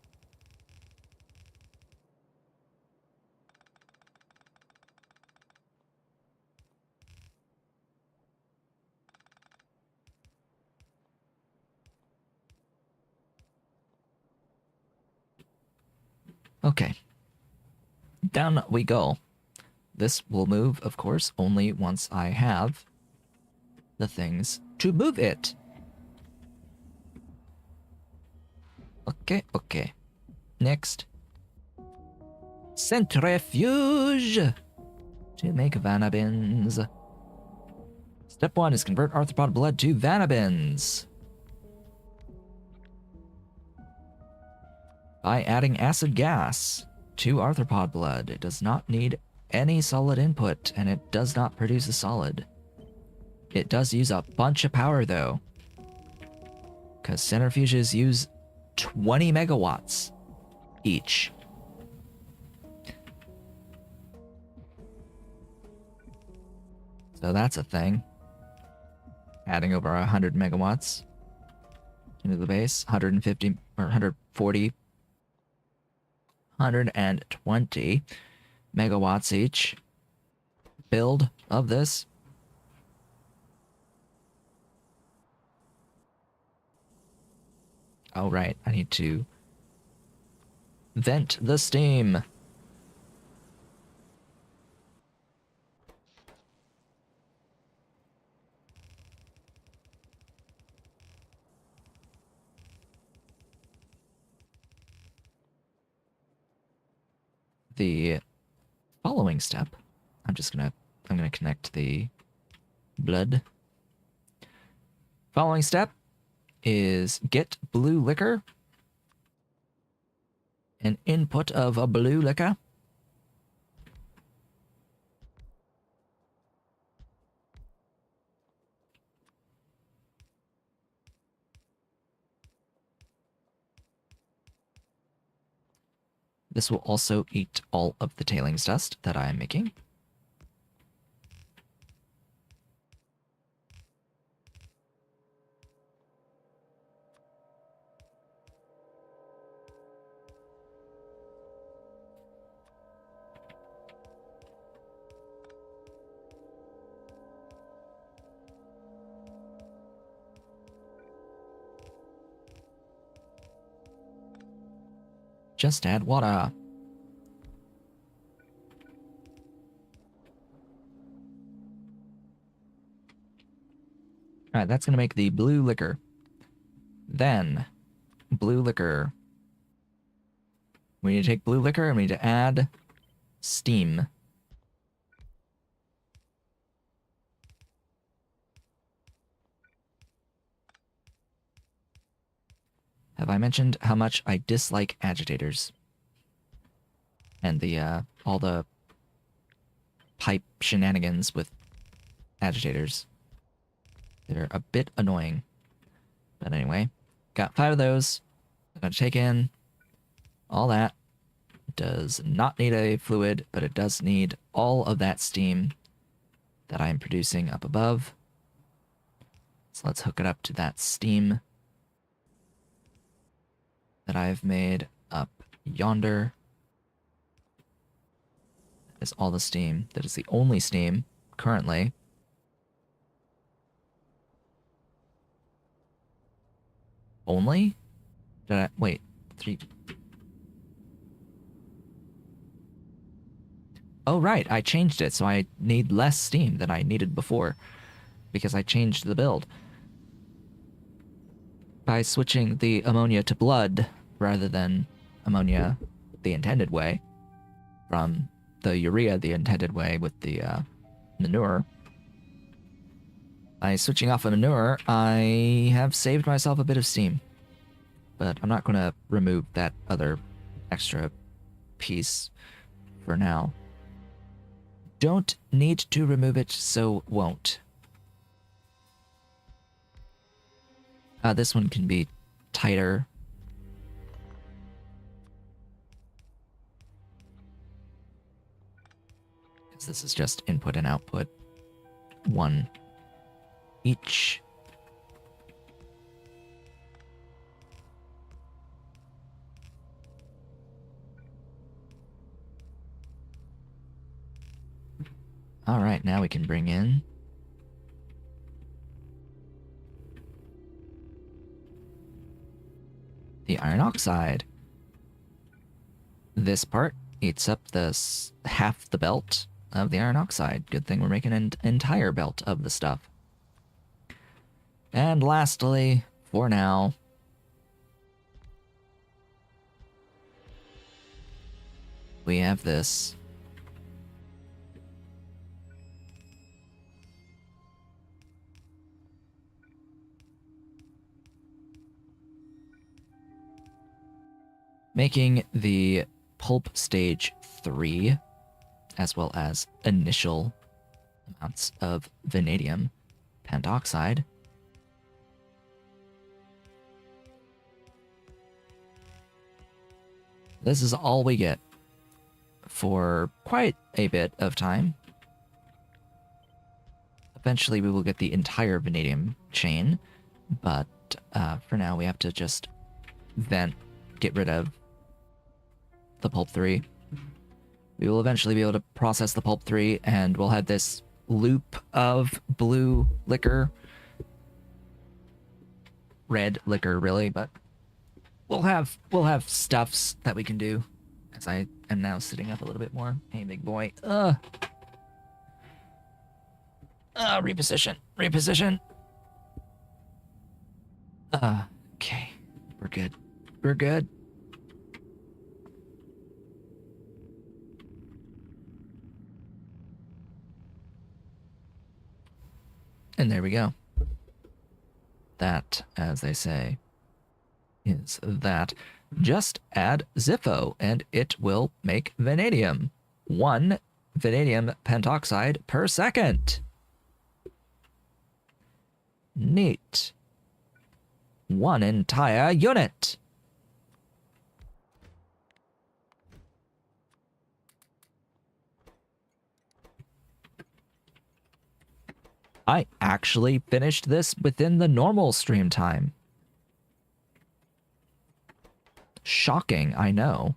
Okay. Down we go. This will move, of course, only once I have the things to move it. Okay. Next. Centrifuge to make Vanabins. Step 1 is convert arthropod blood to Vanabins by adding acid gas to arthropod blood. It does not need any solid input, and it does not produce a solid. It does use a bunch of power, though, because centrifuges use 20 megawatts each. So that's a thing. Adding over 100 megawatts into the base, 150 or 140, 120 megawatts each build of this. Oh, right, I need to vent the steam. The following step, I'm gonna connect the blood. Following step is get blue liquor. An input of a blue liquor. This will also eat all of the tailings dust that I am making. Just add water. Alright, that's going to make the blue liquor. Then, blue liquor. We need to take blue liquor and we need to add steam. Have I mentioned how much I dislike agitators? and the all the pipe shenanigans with agitators. They're a bit annoying. But anyway, got 5 of those. I'm going to take in all that. Does not need a fluid, but it does need all of that steam that I'm producing up above. So let's hook it up to that steam that I've made up yonder. That is all the steam. That is the only steam currently. Only? Did I wait? 3. Oh, right. I changed it, so I need less steam than I needed before because I changed the build. By switching the ammonia to blood rather than ammonia the intended way, from the urea the intended way with the manure. By switching off of manure, I have saved myself a bit of steam. But I'm not going to remove that other extra piece for now. Don't need to remove it, so won't. This one can be tighter. Because this is just input and output. 1 each. All right, now we can bring in the iron oxide. This part eats up half the belt of the iron oxide. Good thing we're making an entire belt of the stuff. And lastly, for now, we have this. Making the pulp stage 3, as well as initial amounts of vanadium pentoxide. This is all we get for quite a bit of time. Eventually we will get the entire vanadium chain, but for now we have to just get rid of the pulp 3. We will eventually be able to process the pulp 3, and we'll have this loop of blue liquor. Red liquor, really, but we'll have stuffs that we can do. As I am now sitting up a little bit more. Hey, big boy. Reposition. Okay. We're good. And there we go. That, as they say, is that. Just add Zippo and it will make vanadium. 1 vanadium pentoxide per second. Neat. 1 entire unit. I actually finished this within the normal stream time. Shocking, I know.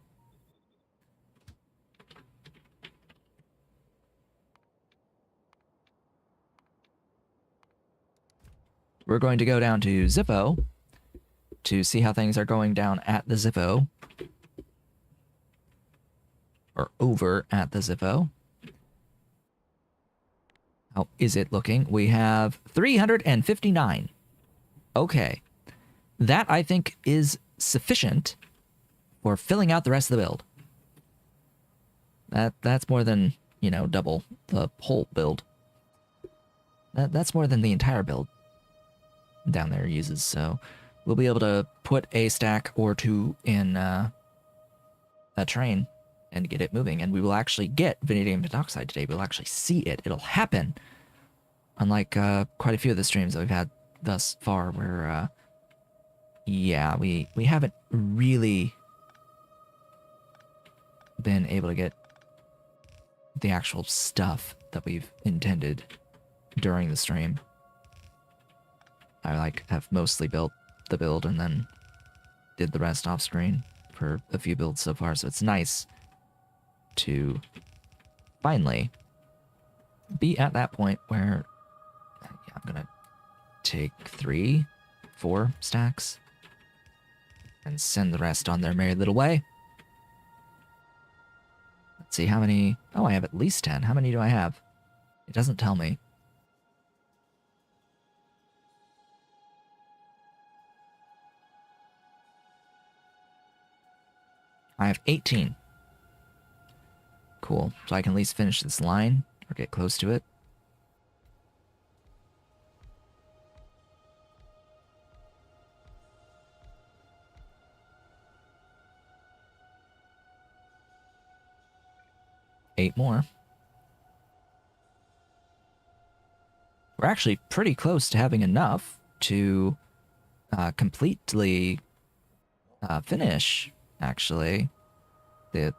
We're going to go down to Zippo to see how things are going down at the Zippo. Or over at the Zippo. How is it looking? We have 359. Okay. That, I think, is sufficient for filling out the rest of the build. That's more than, double the whole build. That's more than the entire build down there uses, so we'll be able to put a stack or 2 in a train and get it moving. And we will actually get vanadium pentoxide today. We'll actually see it. It'll happen. Unlike quite a few of the streams that we've had thus far where, yeah, we haven't really been able to get the actual stuff that we've intended during the stream. I have mostly built the build and then did the rest off screen for a few builds so far, so it's nice to finally be at that point where I'm gonna take 3, 4 stacks and send the rest on their merry little way. Let's see how many. Oh, I have at least 10. How many do I have? It doesn't tell me. I have 18. Cool. So I can at least finish this line or get close to it. Eight more. We're actually pretty close to having enough to completely finish, actually, the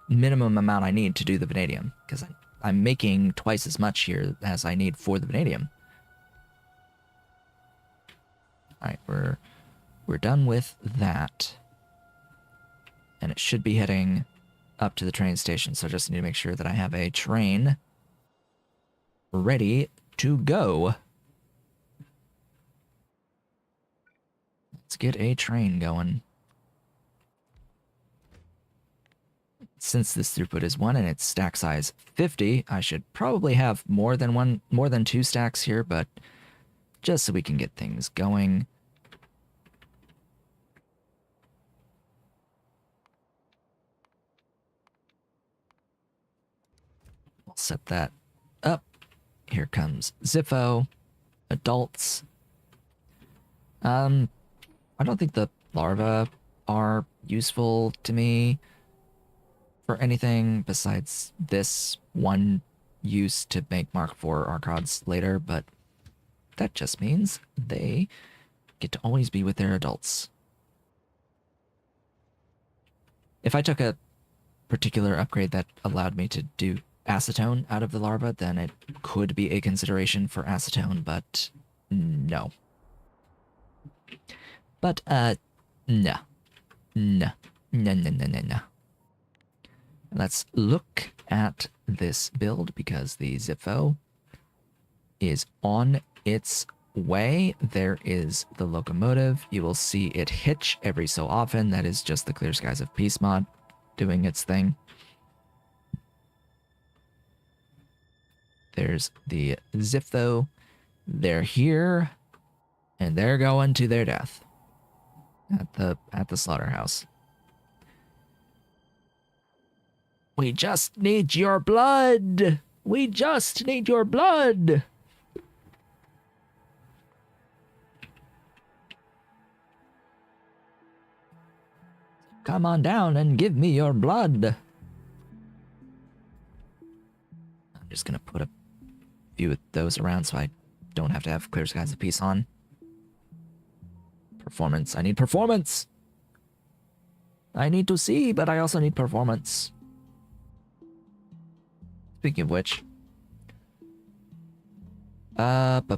minimum amount I need to do the vanadium, because I'm making twice as much here as I need for the vanadium. All right, we're done with that, and it should be heading up to the train station. So I just need to make sure that I have a train ready to go. Let's get a train going. Since this throughput is 1 and its stack size 50, I should probably have more than 2 stacks here, but just so we can get things going. We'll set that up. Here comes Ziffo. Adults. I don't think the larvae are useful to me for anything besides this one use to make Mark IV Archods later, but that just means they get to always be with their adults. If I took a particular upgrade that allowed me to do acetone out of the larva, then it could be a consideration for acetone, but no. But, no. No. No, no, no, no, no. Let's look at this build, because the Ziffo is on its way. There is the locomotive. You will see it hitch every so often. That is just the Clear Skies of Peace mod doing its thing. There's the Ziffo. They're here, and they're going to their death at the slaughterhouse. We just need your blood. We just need your blood. Come on down and give me your blood. I'm just gonna put a few of those around so I don't have to have Clear Skies of Peace on. Performance. I need performance. I need to see, but I also need performance. Speaking of which, that's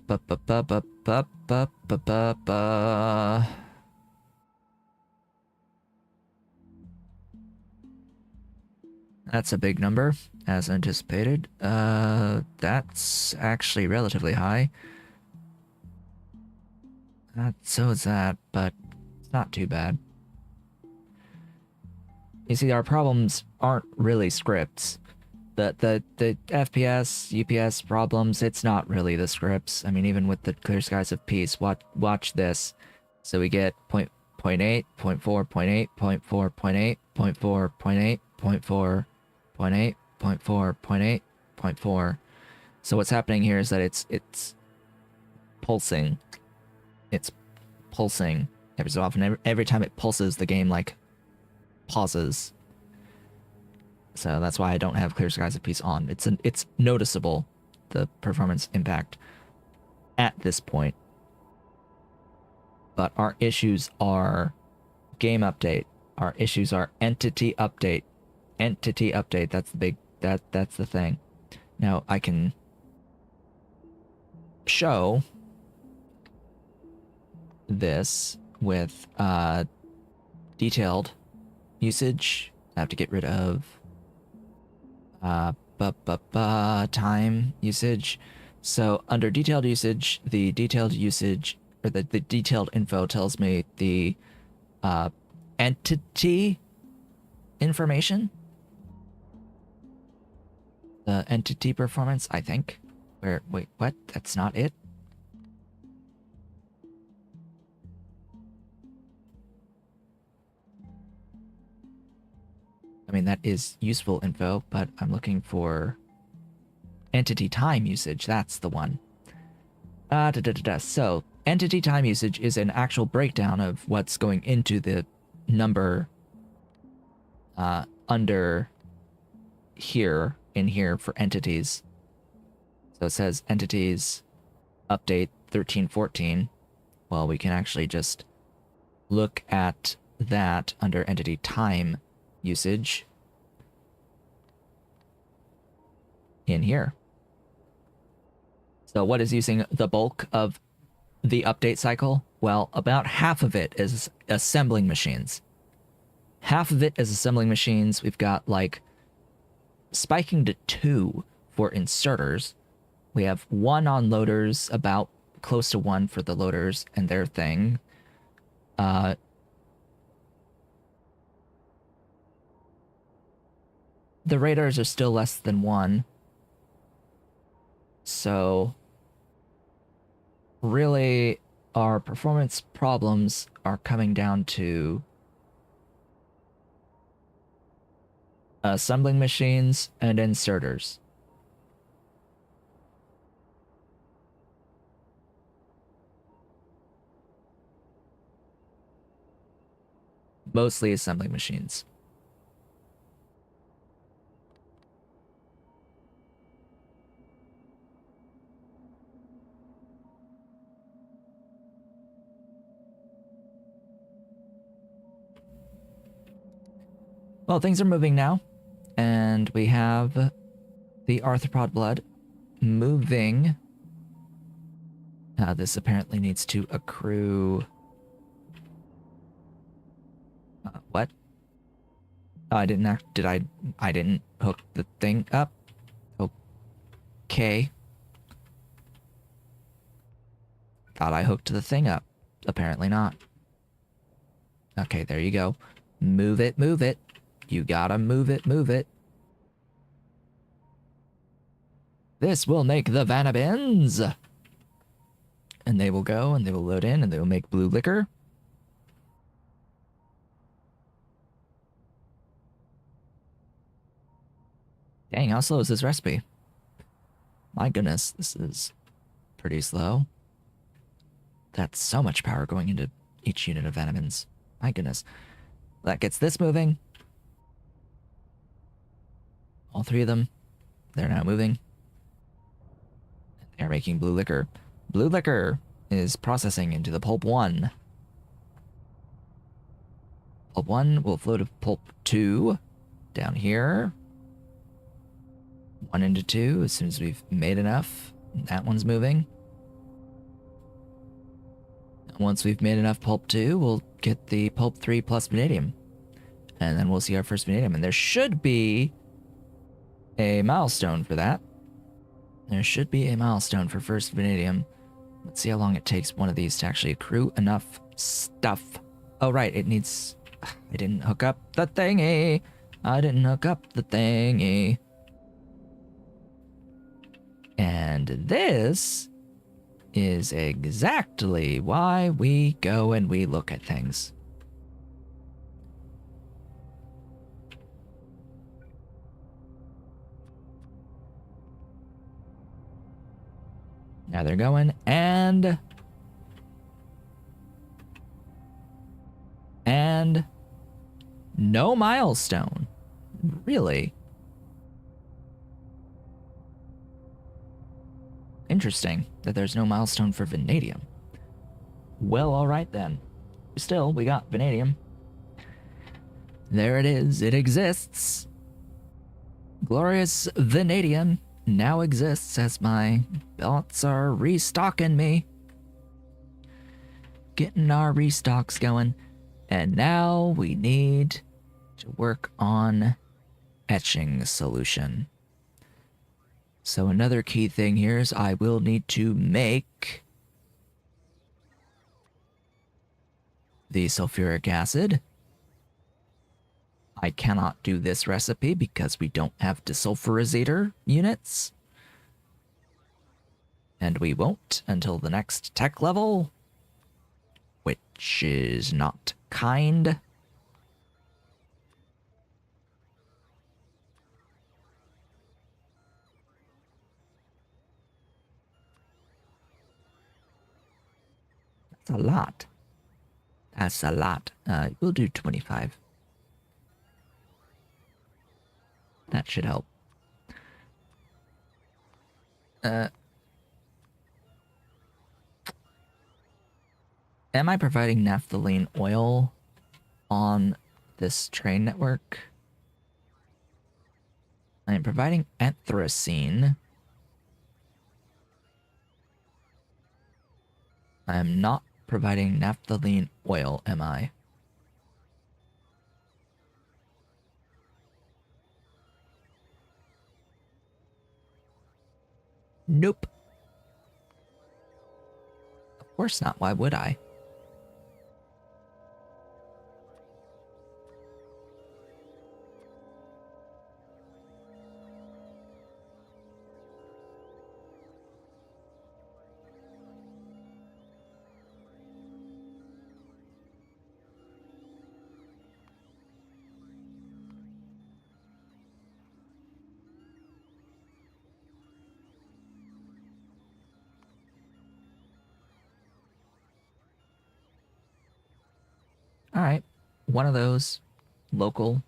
a big number, as anticipated. That's actually relatively high. So is that, but it's not too bad. You see, our problems aren't really scripts. The FPS, UPS problems, it's not really the scripts. I mean, even with the Clear Skies of Peace, watch this. So we get 0.8, 0.4, 0.8, 0.4, 0.8, 0.4, 0.8, 0.4, 0.8, 0.4, 0.8, 0.4. So what's happening here is that it's pulsing. It's pulsing every so often. Every time it pulses, the game, like, pauses. So that's why I don't have Clear Skies of Peace on. It's noticeable, the performance impact at this point. But our issues are game update. Our issues are entity update. Entity update, that's the big, that's the thing. Now I can show this with detailed usage. I have to get rid of time usage. So under detailed usage, the detailed usage, or the detailed info tells me the entity information. The entity performance, I think. Wait, what? That's not it? I mean, that is useful info, but I'm looking for entity time usage. That's the one. So, entity time usage is an actual breakdown of what's going into the number under here, in here for entities. So it says entities update 1314. Well, we can actually just look at that under entity time usage in here. So what is using the bulk of the update cycle? Well, about half of it is assembling machines. Half of it is assembling machines. We've got like spiking to 2 for inserters. We have 1 on loaders, about close to 1 for the loaders and their thing. The radars are still less than 1. So really, our performance problems are coming down to assembling machines and inserters. Mostly assembling machines. Well, things are moving now, and we have the arthropod blood moving. This apparently needs to accrue. What? Oh, I didn't I didn't hook the thing up. Okay. Thought I hooked the thing up. Apparently not. Okay, there you go. Move it, move it. You gotta move it, move it. This will make the Vanadiums. And they will go, and they will load in, and they will make blue liquor. Dang, how slow is this recipe? My goodness, this is pretty slow. That's so much power going into each unit of Vanadiums. My goodness. That gets this moving. All 3 of them, they're now moving. They're making blue liquor. Blue liquor is processing into the pulp 1. Pulp 1 will flow to pulp 2 down here. 1 into 2 as soon as we've made enough. That one's moving. Once we've made enough pulp 2, we'll get the pulp 3 plus vanadium. And then we'll see our first vanadium. And there should be a milestone for that. There should be a milestone for first vanadium. Let's see how long it takes one of these to actually accrue enough stuff. Oh, right, it needs... I didn't hook up the thingy. I didn't hook up the thingy. And this is exactly why we go and we look at things. Now they're going, and no milestone. Really? Interesting that there's no milestone for vanadium. Well, alright then. Still, we got vanadium. There it is. It exists. Glorious vanadium now exists as my belts are restocking me. Getting our restocks going. And now we need to work on etching solution. So another key thing here is I will need to make the sulfuric acid. I cannot do this recipe because we don't have desulfurizator units. And we won't until the next tech level, which is not kind. That's a lot. That's a lot. We'll do 25. That should help. Am I providing naphthalene oil on this train network? I am providing anthracene. I am not providing naphthalene oil, am I? Nope. Of course not. Why would I? All right, one of those local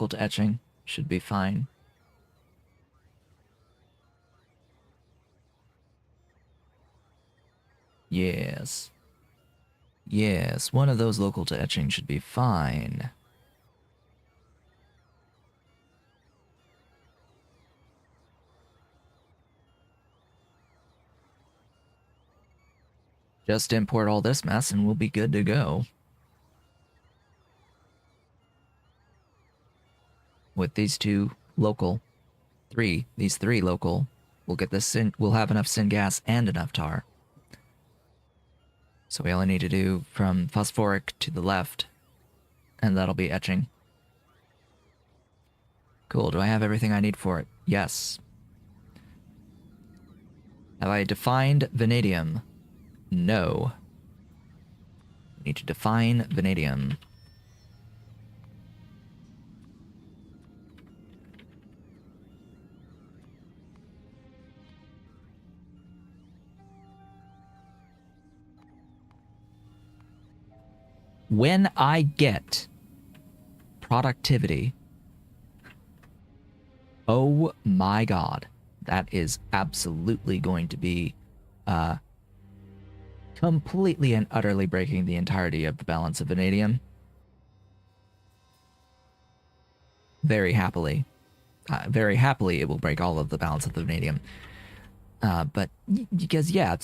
to etching should be fine. Yes. Yes, one of those local to etching should be fine. Just import all this mess and we'll be good to go. With these two local, these three local, we'll get this in, we'll have enough syngas and enough tar. So we only need to do from phosphoric to the left, and that'll be etching. Cool, do I have everything I need for it? Yes. Have I defined vanadium? No. Need to define vanadium. When I get productivity, oh my god, that is absolutely going to be completely and utterly breaking the entirety of the balance of vanadium. Very happily. Very happily it will break all of the balance of the vanadium. But because, yeah,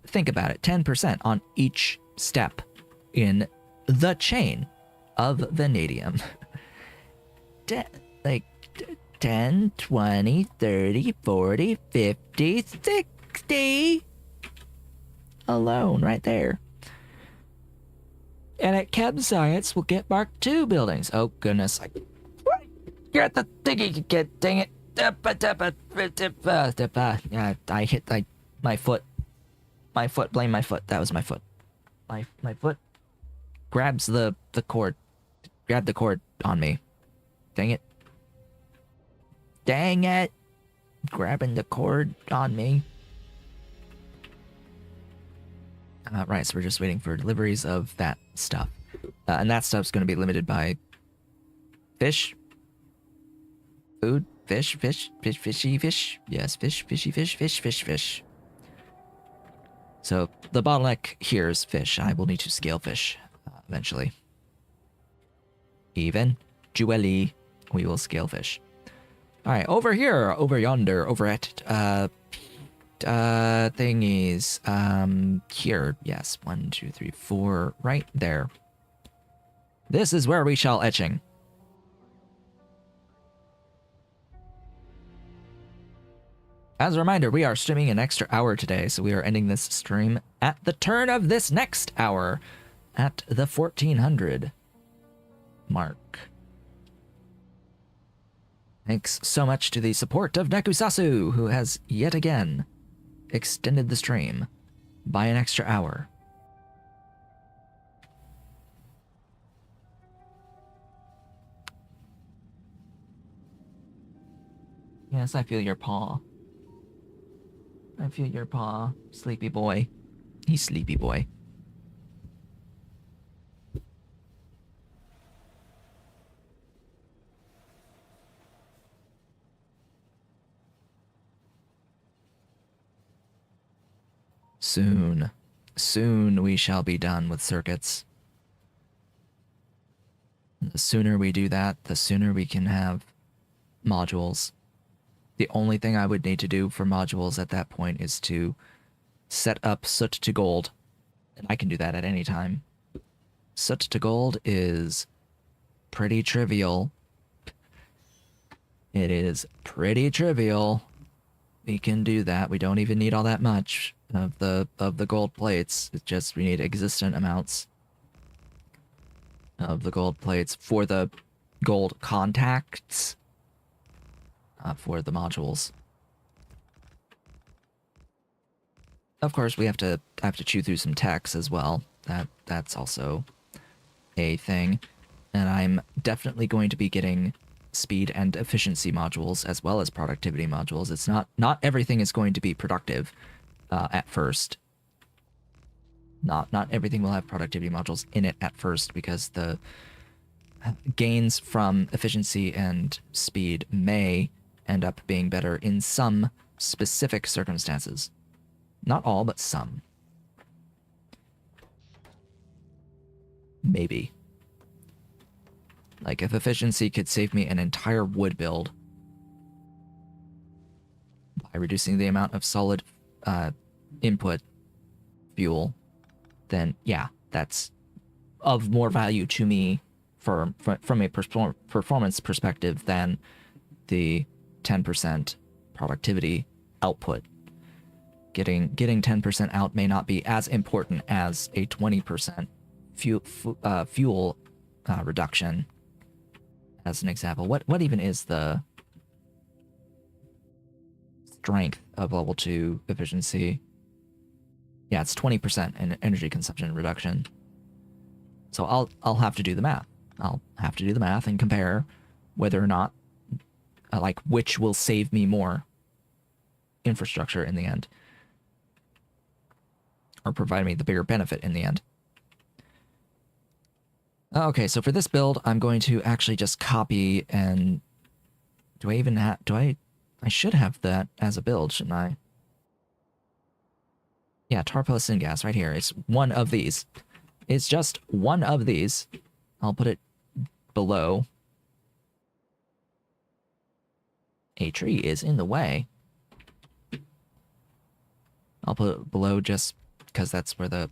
think about it. 10% on each step in the chain of vanadium. Like 10, 20, 30, 40, 50, 60 alone right there. And at Chem Science, we'll get Mark II buildings. Oh, goodness. You're at the thingy, kid. Dang it. Yeah, I hit my foot. My foot. Blame my foot. That was my foot. My foot grabs the cord. Grab the cord on me. Dang it. Dang it. Grabbing the cord on me. Right, so we're just waiting for deliveries of that stuff. And that stuff's going to be limited by fish, food, Fish, fish, fish, fishy, fish. Yes, fish, fishy, fish, fish, fish, fish. So the bottleneck here is fish. I will need to scale fish eventually. Eventually, we will scale fish. All right, over here, over yonder, over at thingies. Here, yes, 1, 2, 3, 4, right there. This is where we shall etching. As a reminder, we are streaming an extra hour today, so we are ending this stream at the turn of this next hour at the 1400 mark. Thanks so much to the support of Nekusasu, who has yet again extended the stream by an extra hour. Yes, I feel your paw. I feel your paw, sleepy boy. He's sleepy boy. Soon, soon we shall be done with circuits. The sooner we do that, the sooner we can have modules. The only thing I would need to do for modules at that point is to set up soot to gold. And I can do that at any time. Soot to gold is pretty trivial. It is pretty trivial. We can do that. We don't even need all that much of the gold plates. It's just we need existent amounts of the gold plates for the gold contacts. For the modules. Of course, we have to chew through some text as well. That's also a thing. And I'm definitely going to be getting speed and efficiency modules as well as productivity modules. It's not everything is going to be productive at first. Not everything will have productivity modules in it at first because the gains from efficiency and speed may end up being better in some specific circumstances. Not all, but some. Maybe. Like if efficiency could save me an entire wood build by reducing the amount of solid input fuel, then yeah, that's of more value to me from a performance perspective than the 10% productivity output. Getting 10% out may not be as important as a 20% fuel reduction. As an example, what even is the strength of level 2 efficiency? Yeah, it's 20% in energy consumption reduction. So I'll have to do the math. I'll have to do the math and compare whether or not like which will save me more infrastructure in the end, or provide me the bigger benefit in the end. Okay, so for this build, I'm going to actually just copy and do I even have, I should have that as a build, shouldn't I? Yeah, tar pellet syngas right here. It's one of these. It's just one of these. I'll put it below. A tree is in the way. I'll put it below just because that's where the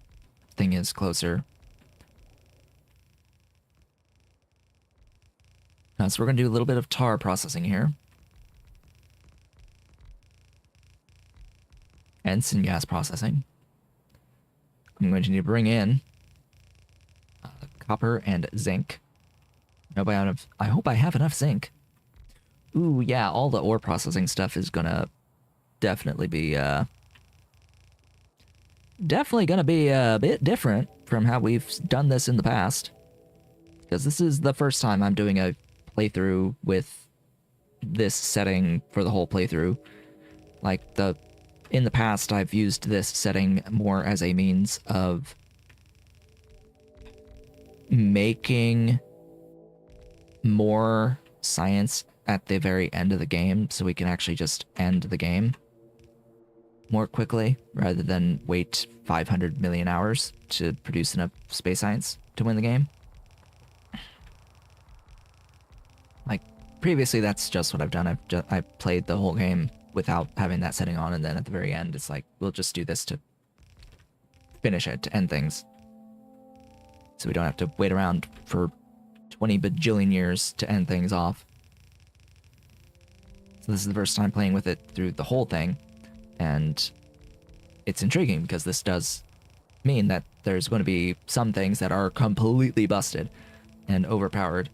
thing is closer. So we're going to do a little bit of tar processing here. And syngas processing. I'm going to need to bring in copper and zinc. I hope I have enough zinc. Ooh, yeah, all the ore processing stuff is gonna definitely be a bit different from how we've done this in the past. Because this is the first time I'm doing a playthrough with this setting for the whole playthrough. Like, in the past, I've used this setting more as a means of making more science at the very end of the game so we can actually just end the game more quickly rather than wait 500 million hours to produce enough space science to win the game. Like, previously that's just what I've done. I've played the whole game without having that setting on, and then at the very end it's like, we'll just do this to finish it, to end things. So we don't have to wait around for 20 bajillion years to end things off. So this is the first time playing with it through the whole thing, and it's intriguing because this does mean that there's going to be some things that are completely busted and overpowered.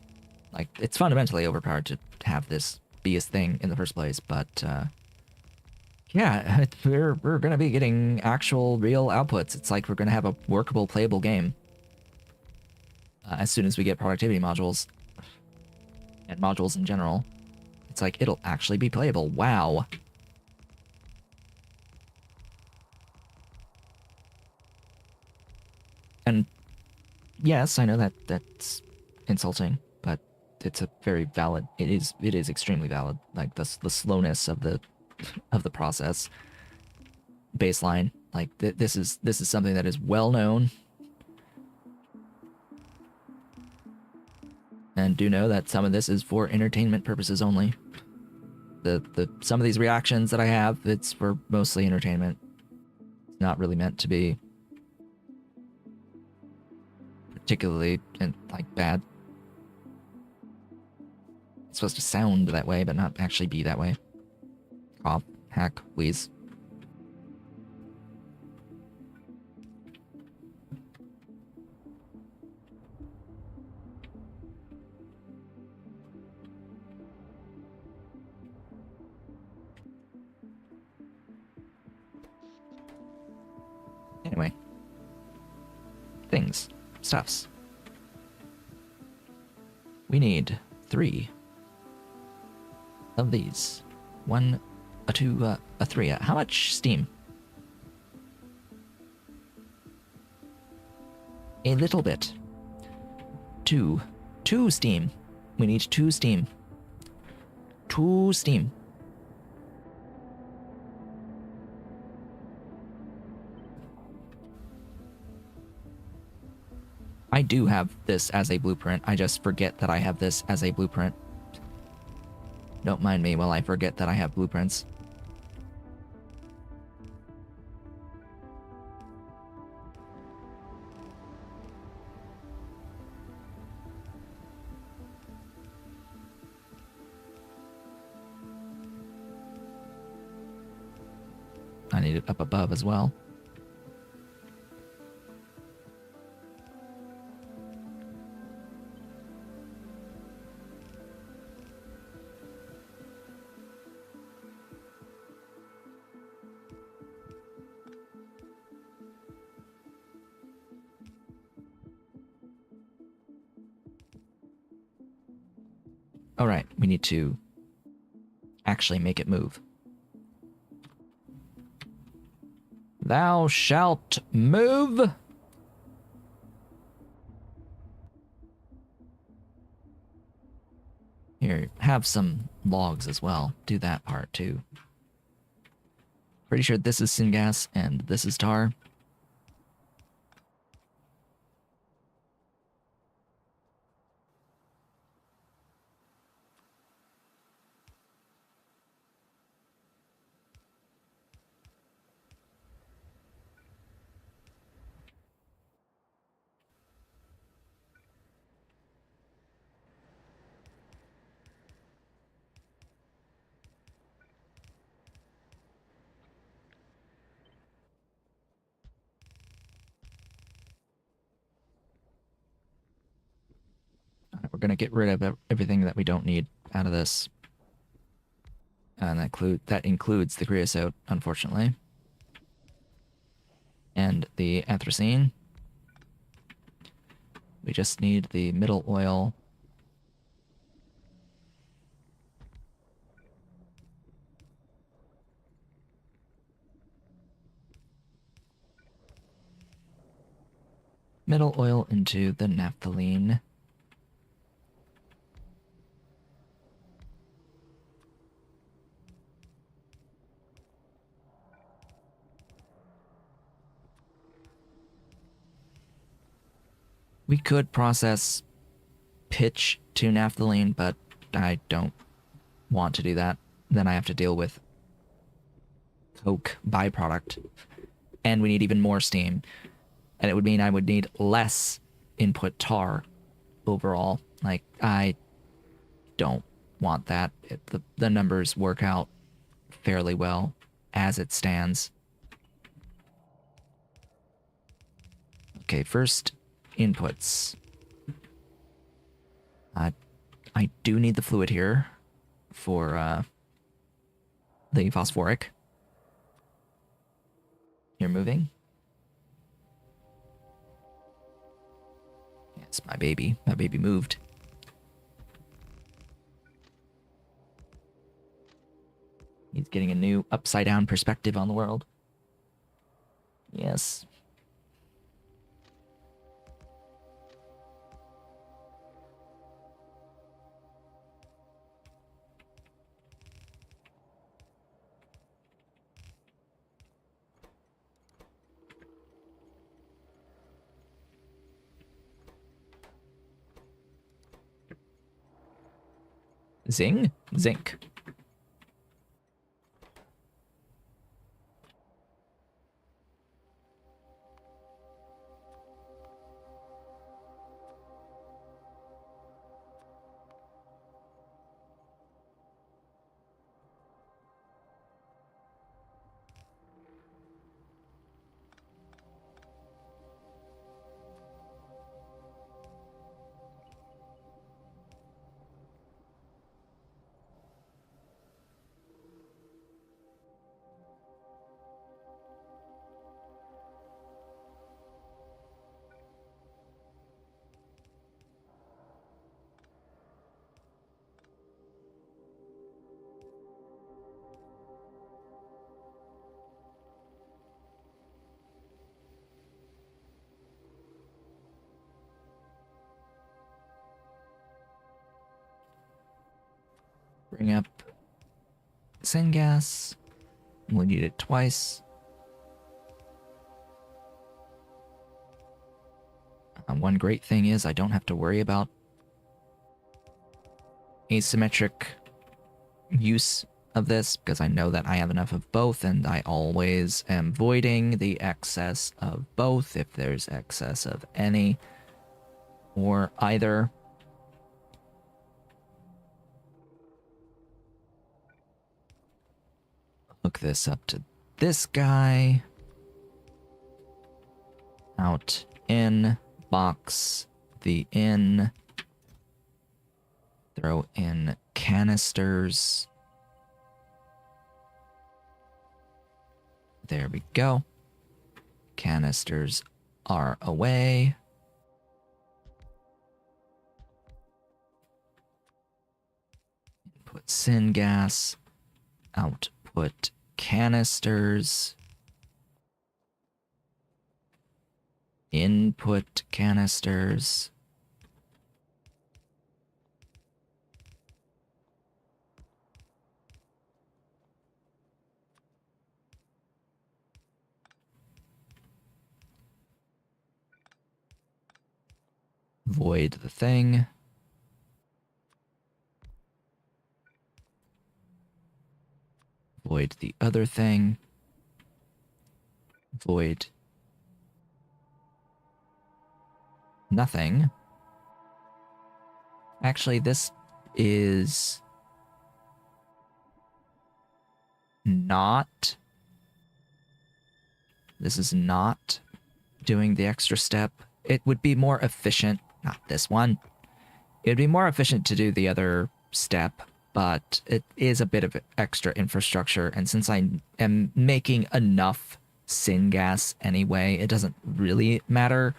Like, it's fundamentally overpowered to have this be a thing in the first place, but yeah, we're going to be getting actual real outputs. It's like we're going to have a workable, playable game as soon as we get productivity modules and modules in general. It's like, it'll actually be playable. Wow. And yes, I know that that's insulting, but it's a very valid. It is extremely valid. Like the slowness of the process baseline. Like this is something that is well known, and do know that some of this is for entertainment purposes only. Some of these reactions that I have, it's for mostly entertainment. It's not really meant to be particularly like bad. It's supposed to sound that way, but not actually be that way. Cough, hack, wheeze. Anyway. Things. Stuffs. We need 3 of these. 1, a 2, a 3. How much steam? A little bit. 2. 2 steam. We need 2 steam. 2 steam. I do have this as a blueprint. I just forget that I have this as a blueprint. Don't mind me while I forget that I have blueprints. I need it up above as well. Alright, we need to actually make it move. Thou shalt move. Here, have some logs as well. Do that part too. Pretty sure this is syngas and this is tar. We're going to get rid of everything that we don't need out of this. And that includes the creosote, unfortunately. And the anthracene. We just need the middle oil. Middle oil into the naphthalene. We could process pitch to naphthalene, but I don't want to do that. Then I have to deal with coke byproduct. And we need even more steam. And it would mean I would need less input tar overall. Like, I don't want that. The numbers work out fairly well as it stands. Okay, first inputs. I do need the fluid here for the phosphoric. You're moving? Yes, my baby. My baby moved. He's getting a new upside-down perspective on the world. Yes. Zing? Zinc. Bring up syngas. We'll need it twice. One great thing is I don't have to worry about asymmetric use of this because I know that I have enough of both, and I always am voiding the excess of both if there's excess of any or either. Hook this up to this guy. Out, in, box the in. Throw in canisters. There we go. Canisters are away. Input syngas. Output canisters. Input canisters. Void the thing. Void the other thing. Void nothing. Actually, this is not. This is not doing the extra step. It would be more efficient, not this one. It would be more efficient to do the other step, but it is a bit of extra infrastructure. And since I am making enough syngas anyway, it doesn't really matter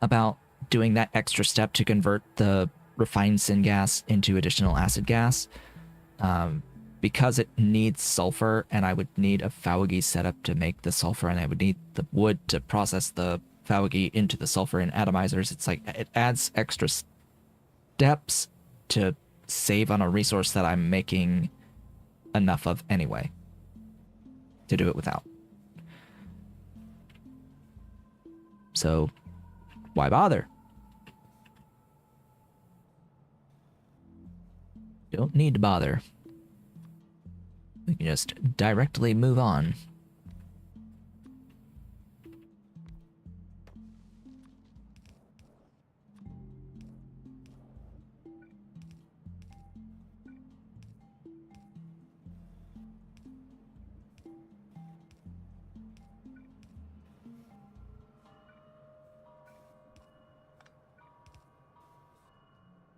about doing that extra step to convert the refined syngas into additional acid gas. Because it needs sulfur, and I would need a Faugi setup to make the sulfur, and I would need the wood to process the Faugi into the sulfur in atomizers. It's like it adds extra steps to save on a resource that I'm making enough of anyway to do it without. So Why bother? Don't need to bother. We can just directly move on.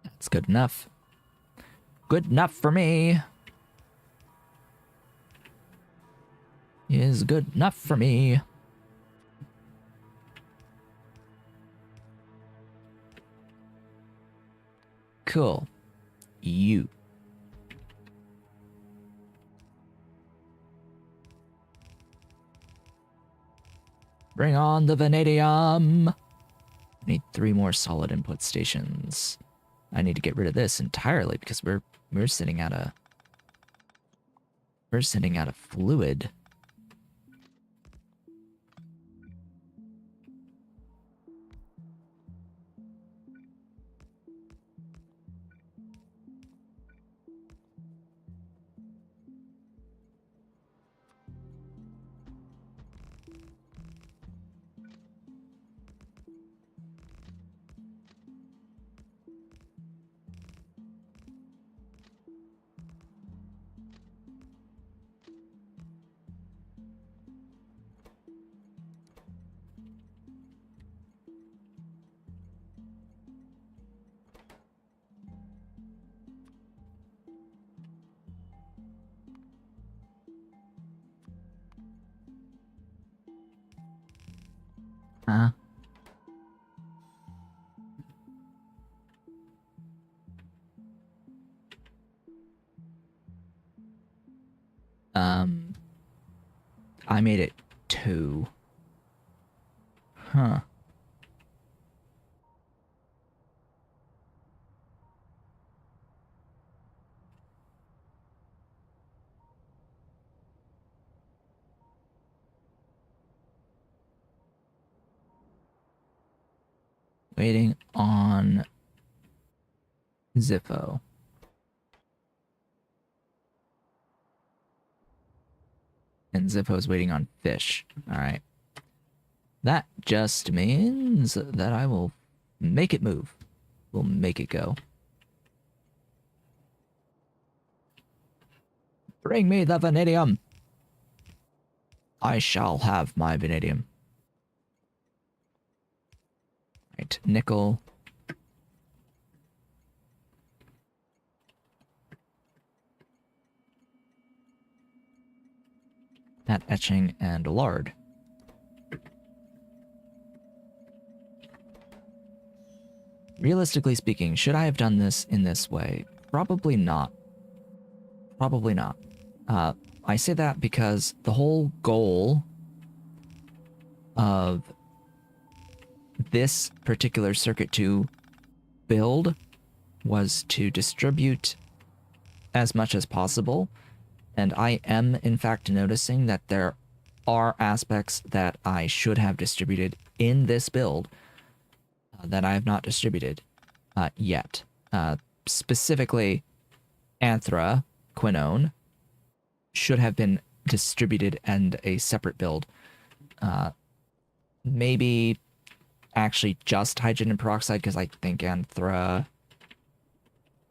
That's good enough. Good enough for me. Is good enough for me. Cool. You. Bring on the vanadium. I need 3 more solid input stations. I need to get rid of this entirely because we're sitting at a fluid. Huh? I made it 2. Huh. Waiting on Zippo. And Zippo's waiting on fish. Alright. That just means that I will make it move. We'll make it go. Bring me the vanadium. I shall have my vanadium. Right, nickel. That etching and lard. Realistically speaking, should I have done this in this way? Probably not. Probably not. I say that because the whole goal of this particular Circuit 2 build was to distribute as much as possible, and I am in fact noticing that there are aspects that I should have distributed in this build that I have not distributed yet. Specifically, quinone should have been distributed and a separate build. Maybe actually just hydrogen peroxide, because I think anthra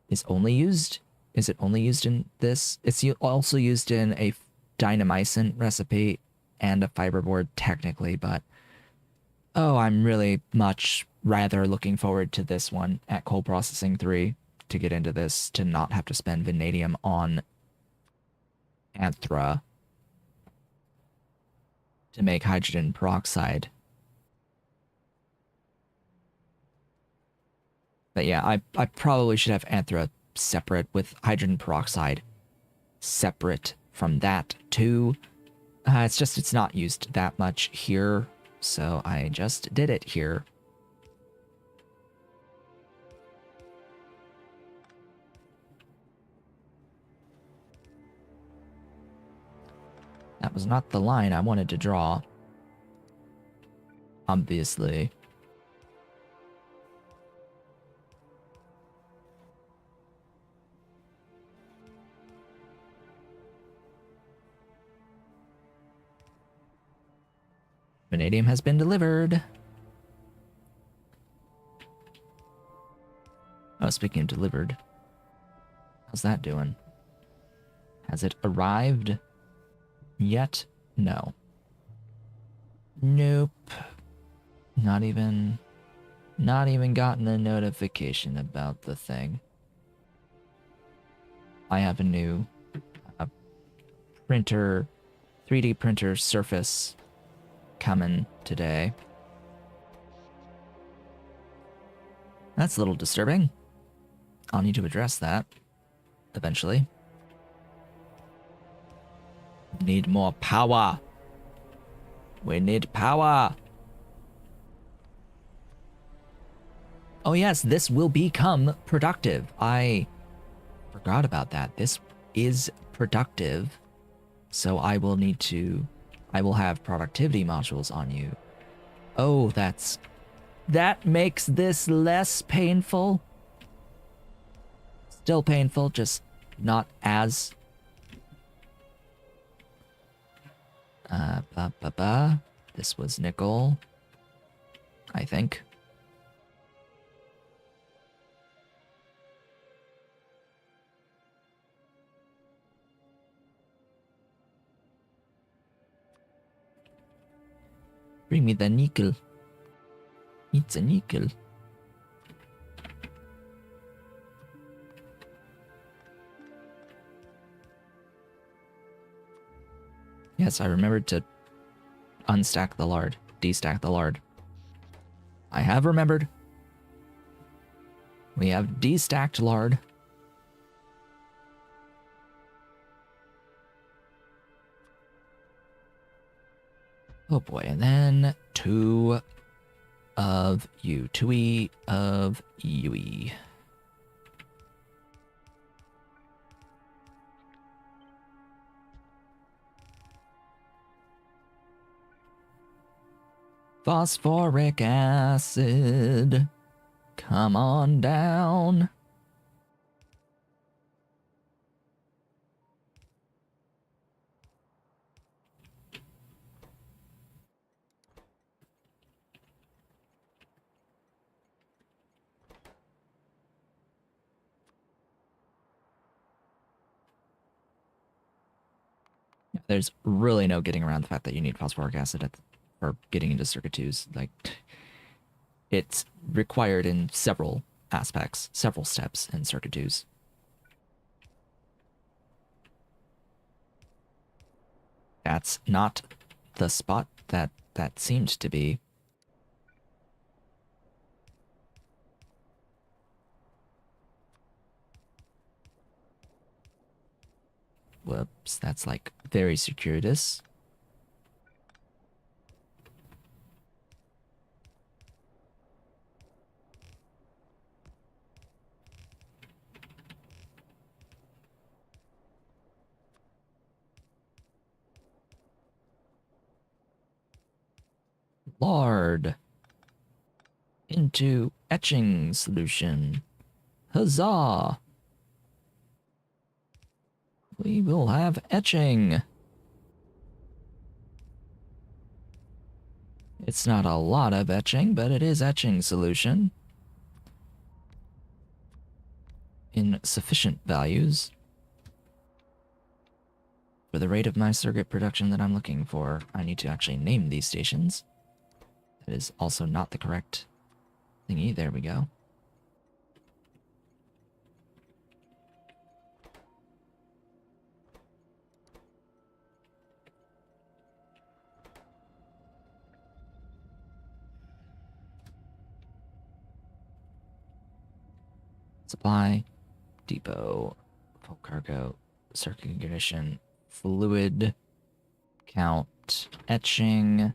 is only used. Is it only used in this? It's also used in a dynamycin recipe and a fiberboard technically, but oh, I'm really much rather looking forward to this one at Coal Processing 3 to get into this, to not have to spend vanadium on anthra to make hydrogen peroxide. But yeah, I probably should have anthra separate with hydrogen peroxide separate from that too. It's not used that much here, so I just did it here. That was not the line I wanted to draw. Obviously. Vanadium has been delivered. Oh, speaking of delivered, how's that doing? Has it arrived yet? No. Nope. Not even gotten a notification about the thing. I have a new printer, 3D printer surface coming today. That's a little disturbing. I'll need to address that eventually. Need more power. We need power. Oh yes, this will become productive. I forgot about that. This is productive. So I will have productivity modules on you. Oh, that makes this less painful. Still painful, just not as This was nickel, I think. Bring me the nickel. It's a nickel. Yes, I remembered to unstack the lard, destack the lard. I have remembered. We have destacked lard. Oh boy, and then two of you. Two of you. Phosphoric acid. Come on down. There's really no getting around the fact that you need phosphoric acid for getting into circuit 2s. Like, it's required in several aspects, several steps in circuit 2s. That's not the spot that seemed to be. Whoops, that's like very circuitous. Lard into etching solution. Huzzah! We will have etching. It's not a lot of etching, but it is etching solution. In sufficient values. For the rate of my circuit production that I'm looking for, I need to actually name these stations. That is also not the correct thingy. There we go. Supply, depot, full cargo, circuit ignition, fluid, count, etching,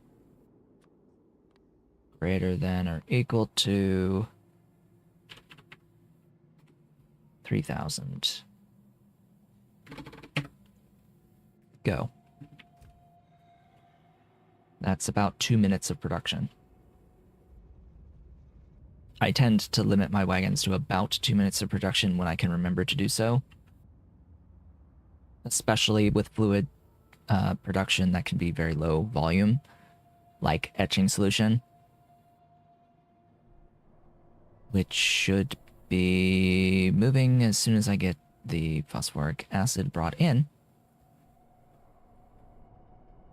greater than or equal to 3,000. Go. That's about 2 minutes of production. I tend to limit my wagons to about 2 minutes of production when I can remember to do so. Especially with fluid production that can be very low volume. like etching solution, which should be moving as soon as I get the phosphoric acid brought in.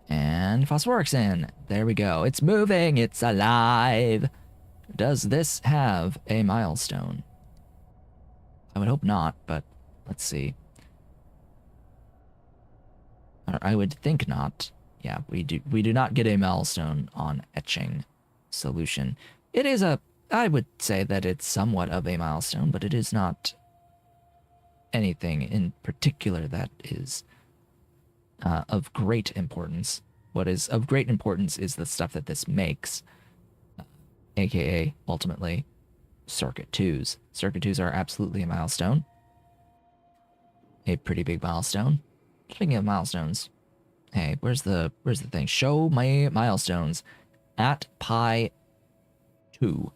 And phosphoric's in. There we go. It's moving. It's alive. Does this have a milestone? I would hope not, but let's see. Or I would think not. Yeah, we do not get a milestone on etching solution. It is a, I would say that it's somewhat of a milestone, but it is not anything in particular that is of great importance. What is of great importance is the stuff that this makes, aka ultimately circuit 2s. Circuit 2s are absolutely a milestone. A pretty big milestone. Speaking of milestones, hey, where's the thing? Show my milestones at Pi 2.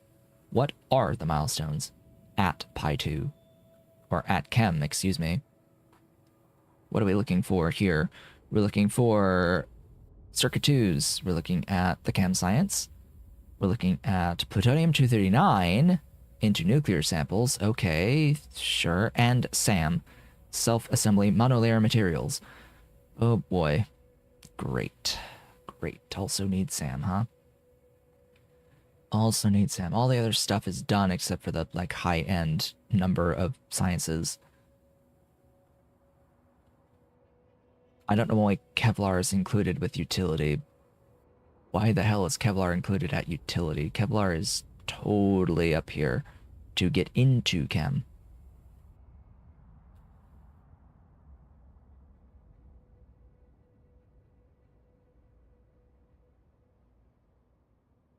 What are the milestones at Pi 2? Or at Chem, excuse me. What are we looking for here? We're looking for circuit 2s. We're looking at the chem science. We're looking at plutonium-239 into nuclear samples. Okay, sure. And SAM, self-assembly monolayer materials. Oh boy. Great. Great. Also need SAM, huh? Also need SAM. All the other stuff is done except for the, like, high-end number of sciences. I don't know why Kevlar is included with utility. Why the hell is Kevlar included at utility? Kevlar is totally up here to get into chem.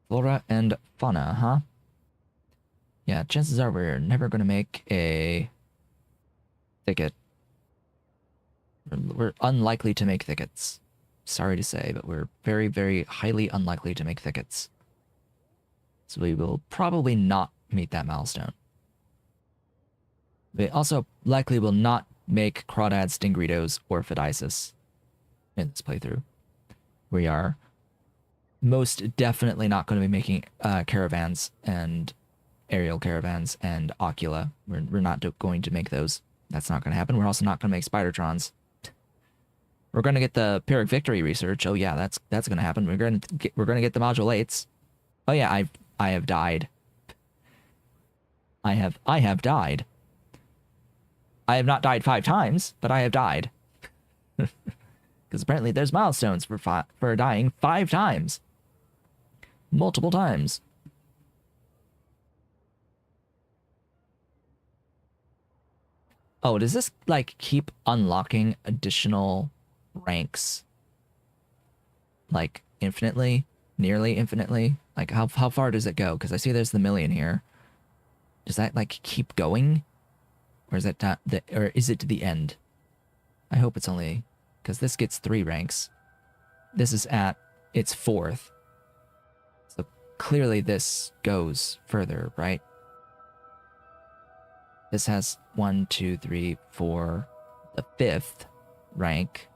Flora and fauna, huh? Yeah, chances are we're never going to make a thicket. We're unlikely to make thickets. Sorry to say, but we're very, very highly unlikely to make thickets. So we will probably not meet that milestone. We also likely will not make crawdads, stingritos, or phedysis in this playthrough. We are most definitely not going to be making caravans and aerial caravans and ocula. We're not going to make those. That's not going to happen. We're also not going to make spidertrons. We're going to get the Pyrrhic Victory research. Oh yeah, that's going to happen. We're going to get the module 8s. Oh yeah, I have died. I have died. I have not died 5 times, but I have died. Because apparently there's milestones for dying 5 times. Multiple times. Oh, does this, like, keep unlocking additional ranks? Like, infinitely? Nearly infinitely? Like, how far does it go? Because I see there's the million here. Does that, like, keep going? Or is it or is it to the end? I hope it's only... Because this gets 3 ranks. This is at its 4th. So clearly this goes further, right? This has 1, 2, 3, 4, the 5th rank.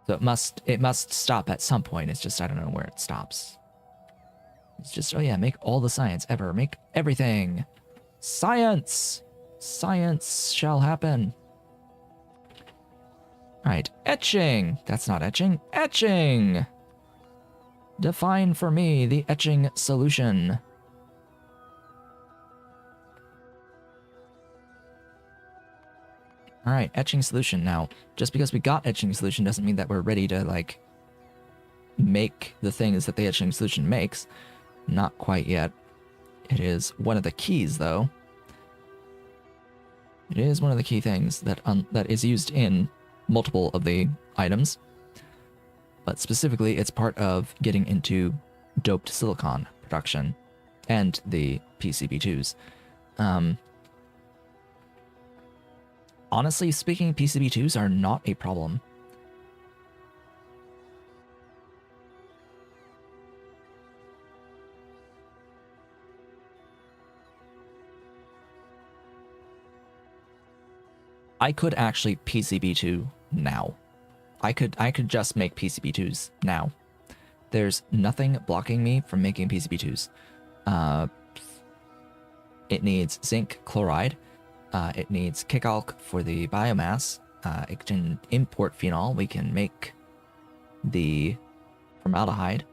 So it must stop at some point. It's just I don't know where it stops. It's just, oh yeah, make all the science ever. Make everything. Science! Science shall happen. Alright, etching! That's not etching. Etching! Define for me the etching solution. Alright, etching solution. Now, just because we got etching solution doesn't mean that we're ready to, like, make the things that the etching solution makes. Not quite yet. It is one of the keys, though. It is one of the key things that is used in multiple of the items. But specifically, it's part of getting into doped silicon production and the PCB2s. Honestly speaking, PCB2s are not a problem. I could actually PCB2 now. I could just make PCB2s now. there's nothing blocking me from making PCB2s. It needs zinc chloride. It needs kickalc for the biomass. It can import phenol. We can make the formaldehyde.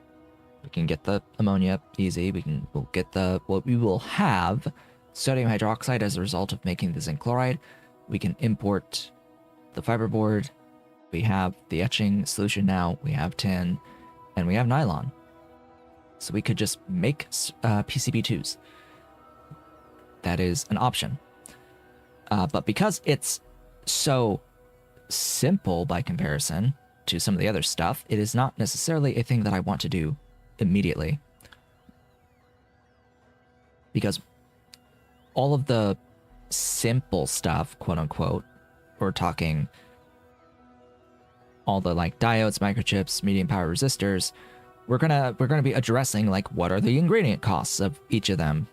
We can get the ammonia easy. We will have sodium hydroxide as a result of making the zinc chloride. We can import the fiberboard. We have the etching solution now. We have tin, and we have nylon. So we could just make PCB2s. That is an option. But because it's so simple by comparison to some of the other stuff, it is not necessarily a thing that I want to do immediately. Because all of the simple stuff, quote unquote, we're talking all the like diodes, microchips, medium power resistors, we're gonna be addressing like what are the ingredient costs of each of them,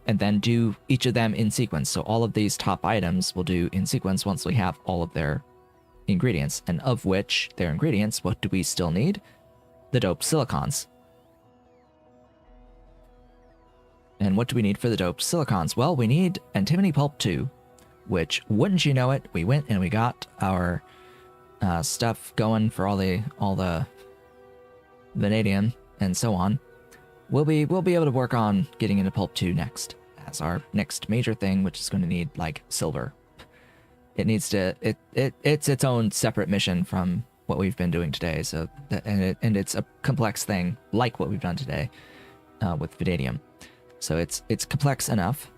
and then do each of them in sequence. So all of these top items we'll do in sequence once we have all of their ingredients, and of which their ingredients, what do we still need? The doped silicons. And what do we need for the doped silicons? Well, we need antimony pulp 2, which, wouldn't you know it, we went and we got our stuff going for all the vanadium and so on. We'll be able to work on getting into pulp 2 next as our next major thing, which is going to need like silver. It needs to it's its own separate mission from what we've been doing today. So and it's a complex thing like what we've done today with vanadium. So it's complex enough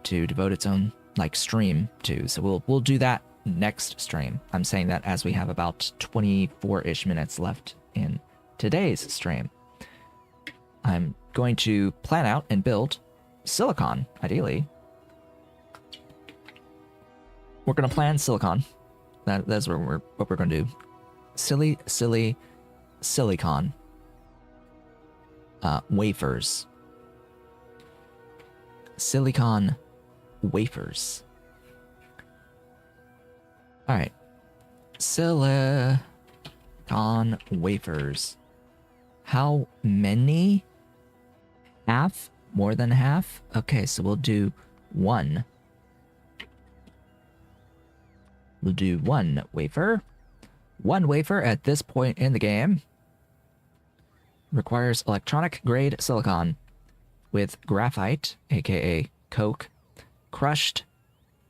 to devote its own like stream to. So we'll do that next stream. I'm saying that as we have about 24-ish minutes left in today's stream. I'm going to plan out and build silicon, ideally. We're going to plan silicon. That's what we're going to do. Silicon. Wafers. Silicon wafers. All right. Silicon wafers. How many? Half? More than half? Okay, so we'll do one. We'll do one wafer. One wafer at this point in the game requires electronic grade silicon with graphite, aka coke, crushed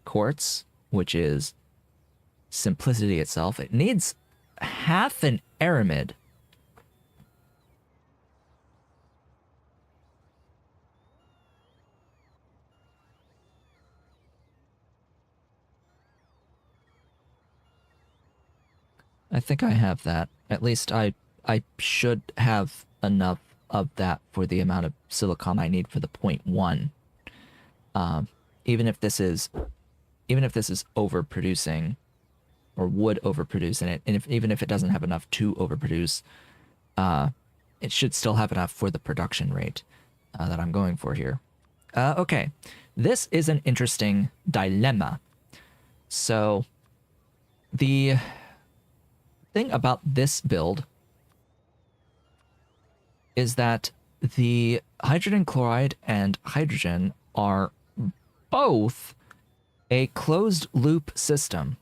quartz, which is simplicity itself. It needs half an aramid. I think I have that. At least I should have enough of that for the amount of silicon I need for the 0.1. Even if this is overproducing, or would overproduce in it, and even if it doesn't have enough to overproduce, it should still have enough for the production rate that I'm going for here. Okay, this is an interesting dilemma. So the thing about this build is that the hydrogen chloride and hydrogen are both a closed loop system.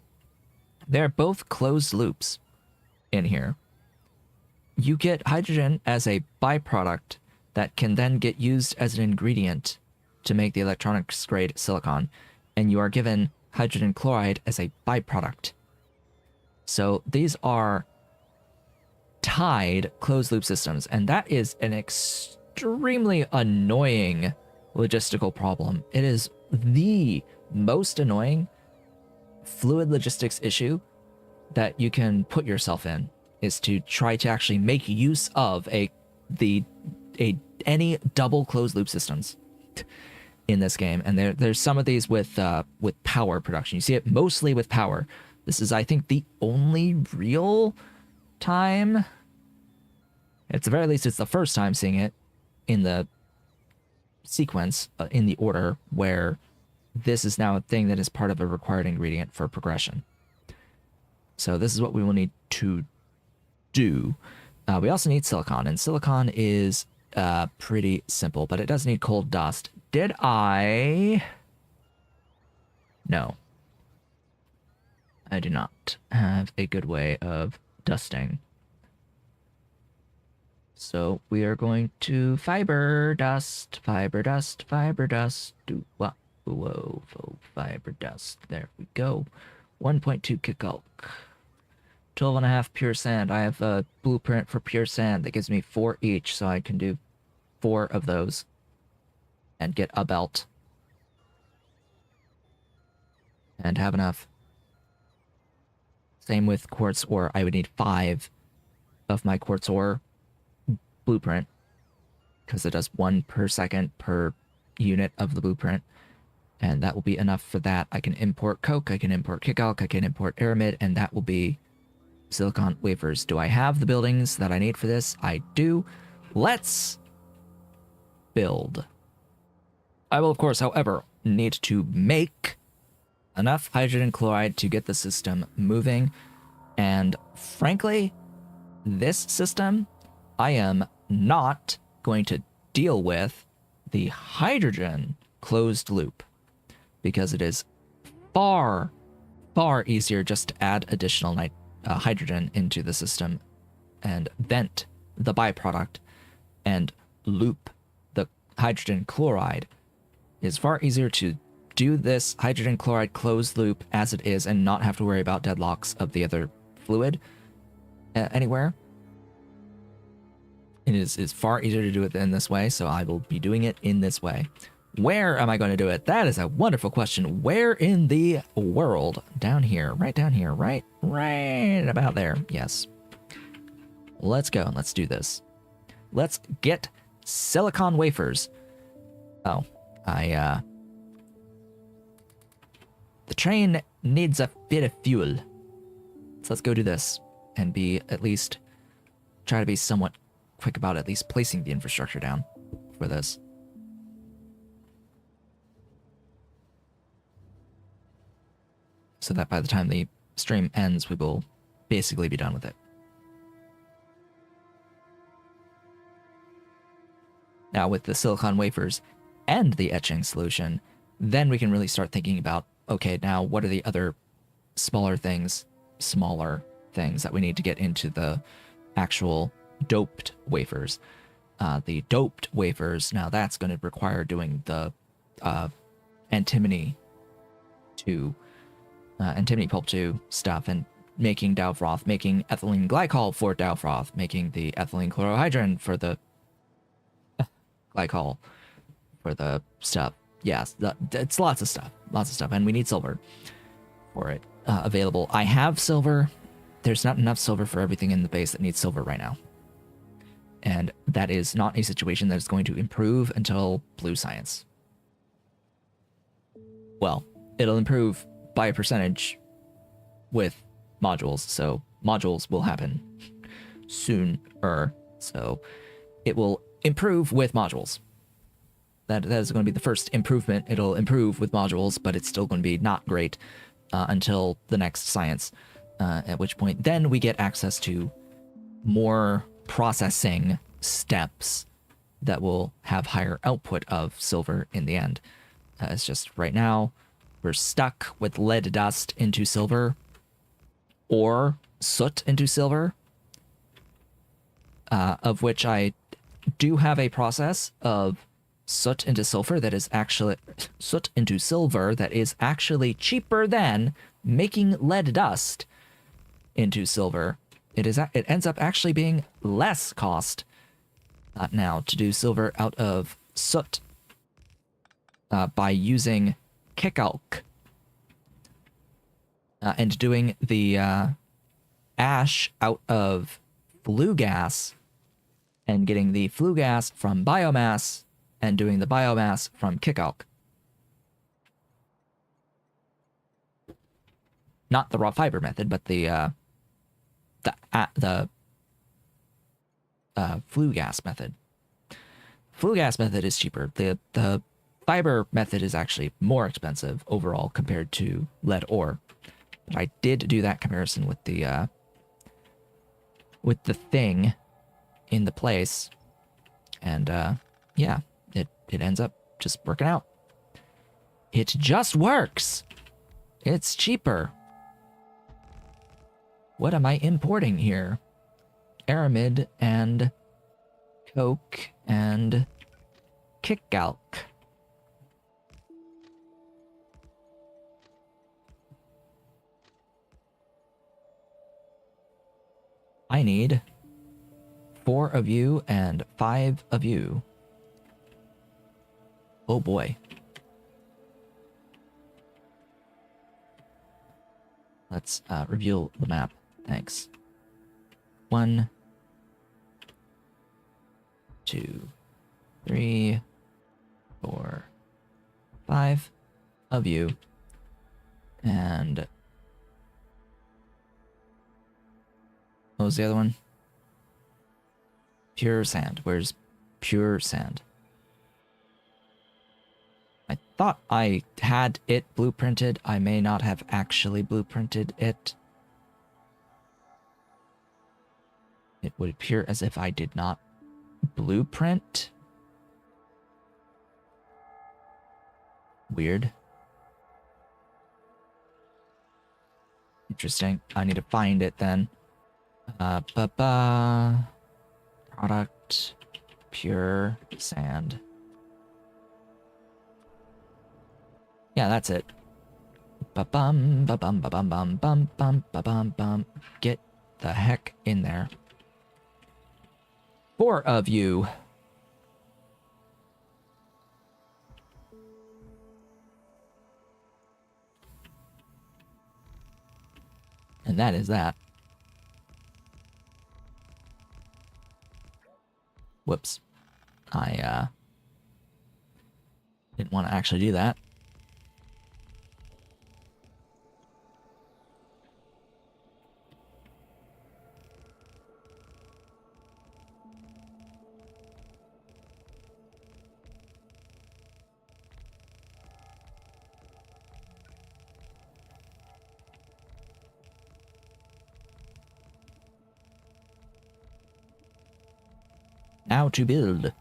They're both closed loops in here. You get hydrogen as a byproduct that can then get used as an ingredient to make the electronics grade silicon, and you are given hydrogen chloride as a byproduct. So these are tied closed loop systems, and that is an extremely annoying logistical problem. It is the most annoying fluid logistics issue that you can put yourself in, is to try to actually make use of any double closed loop systems in this game. And there's some of these with power production. You see it mostly with power. This is, I think, the only real time, at the very least, it's the first time seeing it in the sequence, in the order, where this is now a thing that is part of a required ingredient for progression. So this is what we will need to do. We also need silicon, and silicon is pretty simple, but it does need cold dust. Did I? No. I do not have a good way of dusting. So we are going to fiber dust, fiber dust, fiber dust. Whoa, whoa, fiber dust. There we go. 1.2 kickalk. 12.5 pure sand. I have a blueprint for pure sand that gives me 4 each, so I can do 4 of those and get a belt. And have enough. Same with quartz ore. I would need 5 of my quartz ore blueprint because it does 1 per second per unit of the blueprint. And that will be enough for that. I can import coke, I can import kickalk, I can import aramid, and that will be silicon wafers. Do I have the buildings that I need for this? I do. Let's build. I will, of course, however, need to make enough hydrogen chloride to get the system moving. And frankly, this system, I am not going to deal with the hydrogen closed loop because it is far, far easier just to add additional hydrogen into the system and vent the byproduct and loop the hydrogen chloride. It's far easier to do this hydrogen chloride closed loop as it is and not have to worry about deadlocks of the other fluid anywhere. It is far easier to do it in this way, so I will be doing it in this way. Where am I going to do it? That is a wonderful question. Where in the world? Down here, right about there. Yes. Let's go. Let's do this. Let's get silicon wafers. Oh, the train needs a bit of fuel. So let's go do this and try to be somewhat quick about at least placing the infrastructure down for this. So that by the time the stream ends, we will basically be done with it. Now with the silicon wafers and the etching solution, then we can really start thinking about, okay, now what are the other smaller things that we need to get into the actual doped wafers. The doped wafers, now that's going to require doing the antimony pulp 2 stuff and making Dow froth, making ethylene glycol for Dow froth, making the ethylene chlorohydrin for the glycol for the stuff. Yes, it's lots of stuff, and we need silver for it available. I have silver. There's not enough silver for everything in the base that needs silver right now. And that is not a situation that is going to improve until blue science. Well, it'll improve by a percentage with modules, so modules will happen sooner. So it will improve with modules. That is going to be the first improvement. It'll improve with modules, but it's still going to be not great until the next science, at which point then we get access to more processing steps that will have higher output of silver in the end. It's just right now we're stuck with lead dust into silver or soot into silver, of which I do have a process of soot into silver that is actually cheaper than making lead dust into silver. It ends up actually being less cost now to do silver out of soot by using kickalk and doing the ash out of flue gas and getting the flue gas from biomass and doing the biomass from kickalk. Not the raw fiber method, but the flue gas method. Flue gas method is cheaper. The fiber method is actually more expensive overall compared to lead ore. But I did do that comparison with the thing into place. And yeah, it ends up just working out. It just works. It's cheaper. What am I importing here? Aramid and coke and kickalk. I need 4 of you and 5 of you. Oh boy. Let's reveal the map. Thanks. 1, 2, 3, 4, 5 of you. And what was the other one? Pure sand. Where's pure sand? I thought I had it blueprinted. I may not have actually blueprinted it. It would appear as if I did not blueprint. Weird. Interesting. I need to find it then. Product, pure sand. Yeah, that's it. Ba-bum, ba-bum, ba-bum, bum, bum, bum, ba-bum, bum. Get the heck in there. 4 of you. And that is that. Whoops. I didn't want to actually do that. Now to build.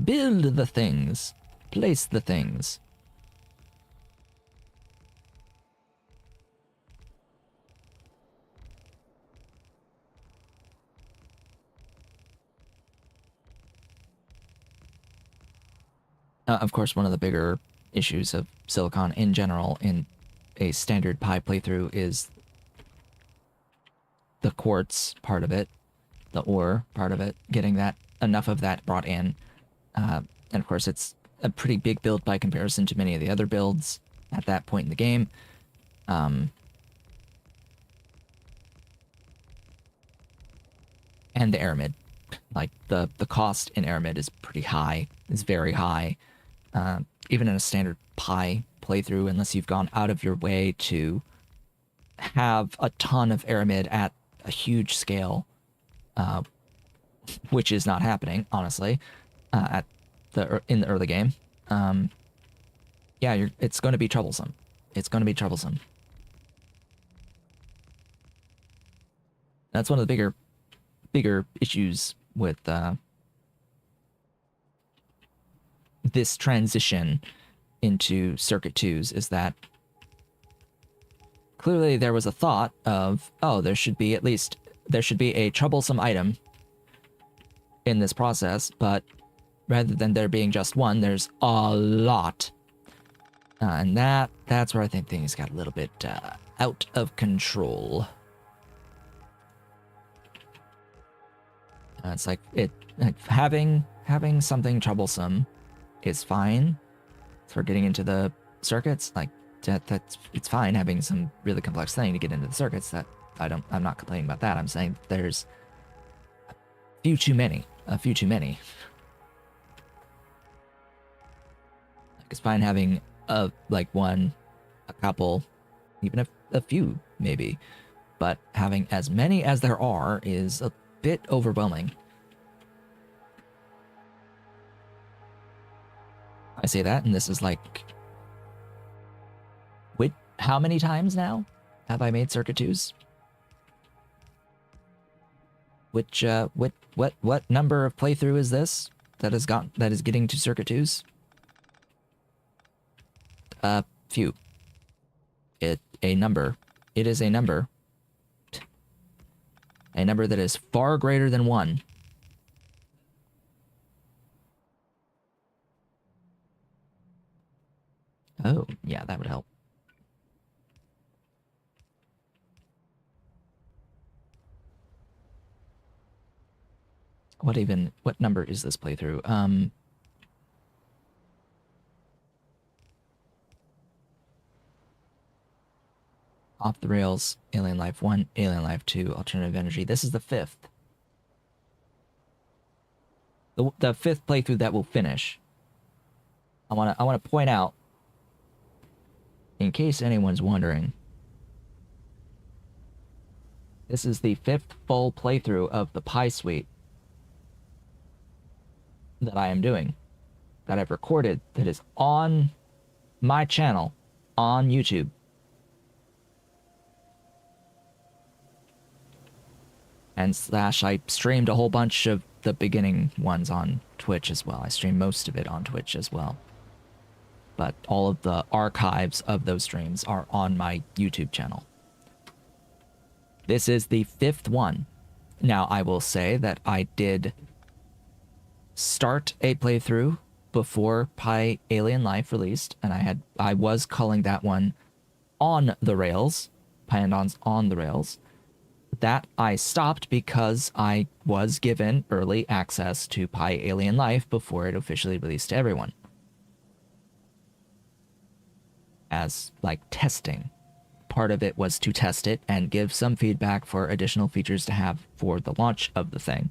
Build the things. Place the things. Of course, one of the bigger issues of Silicon in general in a standard Pi playthrough is the quartz part of it, the ore part of it, getting that enough of that brought in. And of course, it's a pretty big build by comparison to many of the other builds at that point in the game. And the Aramid. Like, the cost in Aramid is pretty high. It's very high. Even in a standard Pi playthrough, unless you've gone out of your way to have a ton of Aramid at a huge scale, which is not happening, honestly, in the early game. Yeah, it's going to be troublesome. It's going to be troublesome. That's one of the bigger issues with this transition into Circuit 2s is that clearly there was a thought of, oh, there should be a troublesome item in this process, but rather than there being just one, there's a lot. And that's where I think things got a little bit out of control. It's like having something troublesome is fine for getting into the circuits. Like it's fine having some really complex thing to get into the circuits. That I'm not complaining about that. I'm saying there's a few too many. Like, it's fine having one, a couple, even a few maybe, but having as many as there are is a bit overwhelming. I say that, and this is like, wait, how many times now have I made Circuit 2s? Which what number of playthrough is this that is getting to circuit 2s? Few. A number. It is a number. A number that is far greater than 1. Oh, yeah, that would help. What number is this playthrough? Off the Rails, Alien Life 1, Alien Life 2, Alternative Energy. This is the 5th. The 5th playthrough that will finish. I wanna point out, in case anyone's wondering, this is the 5th full playthrough of the Pi Suite that I am doing, that I've recorded, that is on my channel on YouTube. And slash, I streamed a whole bunch of the beginning ones on Twitch as well. I streamed most of it on Twitch as well. But all of the archives of those streams are on my YouTube channel. This is the 5th one. Now, I will say that I did start a playthrough before Pi Alien Life released, and I was calling that one On the Rails, Pyandons on the Rails. That I stopped because I was given early access to Pi Alien Life before it officially released to everyone. As, like, testing. Part of it was to test it and give some feedback for additional features to have for the launch of the thing.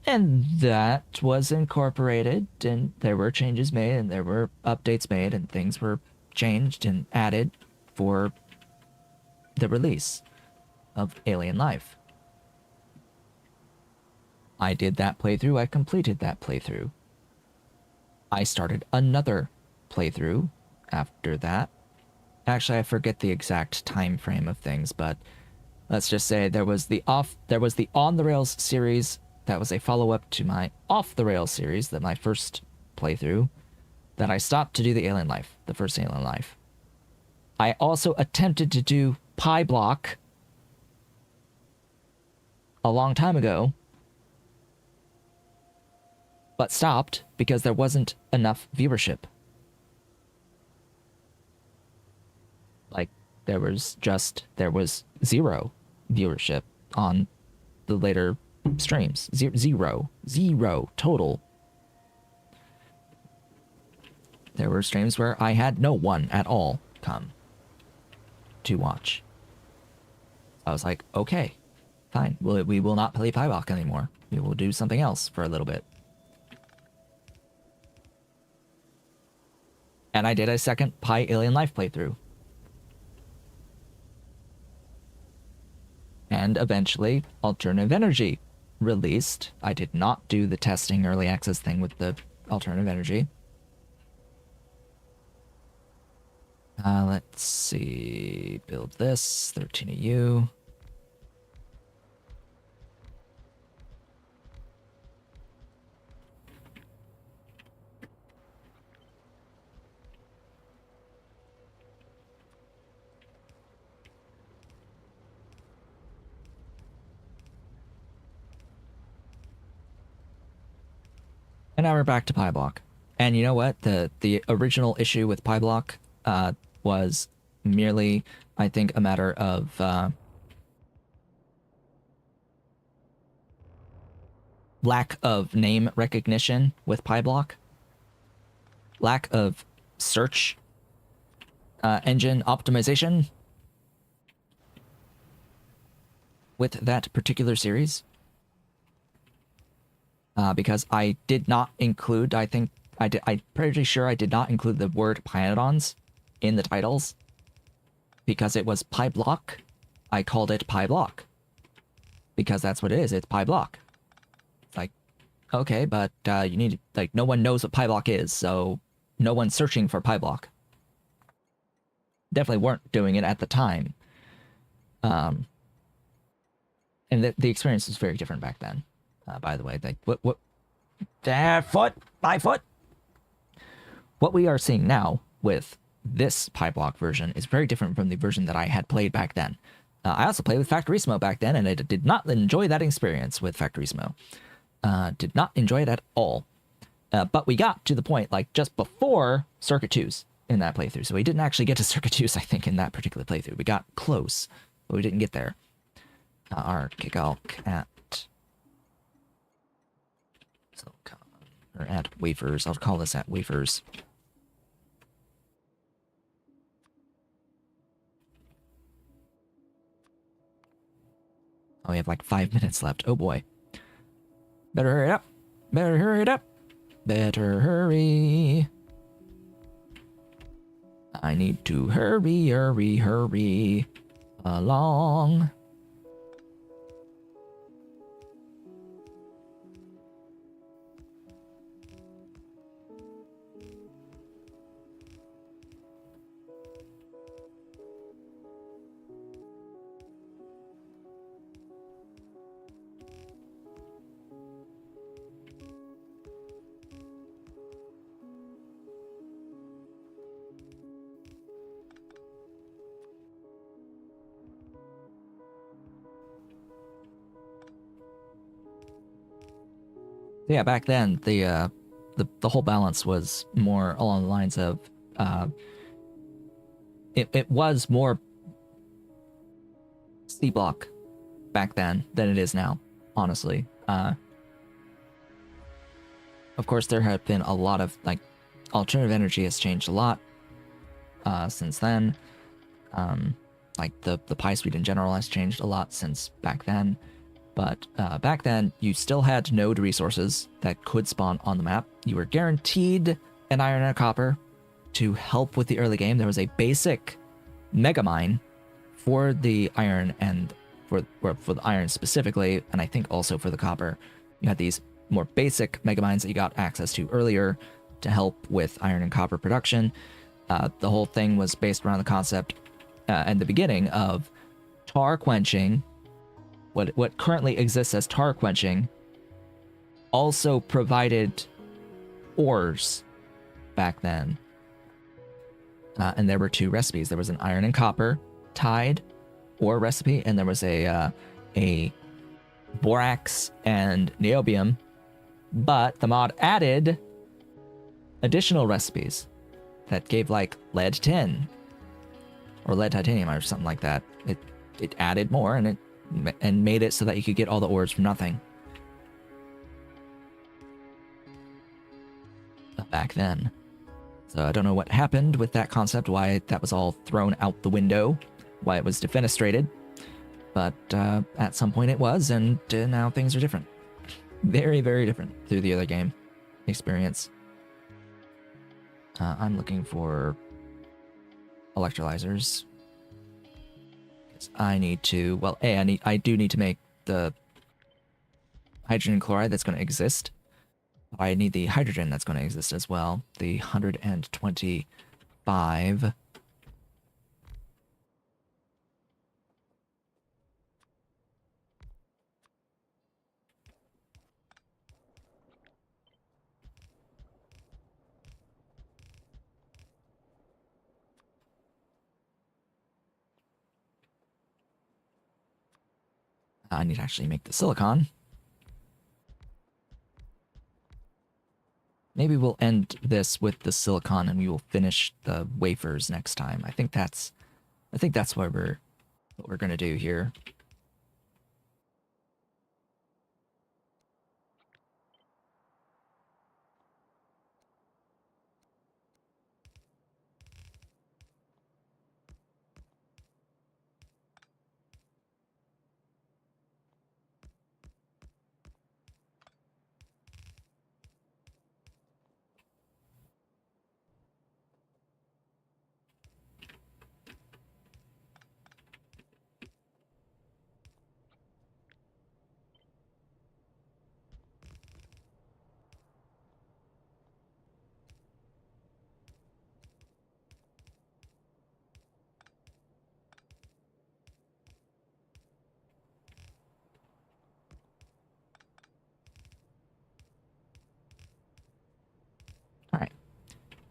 And that was incorporated, and there were changes made, and there were updates made, and things were changed and added for the release of Alien Life. I did that playthrough, I completed that playthrough. I started another playthrough after that. Actually, I forget the exact time frame of things, but let's just say there was the On the Rails series that was a follow-up to my Off the Rails series, that my first playthrough, that I stopped to do the Alien Life, the first Alien Life. I also attempted to do PyBlock a long time ago, but stopped because there wasn't enough viewership. Like, there was zero viewership on the later streams. Zero total. There were streams where I had no one at all come to watch. I was like, okay, fine. We will not play PyBlock anymore. We will do something else for a little bit. And I did a second Pi Alien Life playthrough. And eventually, Alternative Energy released. I did not do the testing early access thing with the Alternative Energy. Let's see. Build this. 13AU. And now we're back to PyBlock. And you know what? The original issue with PyBlock was merely, I think, a matter of lack of name recognition with PyBlock. Lack of search engine optimization with that particular series. Because I did not include, I'm pretty sure I did not include the word Pyanodons in the titles. Because it was PyBlock, I called it PyBlock. Because that's what it is, it's PyBlock. It's like, okay, but you need, like, no one knows what PyBlock is, so no one's searching for PyBlock. Definitely weren't doing it at the time. and the experience was very different back then. By the way, like what foot, my foot. What we are seeing now with this PyBlock version is very different from the version that I had played back then. I also played with Factorio back then, and I did not enjoy that experience with Factorio. Did not enjoy it at all. But we got to the point like just before Circuit 2s in that playthrough. So we didn't actually get to Circuit 2s, I think, in that particular playthrough. We got close, but we didn't get there. Our kickalk at silicon, or at wafers. I'll call this at wafers. Oh, we have like 5 minutes left. Oh boy. Better hurry up. Better hurry it up. Better hurry. I need to hurry along. Yeah, back then the whole balance was more along the lines of it was more SeaBlock back then than it is now, honestly. Of course, there have been a lot of like alternative energy has changed a lot since then. Like the pi speed in general has changed a lot since back then. But back then, you still had node resources that could spawn on the map. You were guaranteed an iron and a copper to help with the early game. There was a basic mega mine for the iron and for the iron specifically, and I think also for the copper. You had these more basic mega mines that you got access to earlier to help with iron and copper production. The whole thing was based around the concept and the beginning of tar quenching. What currently exists as tar quenching also provided ores back then. And there were two recipes. There was an iron and copper tied ore recipe, and there was a borax and niobium. But the mod added additional recipes that gave like lead tin or lead titanium or something like that. It added more and made it so that you could get all the ores from nothing. Back then. So I don't know what happened with that concept, why that was all thrown out the window, why it was defenestrated. But at some point it was, and now things are different. Very, very different through the other game experience. I'm looking for electrolyzers. I need to, well, I do need to make the hydrogen chloride that's going to exist. I need the hydrogen that's going to exist as well. The 125. I need to actually make the silicon. Maybe we'll end this with the silicon and we will finish the wafers next time. I think that's what we're gonna do here.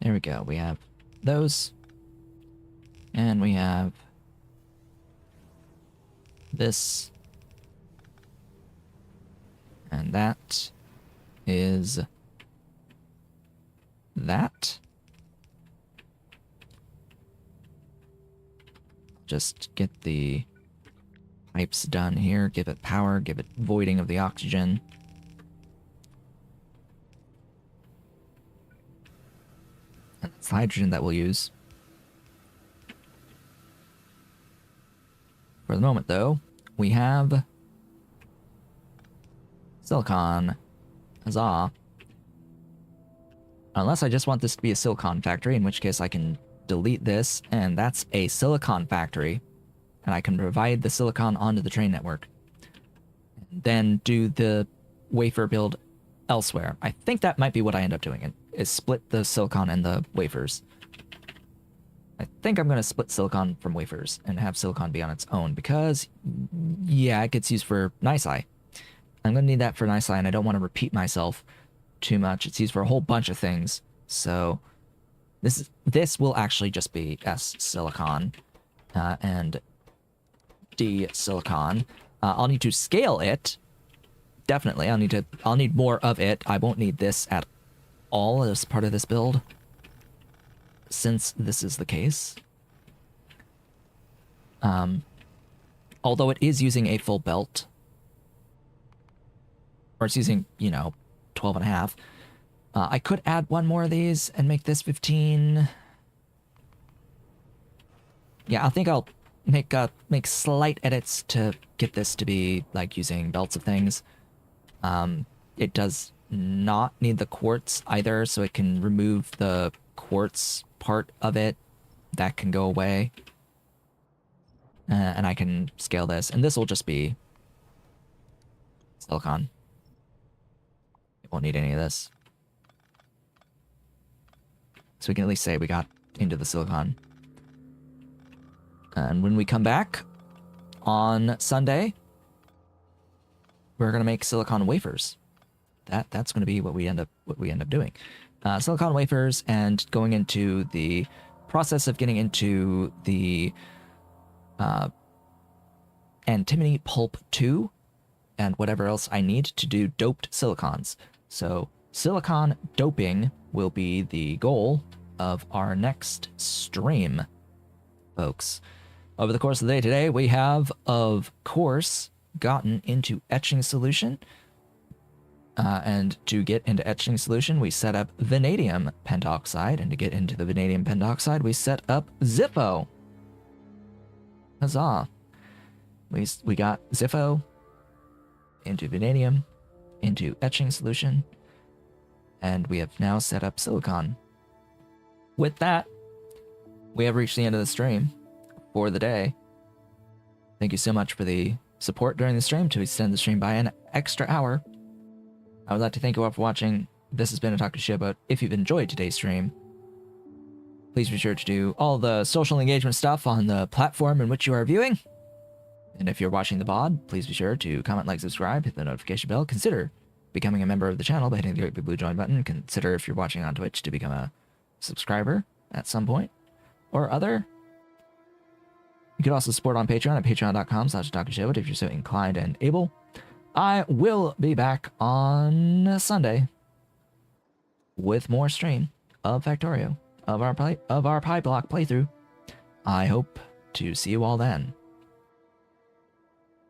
There we go. We have those. And we have this. And that is that. Just get the pipes done here. Give it power. Give it voiding of the oxygen. And that's the hydrogen that we'll use. For the moment, though, we have silicon. Huzzah. Unless I just want this to be a silicon factory, in which case I can delete this, and that's a silicon factory. And I can provide the silicon onto the train network. Then do the wafer build elsewhere. I think that might be what I end up doing, is split the silicon and the wafers. I think I'm going to split silicon from wafers and have silicon be on its own because, yeah, it gets used for NiSi. I'm going to need that for NiSi, and I don't want to repeat myself too much. It's used for a whole bunch of things. So this will actually just be S silicon and D silicon. I'll need to scale it. Definitely, I'll need more of it. I won't need this at all as part of this build, since this is the case. Although it is using a full belt, or it's using, 12 and a half. I could add one more of these and make this 15. Yeah, I think I'll make slight edits to get this to be like using belts of things. It does not need the quartz either, so it can remove the quartz part of it. That can go away. And I can scale this, and this will just be silicon. It won't need any of this. So we can at least say we got into the silicon. And when we come back on Sunday, we're gonna make silicon wafers. That's gonna be what we end up doing. Silicon wafers, and going into the process of getting into the antimony pulp 2 and whatever else I need to do doped silicons. So silicon doping will be the goal of our next stream, folks. Over the course of the day today, we have, of course, gotten into etching solution. And to get into etching solution, we set up vanadium pentoxide. And to get into the vanadium pentoxide, we set up Zippo. Huzzah. We got Zippo into vanadium, into etching solution, and we have now set up silicon. With that, we have reached the end of the stream for the day. Thank you so much for the support during the stream to extend the stream by an extra hour. I would like to thank you all for watching. This has been a Talk to Showboat. If you've enjoyed today's stream, please be sure to do all the social engagement stuff on the platform in which you are viewing. And if you're watching the VOD, please be sure to comment, like, subscribe, hit the notification bell. Consider becoming a member of the channel by hitting the big blue join button. Consider, if you're watching on Twitch, to become a subscriber at some point or other. You can also support on Patreon at patreon.com/talktoshow if you're so inclined and able. I will be back on Sunday with more stream of Factorio, of our PyBlock playthrough. I hope to see you all then.